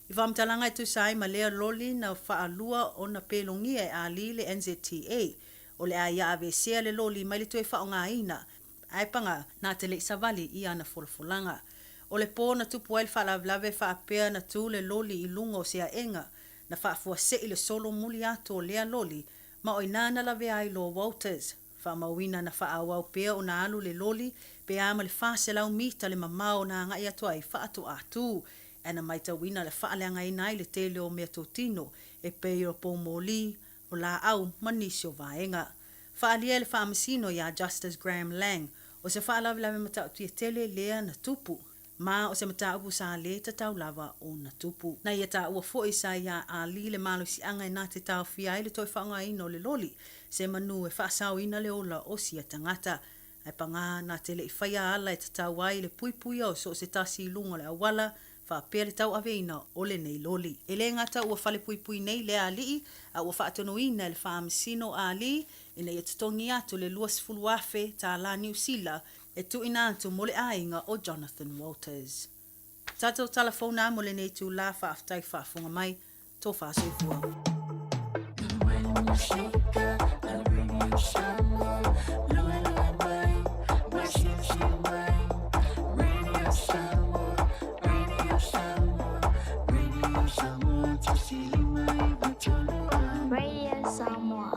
I whamtalanga i tu sai ma lea loli na whaalua o na pelongia e Ali le NZTA o le aia avesea le loli mai le toi whaonga ina. Aipanga na te le savali i ana folfolanga. O le pō na tupu ai le whaalavlave whaapea na tū le loli i lunga o sea enga, na whaafua i le solo muli ato o lea loli, ma o inana lave ai lo Walters. Whaamawina na whaawau pea o na alu le loli, pe ama le whaaselau mita le mamao na ngai atu ai whaato atu. Ana maita wina le whaaleanga inai le tele o mea tōtino, e pei o pō mōli, o la au manisi o vaenga. Whaalia le whaamasino ia Justice Graham Lang, o se whaalawilame matau tia tele lea na tupu. Ma o se mata upu sa le ta tau lava o na tupu. Na ia ta ua fo isa ia a li le malo si anga i nā te tau fia i le toi whaanga ino le loli. Se manu e whaasau ina le ola o si tangata. Ai panga nā te le i whaia ala e ta tau wai le pui pui au so se tasi i lunga le awala. Wha pēr le tau aveina o le nei loli. E le ngata ua whale pui pui nei le a li a ua whaatono ina le whaamisino a li ina ia tutongi atu le luas fulu afe ta la New Zealand e tu ina atu mo le ainga o Jonathan Walters. Tato telefona mo le nei tu la whaaftai whaafunga mai, tō whaasoi When you shake her, I bring you summer. Lua mai, washishi mai. Radio summer, radio summer, radio summer. Tisili mai, butulu. Radio Samoa.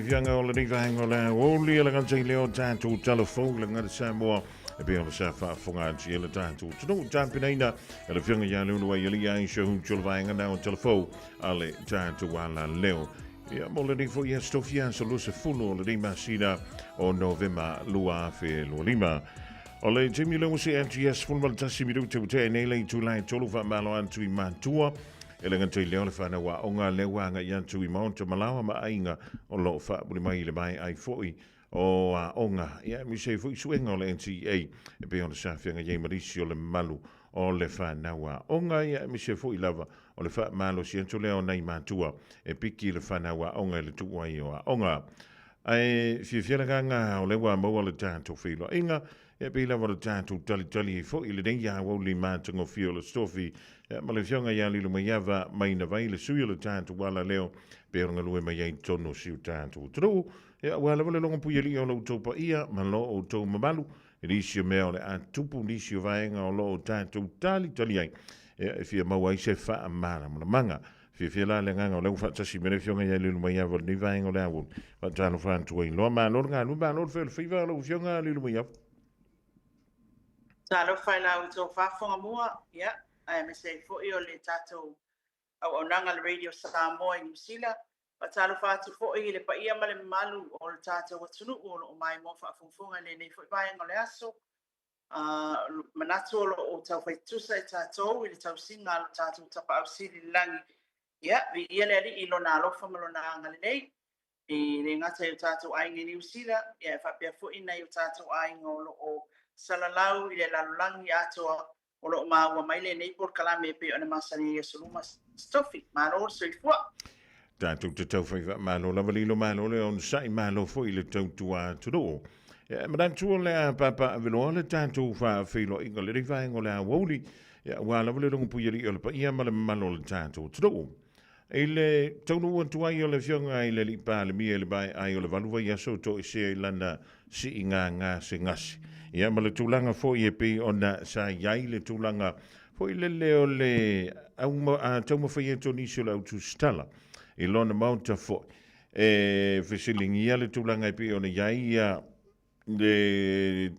Fianga o le riva hanga o le woli e la gantai leo tātou telefon le ngata Samoa e pe o le sa whaafonga ati e le tātou. Tino tāpina ina e le fianga ia leo nua i li ai shahun chulvaenga na o telefon a le tātou ala leo. Ia mo le rifo ia stofia sa lusa funu o le rima sina o Novema lua fe lua lima. O le Jamie Lewis e MTS funwal tasi miru te ute e nei le i tūlai tolu wha malo antu i mātua. e le ngatoi leo le whana wa o ngā leo wanga i antu I maunta malawa ma ainga o lo wha puli mai le mai ai foi o onga ia mi se foi suenga o le NTA e pe ona safia ngai marisi o le malu o le whana wa onga ia mi se foi lava o le wha malo si antu leo nei matua e piki le whana wa onga le tuwa I o onga ai fiafia ngā o le wa maua le tātou whilo inga e pe lava le tātou tali foi le nei ia wau li mātango fio le stofi ma le fionga ia lilu mai ava mai na vai le sui le tātou wala leo pe onga lue mai ai tono siu tātou tru ia wala wale longa pui li o lo topa ia ma lo o tau mamalu risio mea o le a tupu risio vaenga o lo o tātou tali ai e fia mau ai se wha amara manga fia la le nganga o leu whaatasi mene fionga ia lilu mai ava ni vaenga o le awun whaatano whantua I loa maa lor ngā lumba lor whil whiwa lo fionga lilu mai ava Talo whai lau tō whafonga mua, ia, ai me se fo I o le tātou au nanga le Radio Samoa I New Zealand, pa talo whātu fo I le pa ia ma le malu o le tātou watunu o lo mai mo whaafunfunga le nei fo I vaenga o le aso, manatu o tau whaitusa I tātou I le tau singa o tātou tapa au siri langi, ia, vi ia le ali I lona alofa ma lona anga le nei, I le ngata I o tātou ainga New Zealand, ia, whapea fo ina I o tātou ainga o lo o salalau I le lalulangi atoa o lo maua mai le nei por kalame pe ona masani e soluma stofi malo soifua tātou te tau whaiva malo lavalilo malo le on sai malo fo I le tau tua turo madantu o le a papa avelo le tātou whaafilo inga le rivaenga o le a wauli wa lavalilo ngupuyari o le pa ia ma le malo le tātou turo e le taunu antuai o le fionga I le lipa le mia le bai ai o le valuwa ia so to I se lana si ngā se ngasi ia ma le tūlanga fo I e pi ona sa iai le tūlanga fo I le leo le tauma whai e tōni si o le autu stala I lona maunta fo e whesilingi ia le tūlanga I pi ona iai ia le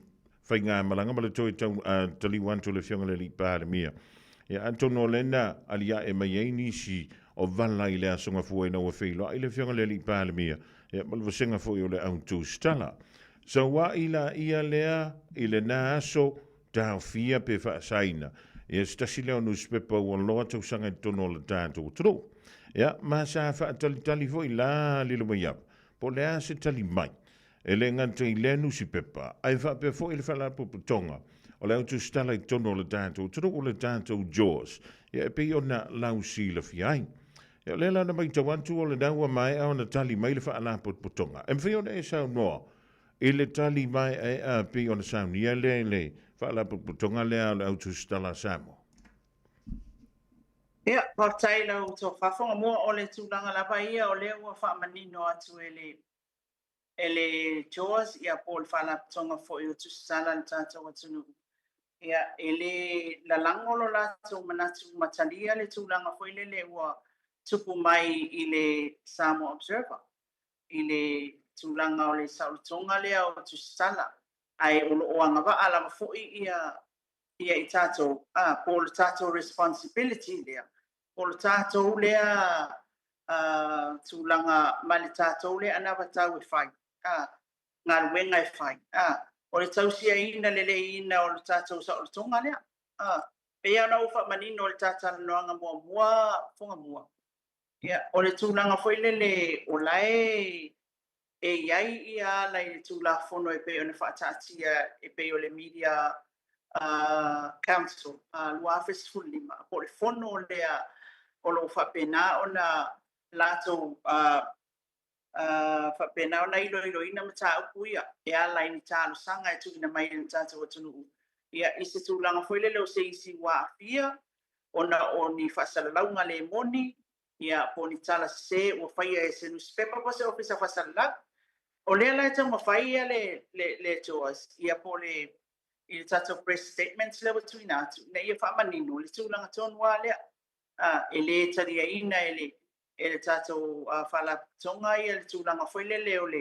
whai ngā malanga ma le toi taliwantu le fionga le lipa le mia ia antono lena alia e mai ei nisi o vala I le asonga fua I na ua whilo I le fionga le lipa le mia ia ma le wasenga fo I o le autu stala so wa ila ia lea I le nā aso tau fia pe wha saina. Ia stasi leo newspaper ua loa tau sanga I tono le tātou tro. Ia, ma sa wha tali fo I la lilo mai ap. Po lea se tali mai. E le nganta I le newspaper. Ai wha pe fo I le whala puputonga. O leo tu stala I tono le tātou tro o le tātou Jaws. Ia, e pe ona lau si la fiai. Ia, le lana mai tawantu o le daua mai au na tali mai le wha puputonga. E mwhi ona e sao noa. I le tali mai e a pi ona sauni e le whaala putonga lea le autu stala samo. Ia, partai lau tō whafonga mua o le tūlanga lapa ia o le ua whaamanino atu e le Jaws ia po le whaala putonga fo I o tu stala le tātou atunu. Ia, e le lalangolo la tō manatu matalia le tūlanga fo I le ua tupu mai I le Samoa Observer. I le tūlanga o le sautonga lea o tu stala. Ai o lo oanga wa ala mafoi ia I tātou, po le tātou responsibility lea. Po le tātou lea tūlanga ma le tātou lea anawa tau e whai. Ngā ruenga e whai. O le tausia ina lele ina o le tātou sautonga lea. Pe ana ufa manino o le tātala noanga mua fonga mua. O le tūlanga foi lele o lae e iai ia lai le tūla fono e pe o ne whaatatia e pe o le media council lua festival lima po le fono lea o lo whapena o na lato whapena o na ilo ina mata upu ia e a lai ni tālo sanga e tuina mai ni tātou atunu ia ise tūlanga foi lele o se isi wa fia o na o ni whasalaunga le moni ia po ni tala se o whaia e se newspaper po se ofisa whasalau o lea lai tau mawhaia le Jaws, ia po le I le tātou press statements lewa tuina atu, na ia whaamanino, le tūlanga tonua lea, e le taria ina e le tātou whalatonga ia le tūlanga whailele o le,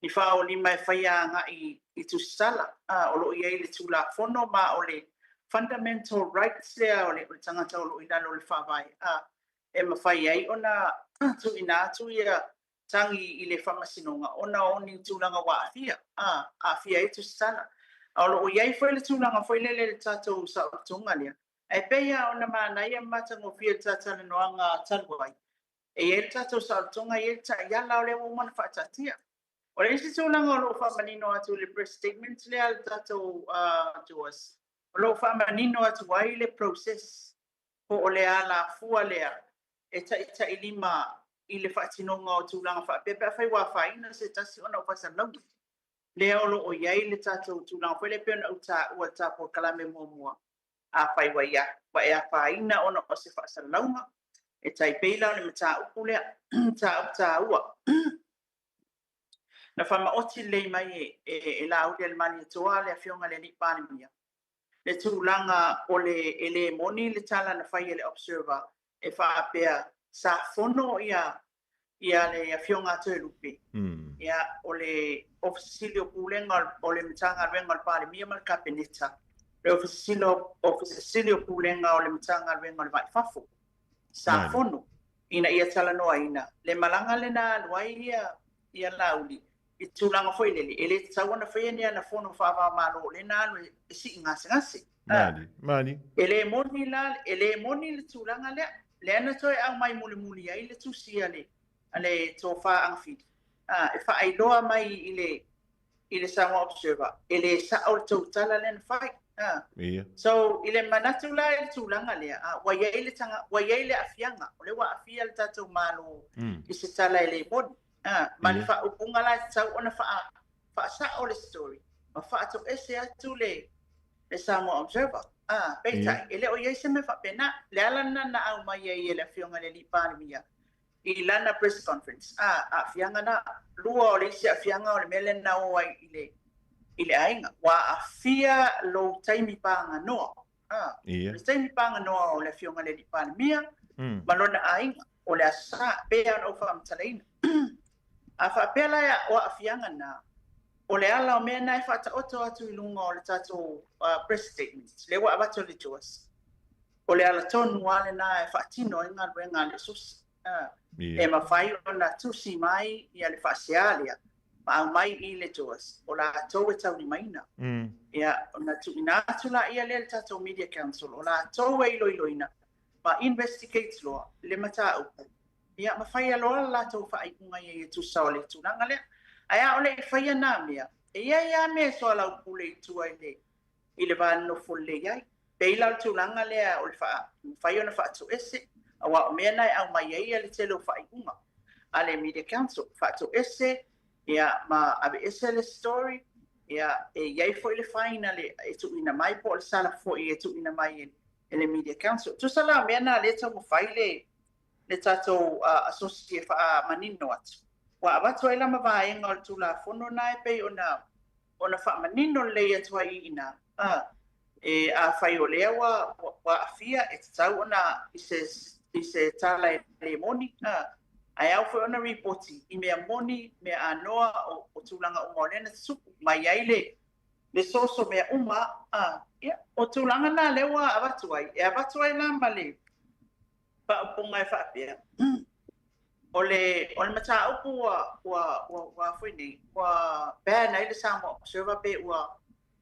ni whao lima e whaia nga I tu sala, o lo ia I le tūla whono ma o le fundamental rights lea o le tangata o lo inalo le whawai, e mawhaia I ona tuina atu ia, tangi I le whamasinonga, ona o ni tūlanga wa afia, afia I tu sana. Alo o iai foi le tūlanga foi le tātou sautonga lea. Ai peia ona mana ia matango fia tata no anga talwai. E el tata sa tonga el ta ya la le mo man fa tatia. O le si so langa lo fa manino atu le press statement le al tata to us. Lo fa manino atu ai le process. Po o le ala fua lea. E ta ilima i le fa tinonga o tu langa fa pepe fa wa fa ina se tasi ona o fa lau. Le olo o yai le tata tu langa fa le pena o ta po kalame mo mua. A fai wa ia wa e a faina ona o se fa'asalaunga e taipei lau le mataupu lea taua na famaoti lei mai e lauli le mani atoa le afioga le ali'i palemia le tulaga o le moni le tala na fai le observer e fa'apea sa fono ia le afioga atu e lupe ia o le ofisili pulenga o le matagaluega o le palemia ma le kapeneta le ofisili o pulenga o le matagaluega o le vaifafo sa fono ina ia talanoa ina le malanga lena aluai ia lauli i tulaga foi lele e le tatauana faia ni ana fono faavamalo lena alu e si'i gasegase mani e lē moni le tulaga lea le ana toe au mai mulimuli ai le tusi a le tofā agafili e fa'ailoa mai i le Samoa Observer e le sa'o le tautala lena fai so i le manatu la i le tulaga lea waiai le afiaga o le ua afia le tatou malo i se tala e le moni ma le fa'aupuga la tatau ona fa'asa'o le story ma fa'ato'ese atu le Samoa Observer peitai e le o iai se me fa'apena le ala na au mai ai e le afioga le ali'i palemia i lana press conference afiaga na lua o le isi afiaga o le mea lena o ai i le aiga ua afia lou taimi paganoa le taimi paganoa o le afioga le ali'i palemia ma lona aiga o le asa pea ona ou fa'amatalaina a fa'apea la o afiaga na o le ala o mea na e fa'ata'oto atu i luga o le tatou press statement le ua avato le tuas o le ala tonu a lena e fa'atino ai galuega a le susi e mawhai ona tusi mai ia le whaasia lea ma au mai i le tuas o la atou e tau ni maina ia ona tuina atu la ia le tatou media council o la atou e iloiloina ma investigate loa le mataupu ia mawhai aloa la latou whaaipunga ia e tusa o le tulaga lea aia o le whaia nā mea e ia mea so lau pule i tua i le vanofo le iai peila o tulaga lea o le whai ona whaatu ese awa o mea nai au mai ai le tele o whaiunga a le media council whaato ese ia ma ave ese le story ia e iai foi le whaina le e tu ina mai po le sala foi e tu ina mai e le media council tu sala mea na le tau mo whai le tatou associate wha manino atu wa abatu ai lama vaenga o le tula fono na e pei ona wha manino le atu ai ina e a whai o lea wa afia e tatau ona i se tala e le moni ai au foi ona reporti i mea moni mea anoa o tulaga uma o lena supu mai ai le soso mea uma o tulaga na le ua avatu ai e avatu ai la ma le fa'aupuga e fa'apea o le mataupu ua foi nei ua pea nai le Samoa Observer pe ua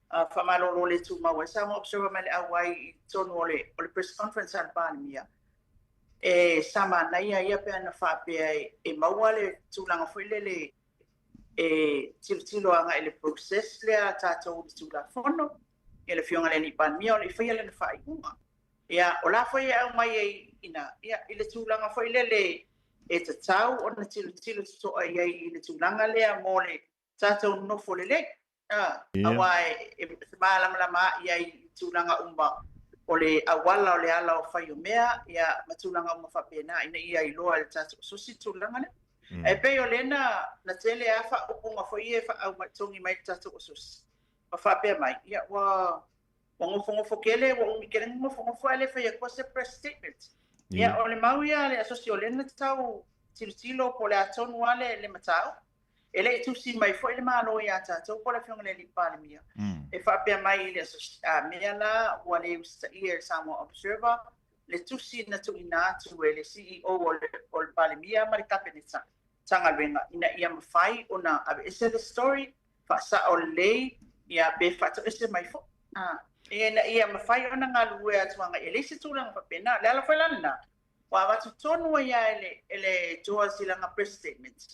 fa'amalolo le tumau e Samoa Observer mai le au ai i tonu o le press conference a le palemia e sama naia ia pe ana whaapea e maua le tūlanga whaile le e tilo anga le process lea tātou le tūla whono e le whionga le ni palemia o le whaia le na whaiunga ia o la whaia au mai e ina ia i le tūlanga whaile le e tatau o na tilo toa iai i le tūlanga lea mo le tātou nofo le le awa e mālamalama iai tūlanga umba o le awala o le ala o whai o mea ia matulanga o mawhapena ina ia i loa le tātou susi tūlanga le e pei o lena na tele a wha upunga fo ie wha au matongi mai tātou susi mawhapea mai ia wa ngofo kele wa ungi kele ngofo ele whai a kose press statement ia o le mau ia le asosi o lena tau tilo po le atonu ale le matau ele tusi mai fo ele malo ia tātou po le whionga le li palemia e whapea mai le mea la ua le ustaia Samoa Observer le tusi na tuina atu e le CEO o le palemia ma le kapeneta tagaluega ina ia mawhai ona ave ese le story whaasa o lei ia be whaato ese mai fo ia mawhai ona ngā lue atuanga e leisi tūlanga papena, le ala whailana. Wa watu tonu ia ele joa silanga press statement.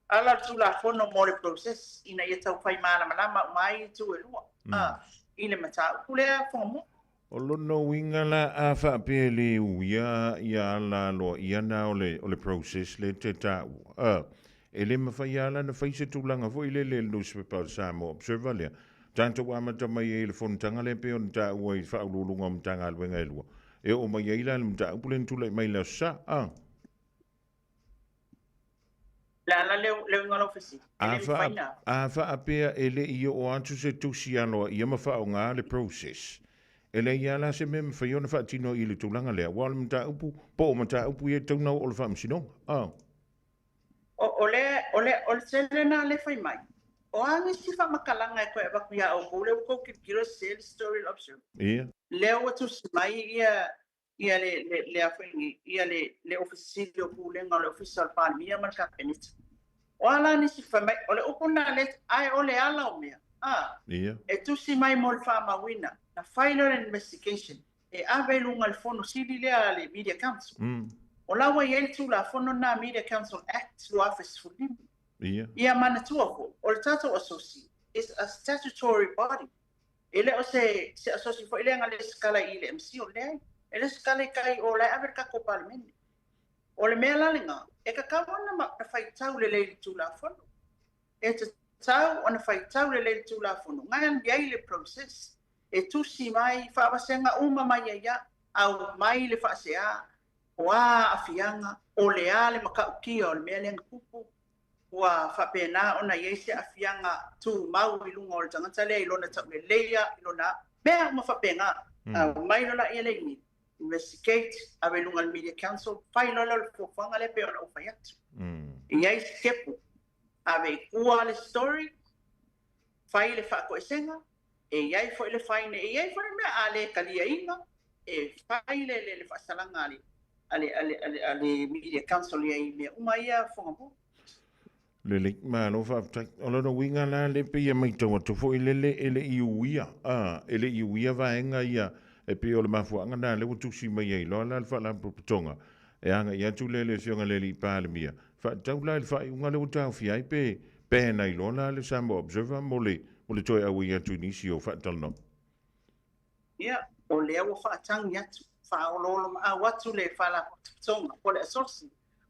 Ala tūla whono more process, ina ia tau whai māla malama umai tu e lua. Ile mata kulea whomo. O lono winga la a whaapea le uia ia ala loa iana o le process le te tau. E le mawhai ala na whaise tūlanga fo ile le newspaper Samoa Observer lea. Tanto wa mata mai e le fontanga le pe on ta ua I whaululunga mtanga alwenga e lua. E o mai eila le mta upulen tula mai la sa. La leo ngalo fisi. A whaapea e le ia o antu se tusi anoa ia mawha o ngā le process. E le ia la se mem whaiona whaatino I le tūlanga lea. Wala mta upu, po o mta upu e taunau o le whaamsino. O le selena le whai mai. O angi si whamakalanga e koe wakuia o mole o kou kikiro sale story option. Ia. Leo atu si mai ia le awhengi, ia le ofisilio kulenga o le official palmi, ia marka penita. O ala ni si whamai, o le upuna le ai o le ala o mea. Ia. E tu si mai mo le whamawina, na final investigation, e awe lunga le fono sili lea le Media Council. O lawa i tu la fono na Media Council Act lo office for limbo. Ia mana tua ko, o le tatou associate is a statutory body. Ele o se associate fo ele ngale skala I le MC o le. Ele skala kai o le Amerika ko parliament. O le mea lalinga, e ka kawana ma fai tau le le tu la fono. E te tau ona fai tau le tu la fono. Ngan biai le process. E tu si mai fa basenga uma mai ia au mai le fa sea. O a afianga o le ale makaukia o le mea lenga kupu. Wa whapena ona yeise afianga tu mau I lunga o le tangata lea ilona tau le leia ilona mea ma whapenga mai lola ia leini investigate awe lunga le Media Council whai lola le fofanga le pe ona uwhai atu iai kepu awe kua le story whai le whako esenga iai fo le whaine iai fo le mea ale kalia inga whai le whasalanga ale Media Council iai mea umaia whangapu Le le ma no fa o lo winga la le pe ia mai tau to fo ile ele iuia ele iuia va enga ia e pe o le mafu anga na le tu si mai ai lo la fa la tonga e anga ia tu le fionga le li pa le mia fa tau la fa unga le tau fi ai pe na i lo la le Samoa Observer mo le toi a ia tu ni si o fa tal no ia o le o fa tang ia fa o lo a watu le fa la tonga o le source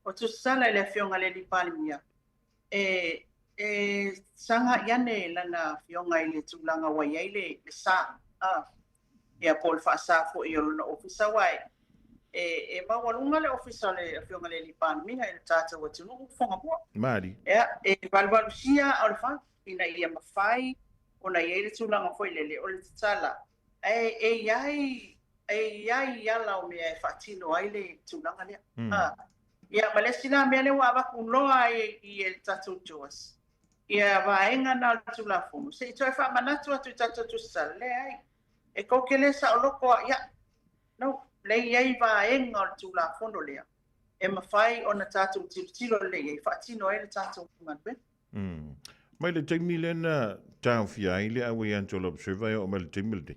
o tu sala le fionga le li pa le mia sanga yane lana fionga ile tulanga wa ile sa ya pol fa sa fo yo no ofisa wai ma walunga le ofisa le fionga le lipan mi ha tata wa tunu fonga po mari valvalusia alfa ina ia mafai ona ile tulanga fo ile o le tsala yai yala o me fatino ile tulanga le ia malesina mele wa ba kuloa I el tatu joas ia vaenga na tula fono se toi fa manatu tu tatu tu sale ai e ko kele sa loko ia no le ia vaenga tula fono le e mafai ona tatu tilo le fa tino ele tatu manbe mai le temilena tau fia ile a we antol observer o mal temilde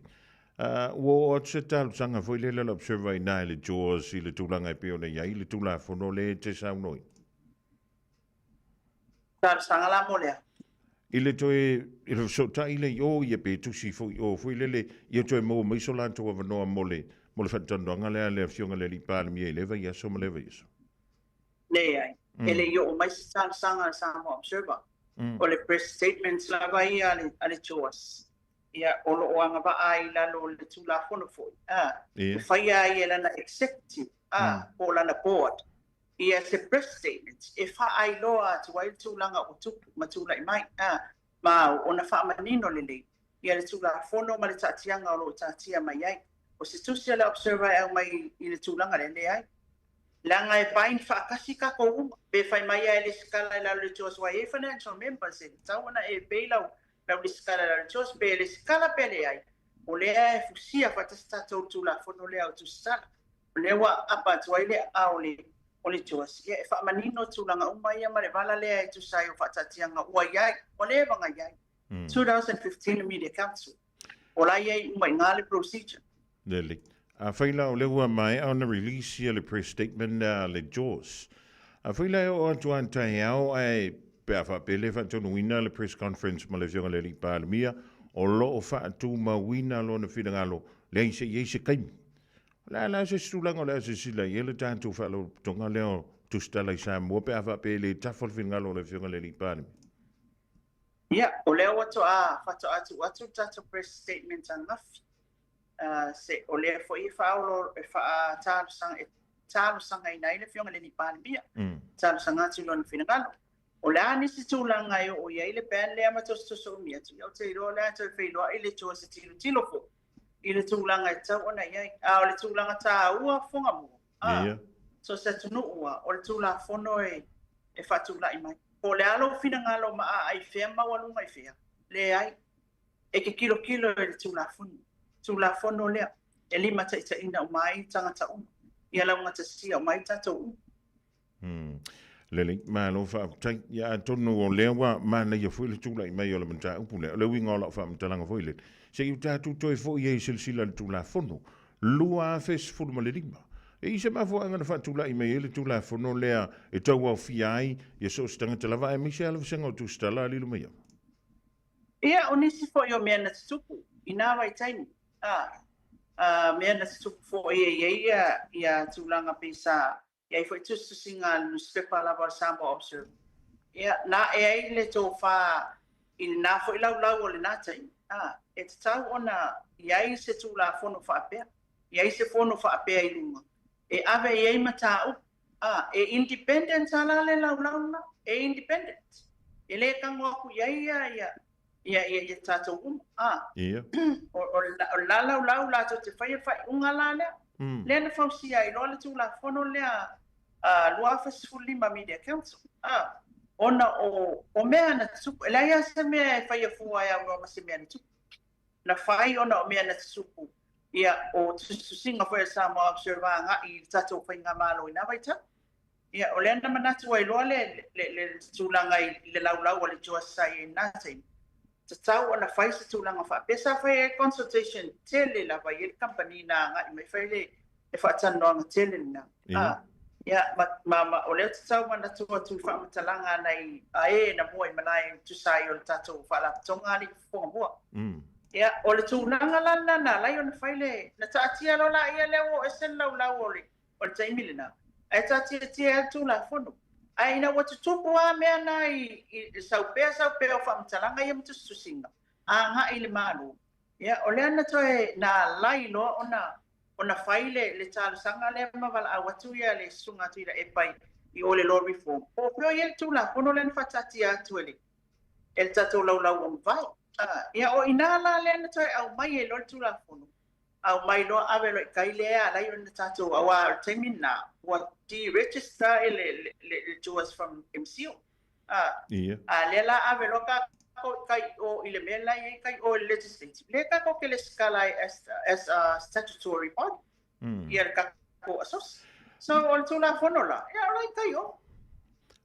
wo se tal sanga foi le observer na le Jaws I le tulanga pe ona ia le tula fono le te sa noi tal sanga la molea ile toe ile so ta ile yo ye pe tu si foi le ye toe mo mai so la to wa no mole fa tandanga le fionga le li pal mi le va ya so le va so le ai ele yo mai sanga Samoa Observer o le press statements la va ia ale Jaws ia o lo anga ba ai la lo le tula fono foi fai ai la na executive o la na board ia se press statement e fa ai lo atu ai tulanga o tu matula mai ma ona fa manino le ia le tula fono ma le tatianga o lo tatia mai ai o se tu se la observer ai mai I le tulanga le ai langa e pain fa kasika ko be fai mai ai le skala la le tos wa e financial members e tawana e bailout la skala la tos be le skala pele ai o le e fusia fa tasta tu la fono le au tu sa le wa apa tu ai le aule o le tos e fa manino tu langa umai ma le vala le ai tu sai o fa tatianga wa ai o le vanga ai 2015 Media Council Ola ye mai ngale procedure. Lele. A whaila o le hua mai on the release le press statement le Jaws. A whaila o atuan tahi au ai pea whapele whatonu wina le press conference ma le fionga le li pālemia o lo o whaatu ma wina lo na whirangalo le eise kaimi. La se stulanga le se sila ye le tātou whalo tonga leo tustala i sa mua pea whapele tafol whirangalo le fionga le li pālemia. Ia, o leo watu watu tātou press statement angafi. Se o lea fo I whaolo e wha tālu sanga I nei le fionga le ni pālemia. Tālu sanga atu lo na whirangalo. O lea nisi tūlanga I o iei le pēn lea matostoso o mia tu. Iau te iro lea tau whailoa I le tua se tilo fo. I le tūlanga I tau ona iei. O le tūlanga tā ua whonga mua. So se tunu ua. O le tūla whono e whatula I mai. O le alo whirangalo ma ai whea mawalunga I whea. Le ai. E ke kilo e le tūla whono. Tūla whono lea. E lima ta ina o mai tangata uma. Ia launga ta sia o mai tatou uma. Lele, ma lo fa tai ya tonu o lewa ma na ia foi le tula I mai o le manta upule. Le winga o la fa mtalanga foi le. Se I tatu toi foi ye silsila le tula fono. Lua fes fu ma le lima. E se ma fo anga fa tula I mai le tula fono lea e tau au fiai ye so stanga te lava e mi se ala senga tu stala li lu mai. Ia o nisi foi o mea na tupu. Ina vai taimi. Mea na tupu foi ia tulanga pesa. Ia foi tustu singa newspaper lava Sambo Observer. Ia na e le to fa il na foi lau o le natai. E te tau ona ia se tula fono fa apea. Ia se fono fa apea I lunga. E ave ia mata e independent ala le lau na. E independent. E le kango aku ia tatou uma. Ia. O la lau to te whai unga la lea. Lea na whausia I loa le tūla whono lea lua whasifulima Media Council. Ona o mea na tupu. E laia se mea e whai a fua ia ua se mea na tupu. Na whai ona o mea na tupu. Ia o tusinga whai Samoa Observer nga I tatou whai ngā malo I nā waita. Ia o lea na manatu ai loa le tūlanga I le lau o le joasai e nā teimi. Tatau ona whai se tūlanga wha. Pesa whai e consultation tele la whai e company na nga I mai whai le e whaatanoanga tele na. Ia, ma o leo tatau mana tua tu wha matalanga nei a na mua I manai tusai o le tatou wha la tonga li whonga mua. Ia, o le tūlanga lana na lai ona whai le na taatia lo la ia leo e sen lau o le taimile na. E taatia e tūla whono. Ai na watu tupu a mea na I saupea o whamtalanga I amtustu singa. A nga I le malu. Ia, o lea na toe na lai loa ona whaile le tālu sanga le mawala a watu ia le sunga tuira e pai I ole law reform. O pio ia tula, pono le whatati atu ele. El tatou lau o mwai. Ia o ina la le na toe au mai e lo tula pono. Au mai loa awe lo I kailea lai o na tatou awa temina. What deregister le Jaws from MCO. Lela ave loka kai o ile mela kai o legislative. Le ka ko ke le skala as a statutory body. Ia ka ko asos. So all tula fonola. Ia lai kai o.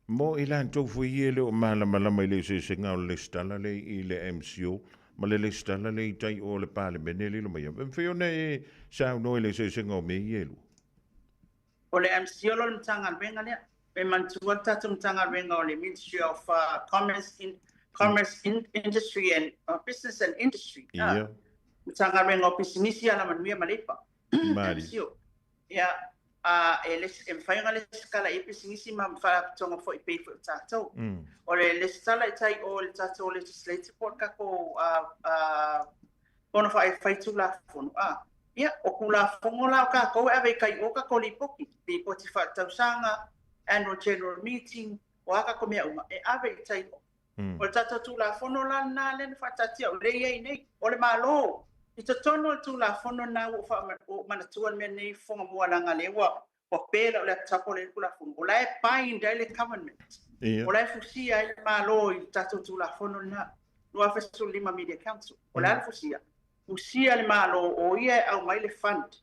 Mo ilan to fu yele o mala le se singa le stala le ile MCO. Ma le stala le tai o le parliament le lo mai. Feo ne sa no le se singa o me yelo. O le MCO lo mtanga venga lea. E mantua tatu mtanga venga o le Ministry of Commerce, Industry and Business and Industry. Mtanga venga o pisinisi ala manuia malepa. MCO. Ia, e whainga le skala e pisinisi ma whaatonga fo I pei fo tatou. O le stala I tai o le tatou legislative board kako kono whaitula fono. Ia, o kula fongola o ka kou ave kai o ka koli poki. Di poti whaatausanga, annual general meeting, o aka ko mea uma. E ave I tai o. O le tato tula fono la na len whaatatia o le iei nei. O le malo. I to tono tula fono na o manatua mea nei fonga mua langa lewa. O pēra o le tapo le kula fono. O lai pai inda le government. O lai fusia I le malo I tato tula fono na. Lua fesu lima Media Council. O lai fusia. Usia le malo o ia au mai le fund.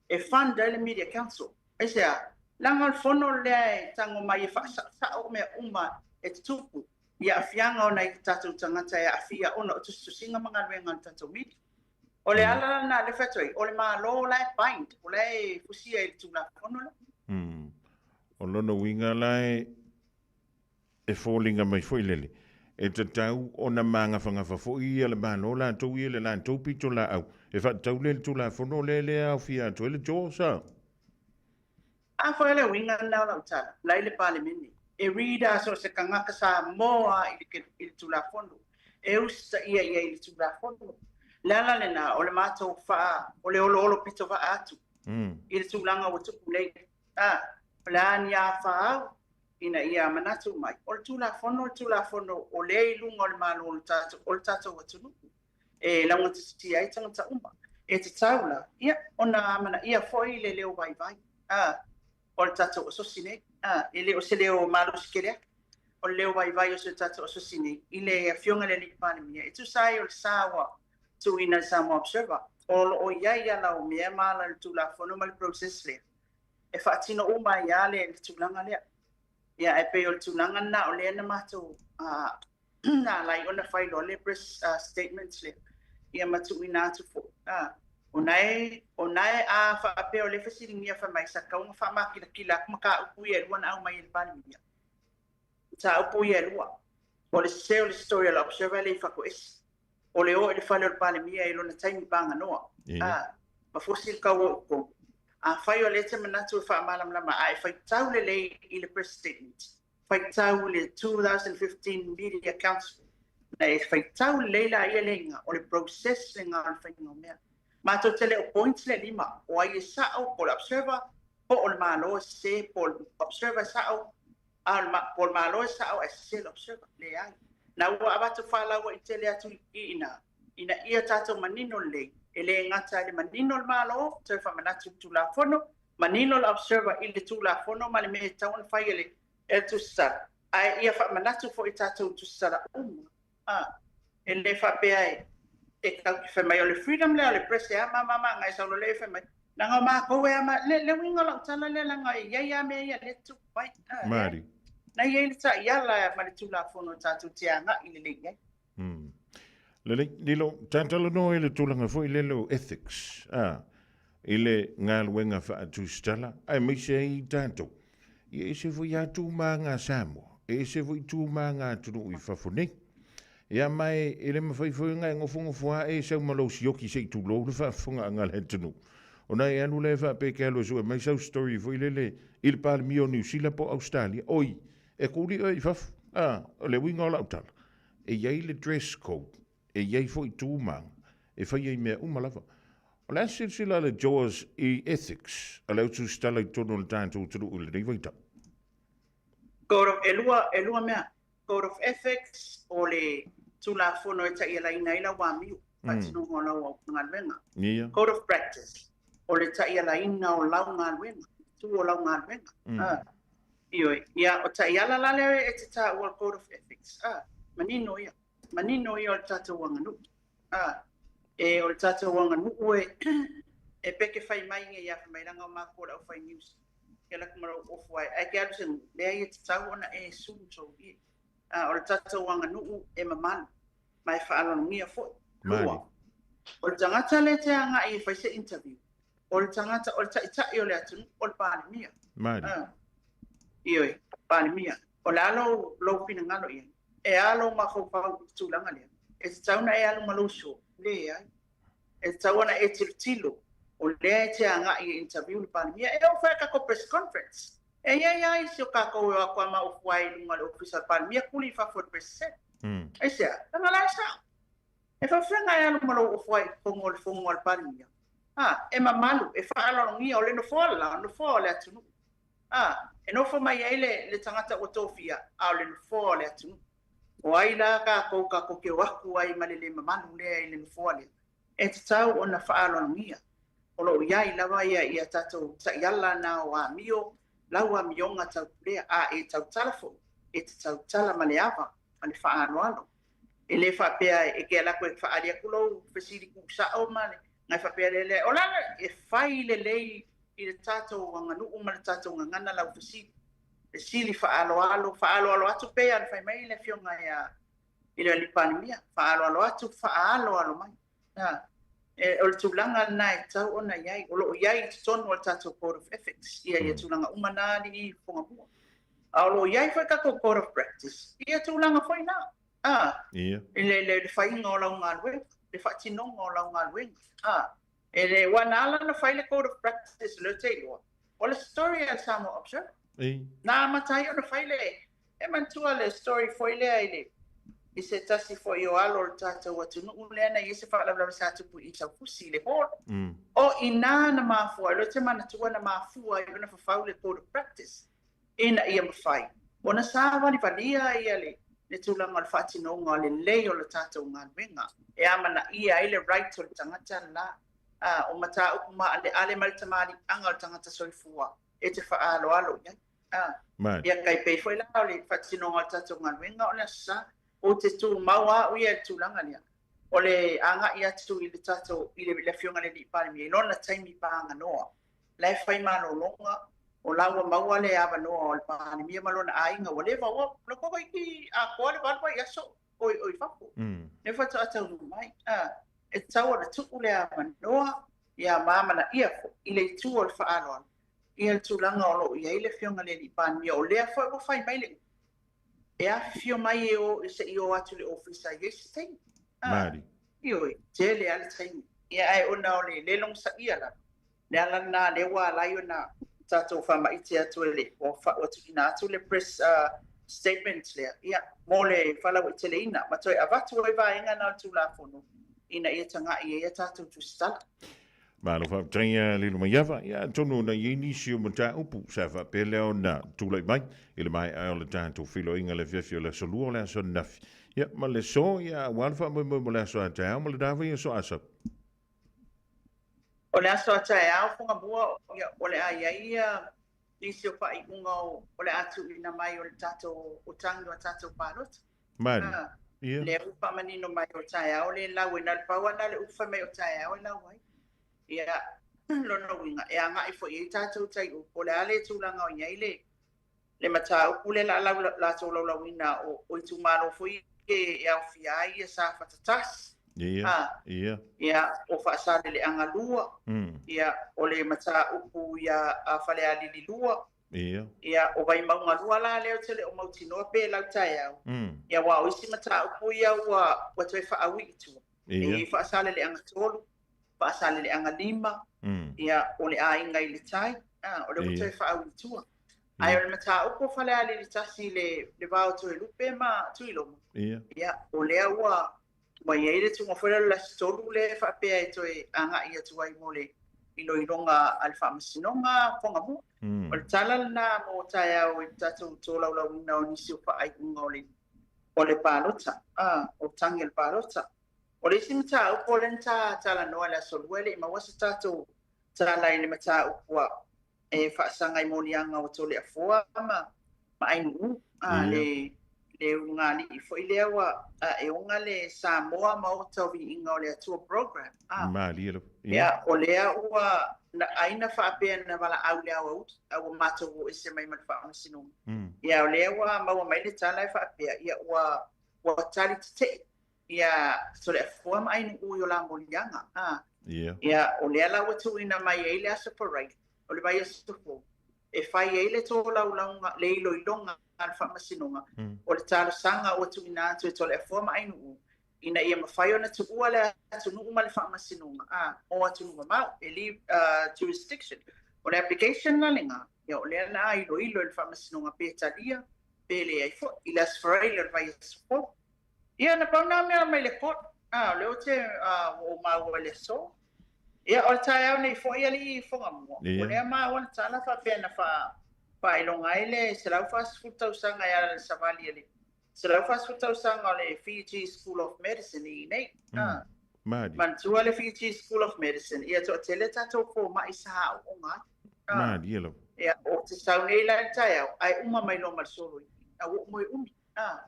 E fund le Media Council. E sea, langa fono le tango mai e sa o mea uma e tupu. Ia afianga o nei tatou tangata e afia ona o tustu singa mga luenga tatou media. O le ala na le fatoi, o le malo la bind, o le fusia i tula fono la. O lona winga lai e fōlinga mai foi lele. E te tau o na manga whangafa foi le malo la tau i le la tau pito la au. E wha tau le tula fono le au fia to ele josa. A foi le winga na la utala, lai le pale mini. E rida so se kangaka sa moa i tula fono. E usta ia i le tula fono. Lala le na o le mātou wha, o le olo pito wha atu. I le tūlanga o tuku nei. Plani a wha au, ina ia manatu mai. O le tūla fono, o le ilunga o le malo o le tātou o tunu. E launga titi ai tangata umba. E te taula, ia, ona amana, ia foi le leo vai vai. O le tātou o sosi nei. E leo se leo malo sikerea. O le leo vai vai o se tātou o sosi nei. I le fionga le li pane mia. E tu sai o le sawa. Tu ina Samoa Observer. O ia la o mea mala le tula fono ma le process le. E whaatino uma ia le tulanga lea. Ia e pe o le tulanga na o le na mato na lai ona whai lo le press statements le. Ia matu ina atu fo. O nai a whaape o le whasiringia whamai sa kaunga whamaki la kila kumaka upui e rua na au mai e le pali mia. Ta upui e rua. O le seo le story la Observer le whako esi. O le o le fale o le pale mia e lona taimi panga noa. Ma fosil ka o ko. A whai o le te manatu e wha malamlama a e whai tau le lei i le press statement. Whai tau le 2015 Media Council. Na e whai tau le leila ia leinga o le process le ngā le whainga o mea. Ma to tele o points le 5 o ai e sao po le Observer po o le malo se po le Observer sao po le malo sao e se le Observer le ai. Na ua abatu whalaua i tele atu i ina ia tātou manino le, e le ngata le manino le malo, te whamanatu tula fono, manino le Observer i le tula fono, ma le me tauna whai ele tu sara. Ai ia whamanatu fo i tātou tu sara e le whapea e kau ki whamai o le freedom le, o le press e mama ngai saulo le whamai. Nanga maa koe ama, le winga lau tala le langa i ia mea ia le tu pai. Mari. Na ia ili ta iala ma le tula fono tātou tianga i le lenge. Lilo, tantalo no ele tulanga foi lelo ethics. I le ngā luenga wha atu stala. Ai mai se i tātou. I se foi atu mā ngā Samoa. E se foi tū mā ngā tunu i whafonei. Ia mai ele mawhai foi ngai ngofunga fua e sau malo sioki se tu lo le whafonga ngā le tunu. O nei anu le wha peke alo so e mai sau story foi lele il pal mio New Zealand po Australia. Oi, e kuri oi whaf. O le winga o lautala. E iei le dress code. E iei foi tūmang. E whai ei mea umalawa. O le asil sila le Jaws i ethics. A le utu stala i tono le tātou turu ule rei waita. Code of elua mea. Code of ethics o le tula fono e ta iala ina ila wa miu. Patino hola o ngalwenga. Code of practice. O le ta iala ina o lau ngalwenga. Tu o lau ngalwenga. Ioi. Ia o ta iala lale e te ta ua code of ethics. Manino ia. Manino ia o le tātou wanganu. E o le tātou wanganu e peke whai mai nge ia whamairanga o mākora o whai news. Ia la kumara o whai. Ai ke alu sen, lea ia te tau ona e sunto ia. O le tātou wanganu e mamanu. Mai whaalano ngia fo. Rua. O le tangata le te anga i whai se interview. O le tangata, o le taitai o le atunu, o le pāle mia. Mari. Ioi, pāle mia. O le alo lau pina ngalo ia. E alo mako pau tūlanga lea. E te tauna e alo maluso, le ai. E te tauna e tilo, o lea te anga i interview le pandemia. E o whai kako press conference. E ia si o kako e wakua ma o whai lunga le official pandemia, kuli fa for percent. E sea, tanga lai sao. E whawhenga e alo malo o whai fongo le pandemia. E mamalu, e wha alo ngia o le no whala, no whala atunu. E no wha mai eile le tangata o tofia, a le no whala atunu. O ai la ka ke waku ai malele mamanu lea i le mfuale. E te tau o na whaalo ngia. O lo iai lawa ia tatou sa iala na o a mio, lau a mionga tau lea e tau talafo. E te tau tala maleava, ma le whaano alo. E le whapea e ke alako e whaaria kulo, whesiri kusa o male. Ngai whapea le o lana e whai le lei i le tatou wanganu uma le tatou ngangana lau whesiri. E sili whaalo alo atu pea, whai mai le fionga i le pandemia, whaalo alo atu, whaalo alo mai. o le tulaga na e tau ona iai o loo iai totonu o le tatou code of ethics ia tulaga umana alii fogamua a o loo iai foi kako code of practice ia tulaga foi na le faiga o laugaluega le faatinoga o laugaluega e le uana ala na fai le code of practice le teiloa o le story al Samoa Observer na matai ona fai le e mantua le story foi lea i se tasi foi o alo le tatou atunuu lea na ia se fa'alaulava sa tupu i taupusi le holo o inā na mafua le te manatua na mafua i ona fafau le code of practice ina ia mafai ona sa valivalia ia le tulaga o le fa'atinoga o lelei o le tatou galuega e amanaʻia ai le right o le tagata la o mataupu ma'ale'ale ma le tamali'aga o le tagata soifua e te fa'aloalo iai ia kai pei foi la o le fa'atinoga o le tatou galuega o le asa o te tumau a'u ia le tulaga lea o le aga'i atu i le tatou i le afioga le li'i palemi i lona taimi paganoa lae fai malōloga o laua maua le avanoa o le palemia ma lona aiga ua lē vaua lokoko iki akoa le valu ai aso o i fapu le fata'ataunu mai e tau ona tu'u le avanoa ia mamanaʻia fo i le itu o le fa'aloalo ia le tulaga o lo'u iai le afioga le li'i palemia o lea foi ua fai mai le e afio mai e o se'i o atu le ofisa i ese taimi ioi tele ale taimi ia ae ona o le logosaʻia la le alana le ua alai ona tatou fa'amaʻiti atu e le o fa'uatu'ina atu le press statement lea ia mo le falauʻiteleina ma toe avatu ai vaega na o tulafonu ina ia taga'i e ia tatou tusitala Malo fa tanya le mai yava ya tonu na yini si o mata upu sa fa pele ona tulai mai ile mai ai le tanto filo inga le fio le solu le so naf ya ma le so ya wan fa mo le so ata ma le davi so asa o le aso ata au funga bua ya o le ai ia nisi o pai unga o le atu ina mai o le tato o tango tato palot mari ia le upa manino mai o tai au le lau ina le pawana le ufa mai o tai au lau ai ia lona winga e anga I fo I tatou tai o le ale tulaga o iai le mataupu le latou laulauina o I tumalo foi e aufia ai ia sa fatatasi ia o fa'asale le agalua ia o le mataupu ia falealililua ia o vai maugalua la leo te le o mautinoa pe lau taeau ia ua o isi mataupu ia ua toe fa'aui'i tua e fa'asale le agatolu fa'asale le agalima ia o le aiga I le tai o le toe fa'aui'i tua ai o le mataupu o falealili tasi le vaotoe lupe ma tuiloga ia o lea ua mai ai le tunga fora la stolu le fa'apea e toe aga'i atu ai mo le iloiloga a le fa'amasinoga fogamu o le tala lana mo taeao I tatou tolaulauina o nisi o fa'ai'uga o le palota o tagi o le palota o le isi mataupu o lena talanoa le asolua le'i maua se tatou tala I le mataupu e fa'asaga I moliaga o tole'afoa ma ainu'u le ungali foi lea ua e onga le Samoa ma o tauvi'iga o le atua program ia o lea ua na aina fa'apea na vala'au le auautu matou o ese mai ma le fa'amasinoga ia o lea ua maua mai le tala e fa'apea ia ua tali tete'i ia tole'afua ma ainu'u I o lamoliaga ia o lea lau atu'uina mai ai le asaparai o le vai asofou e fai ai le tolaulauga le iloiloga al fa'amasinoga o le talosaga ua tu'uina atu e tole'afua ma ainu'u ina ia mawhai ona tu'ua le atunu'u ma le fa'amasinoga o atunu'u mamau e leave jurisdiction o le application lalega ia o lea na iloilo le fa'amasinoga pe talia pe leai fo'i I le asfarai le vai asofou ia na pauna mea mai le court o le o te o maua le so ia o le taeao nei fo'i ali'i fogamua o lea maua na tala fa'apea na fa'ailoga ai le selau fa'asefulutausaga ia le savali le selau fa'asefulutausaga o le Fiji School of Medicine I nei manatua le Fiji School of Medicine ia to'atele tatou foma'i sa ha'o'oga ia o te sau nei la le taeao ae uma mai loma le solo au'u mo umi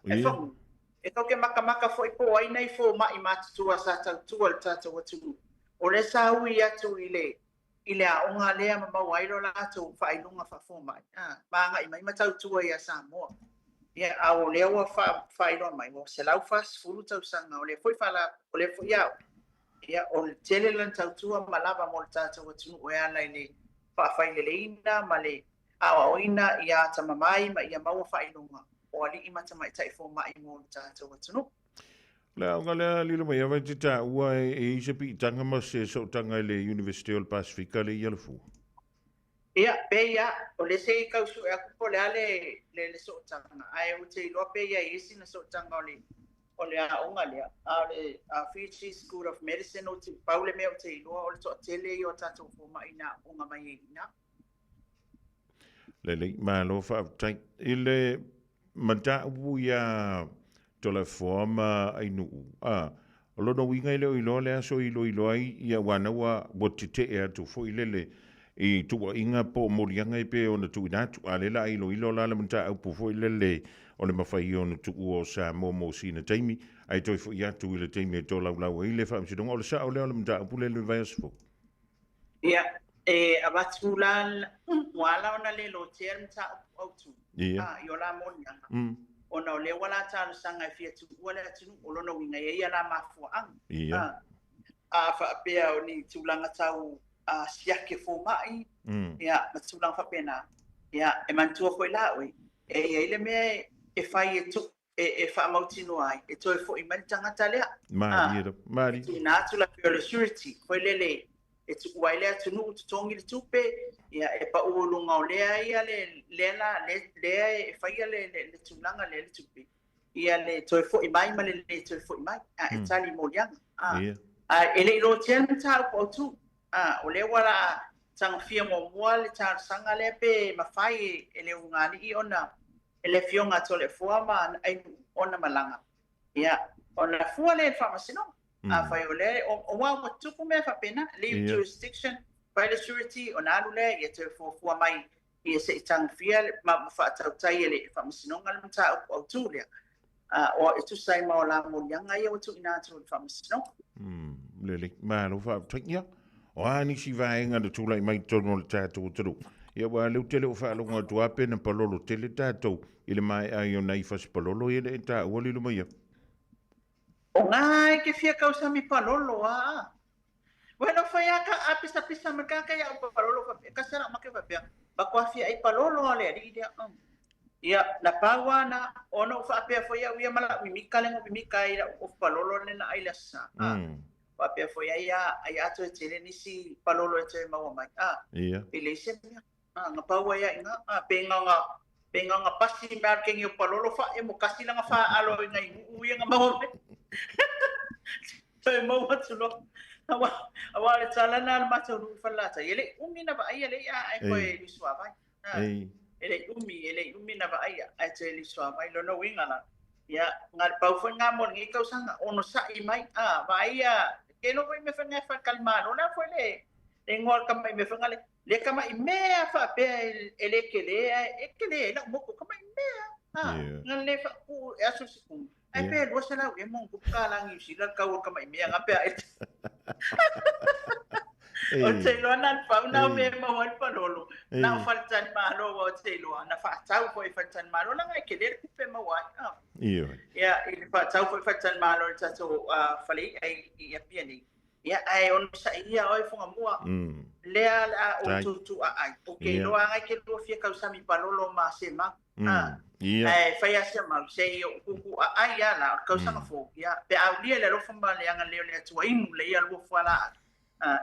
e fogu e kauke makamaka fo'i po ai nei foma'i matutua sa tautua le tatou atunuu o le saui atu I le a'oga lea mamau ai lo latou fa'ailoga fa'afoma'i maga'i mai matautua ia Samoa ia a o lea ua fa'ailoa mai o se lau fa'asefulu tausaga o le foi o le foi au ia o le tele lan tautua malava mo le tātou atunu o ala i le whaafaileleina ma le awaoina ia tamamai ma ia maua whailunga o ali i matamai taifo mai mo le tātou atunu. La o ngale lilo mai ava te tā ua e isa pi tanga ma se so tanga i le University of Pacifica le ialafu. Ia, peia, o le se kausu e akupo le ale le so tanga. Ai o te iloa peia i isi na so tanga o le aonga lea. A Fiji School of Medicine o te paule mea o te iloa o le toa tele i o tātou fōma ina onga mai e ina. Le ma lo fa tai ile manta uia tola forma ai nu lo no winga ile ilo le aso ilo ai ia wana wa botite e tu fo ile i tu inga po morianga i pe ona tu ina tu ale la ilo la le manta au fo ile o le mafai ona tu o sa mo sina taimi ai toi fo ia tu ile taimi to la ile fa msi donga o le sa o le manta pu le vai fo ia abatulan wala ona le lo term ta au tu yo la monianga ona le wala talo sanga fia tu wala tunu olono winga ia la mafu ang fa pea oni tulanga tau siake fo mai ia matulanga fa pena ia e mantua foi la oi ile me e fai e tu e fa mautino ai e toi fo i mantanga tale mari ina tula pure security foi lele e tu waile atu nu tu tongi le tupe ia e pa ulunga o lea ia le e fai le tulanga le tupe ia le toi fo i mai ma le toi fo i mai e tali molianga ele ilo tian ta o tu o le wala tang fia mo le ta sanga le pe ma fai ele ungali i ona ele fionga to le forma ai ona malanga ia ona fu le farmasino fai ole o wa tuku me fa pena leave jurisdiction by the surety on alule ye te fo mai ye se tang fia ma fa tau tai ele fa masino ngal mta o tulia o itu sai ma la mo yanga ye o tu ina tu fa masino lele ma lo fa tnya o ani si vai nga tu lai mai tono le tatu tru ye wa le tele o fa lo ngo tu apena palolo tele tatu ile mai ai ona i fa palolo ye ta o le lo mai o ngai ke fia kausa mi palolo bueno foi aka apisa mereka ya palolo ka sera make fa pia ba kwa fia ai palolo ale ri dia ia na pawana ono fa pia foi ia mala mi kalengo mi kai o palolo le na ai la sa fa pia foi ai ato tele ni si palolo e mau mai ia ile se nga pawa ia nga penga nga pasi marking yo palolo fa e mo kasi lang fa alo ngai uya nga mau so mo watulo awa le tsala na macho ru falata ele umi na ba ai ele ai ko e liswa ba ele umi na ba ai te liswa ba lo no winga na ya ngal pau fa nga mo ngi kau sanga ono sa i mai ba ai ke no me fa nga fa calmano na foi le ngol ka mai me fa ngale le kama i mea fa pe ele kele na mo ko kama i mea ngale fa ku aso siku ai pe lo sala e mo ku kala ngi sila ka wo kama i mea ngape ai o te lo na fa na me mo wal palolo na faltan malo o te lo na fa tau foi faltan malo na ngai kele ku pe mo wa ya i fa tau foi faltan malo ta so fali ai i apiani ya ai on sa ia oi fonga mua lea o tu ai okay lo anga ke lo fia ka usami palolo ma se ma ai fai asa ma se ku ai ya la ka usama fo ya pe au dia le lo famba le anga le tu ai mu le ya lo fala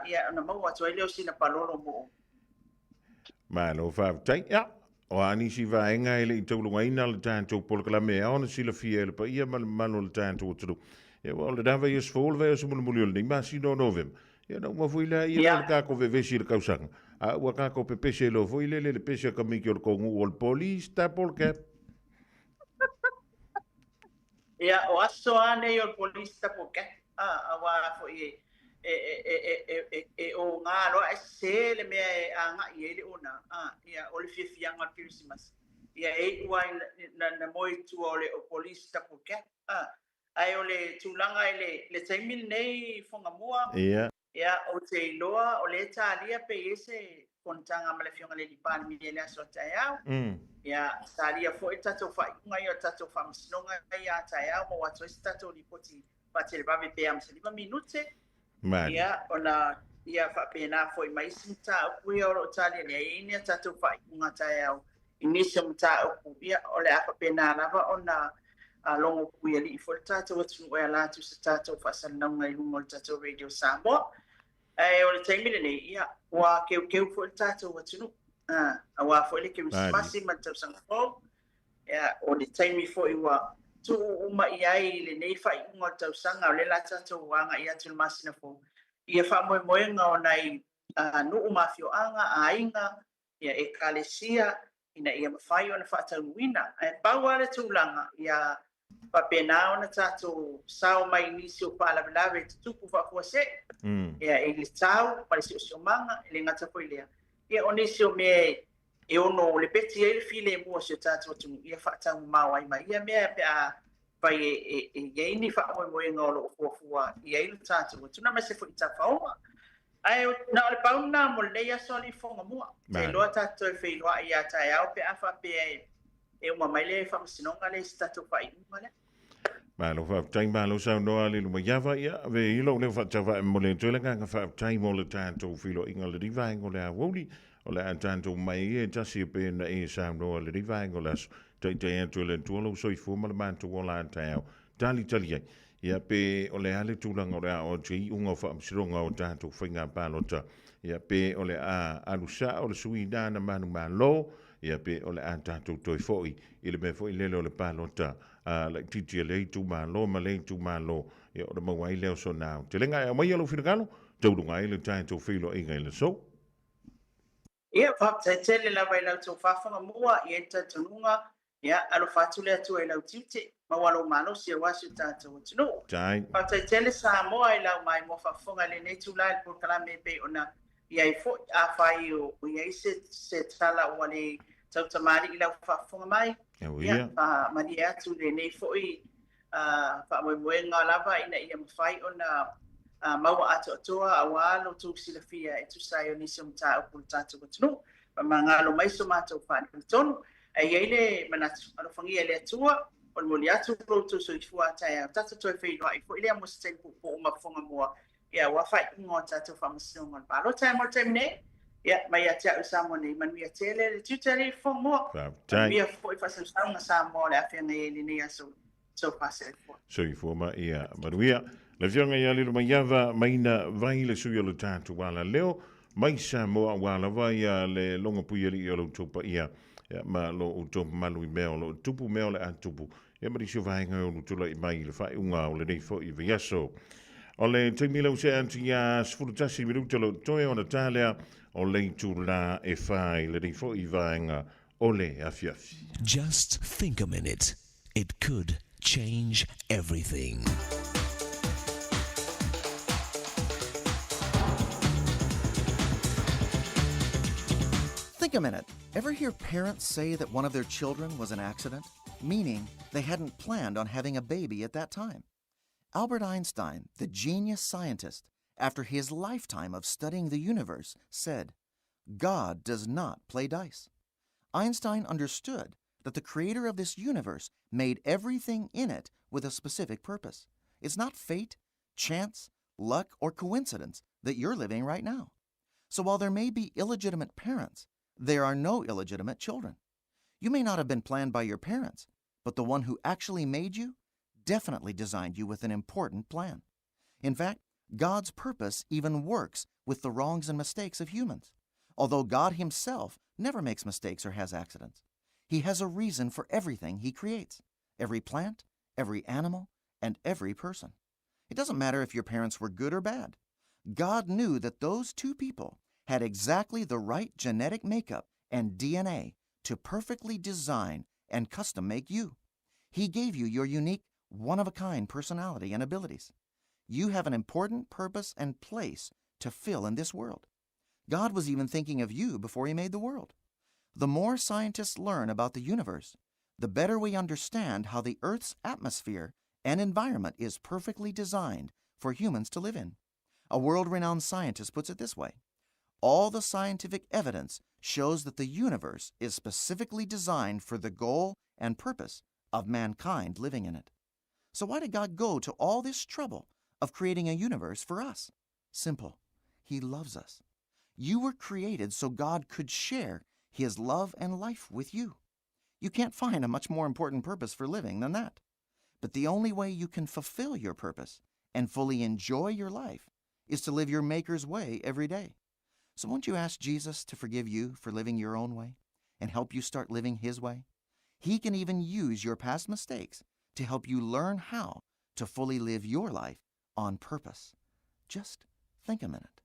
ya na mo wa tu ai le sina palolo mo ma lo fa tai ya o ani si va enga ile to lo ngai na le tanto por la me on si le fia le pa ia ma lo le tanto tu ja wel daar we is vol we is mo mo ding ma si no novem ja no mo foi la ia ka ko ve sir kausang wa ka ko pepe lo foi le pese ka mi ko ngu ol police ta por que ya o aso ane ol police ta por que wa foi o nga lo se le me nga ile ona ya ol fia nga Christmas ya e wa na moi tu ole o police ta por que ai ole tulanga le taimil nei fonga mua ya o te loa o le talia pe ese kontanga male fionga le lipan mi le aso tayao ya talia fo tato fa ngai o tato fa msnonga ya tayao mo wato tato ripoti pa te ba pe am se 5 minute Mani. Ia, ona ia whapena foi mai sinta o kui o tali ne inia tatu whai unga tai au. Inisa mta o ku ia o le a whapena lava ona longo kui ali i fol tatu atu e alatu sa tatu whasanau ngai lungo tatu Radio Samoa. O le taimile nei ia, wa keu fol tatu atu a wa foi ke masi ma tau sanga fo. Ia, o le taimi foi wa tu uma iai le nei fai unga tau sanga o le la tatu wanga ia tu masina fo. Ia wha moe moe ngā o nei nuu mafio anga, a inga, ia e kalesia, ina ia mawhai o na whaatau wina. E pau ale tūlanga, ia whapena o na tātou sao mai nisi o pālawe te tupu whakua se. Ia e le tau, pare si o si o manga, e le ngata koe lea. Ia o nisi o me e ono le peti e le file e mua si o tātou atu, ia whaatau mau ai mai. Ia mea pe a pai e yeini wha moe moe ngā lo fuafua i eilu tātou. Tuna me se fu i ta whaonga. Ai, na ole pauna mo leia soli fonga mua. Te loa tātou e whi loa i a tai au pe awha pe e uma mai le wha masinonga le si tātou wha i uma le. Malo wha tai malo sau noa le luma yawa ia. Ve ilo le wha tawa e mo le tuelenga nga wha tai mo le tātou whilo inga le rivaengo le a woli. O le a tātou mai e tasi e pe na e sau noa le rivaengo le aso. Tai atu le tuolo soi fuma le mantu o la tau. Tali ai. Ia pe o le ale tūlanga o le a o tui unga wha amsironga o tātou whainga pālota. Ia pe o le a alusa o le sui dāna manu malo. Ia pe o le a tātou toi foi. I le me foi lele o le pālota. Le titi le tu malo, ma le tu malo. Ia o le mawai leo so nao. Te lenga e mai alo whiragalo. Taurunga i le tātou whilo inga i le so. Ia whapta tele la vai lau tau whawhanga mua i e tatununga. Ia, alo whatu lea tu e lau tite. Mawalo malo si e wasu tātou atunu. Tai. Whapta tele sa moa i lau mai mo whawhonga le ne tu lai por kalame pe ona iai fo a whai o iai se tala o le tau tamari i lau whawhonga mai. Ia, mani atu le ne fo i whamoe ngā lava ina ia mawhai ona maua ato atoa a walo tu sila fia e tu sai o nisi o mta o pulu tātou atunu. Ma ngalo mai so mātou whani tonu. Ai ele manatu alo fangia le atua o mo le atu proto so i fua tai a tata toi fei loa i fo ile mo se po uma fonga moa ia wa fai ngo tata fa masiong on palo tai mo temne ia mai atia o samo nei manu ia tele le tutele fo mo ia fo i fa se sanga samo le afia nei ni aso so pase fo so i fo ma ia manuia le fionga ia le mai yava maina vai le suyo le tatu wala leo mai sa mo wala vai le longa puieri i lo tupa ia ya ma lo uto malu meo lo tupu meo le atupu ya mari so vai nga lo tula i mai le fai unga o le nei fo i viaso o le te mila se anti ya sfurtasi minuto lo toe ona talia o le tula e fai le nei fo i vai nga o le afiafi. Just think a minute, it could change everything. Think a minute. Ever hear parents say that one of their children was an accident? Meaning they hadn't planned on having a baby at that time. Albert Einstein, the genius scientist, after his lifetime of studying the universe, said, "God does not play dice." Einstein understood that the creator of this universe made everything in it with a specific purpose. It's not fate, chance, luck, or coincidence that you're living right now. So while there may be illegitimate parents, there are no illegitimate children. You may not have been planned by your parents, but the one who actually made you definitely designed you with an important plan. In fact, God's purpose even works with the wrongs and mistakes of humans. Although God himself never makes mistakes or has accidents, he has a reason for everything he creates, every plant, every animal, and every person. It doesn't matter if your parents were good or bad. God knew that those two people had exactly the right genetic makeup and DNA to perfectly design and custom make you. He gave you your unique, one-of-a-kind personality and abilities. You have an important purpose and place to fill in this world. God was even thinking of you before he made the world. The more scientists learn about the universe, the better we understand how the Earth's atmosphere and environment is perfectly designed for humans to live in. A world-renowned scientist puts it this way: all the scientific evidence shows that the universe is specifically designed for the goal and purpose of mankind living in it. So why did God go to all this trouble of creating a universe for us? Simple. He loves us. You were created so God could share His love and life with you. You can't find a much more important purpose for living than that. But the only way you can fulfill your purpose and fully enjoy your life is to live your Maker's way every day. So won't you ask Jesus to forgive you for living your own way and help you start living His way? He can even use your past mistakes to help you learn how to fully live your life on purpose. Just think a minute.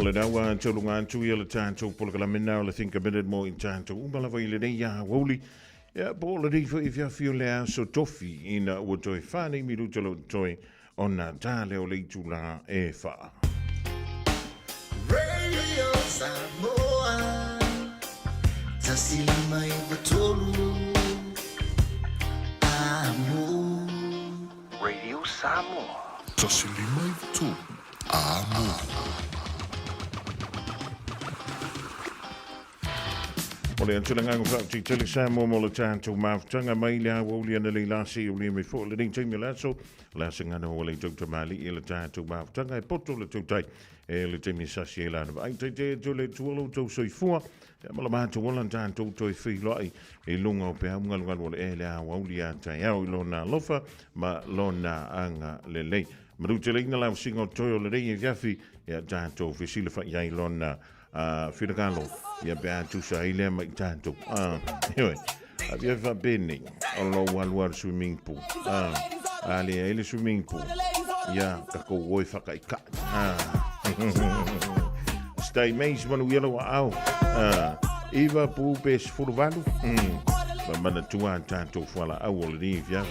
O le dawa tolunga atu ia le tātou polakala mena o le think a minute mo i tātou umala vai le nei ia wauli. Ia po le rei fai fia fio lea so tofi ina ua toi whānei miru talo toi o nā tāle o le itula e wha. Radio Samoa, tasili mai watolu. Samoa. Tasi lima i tu. Amo. O le antuna ngangu whakti tele Samoa mo le tātou mawhtanga mai le awa uli ana le lasi o le me fo le ring taimi laso la singana o le tauta mali e le tātou mawhtanga e poto le tautai e le taimi sasi e lana ai te to le tuolo tau soifua e mala mātou wala tātou toi whiloi e lunga o pēha ungalungalu o le e le awa uli a tai au i lona lofa ma lona anga le lei maru te leina lau singa o toi o le rei e viafi e tātou whisila wha iai lona Whirakalo, ia bea tusa i lea mai tātou. Heoi, a bia wha bene, o lo walwar swimming pool. A lea ele swimming pool. Ia, kako oi whaka i ka. Stay meis manu yellow au. Iwa pu pes furu valu. Mana tua tātou whala au o le ni, via.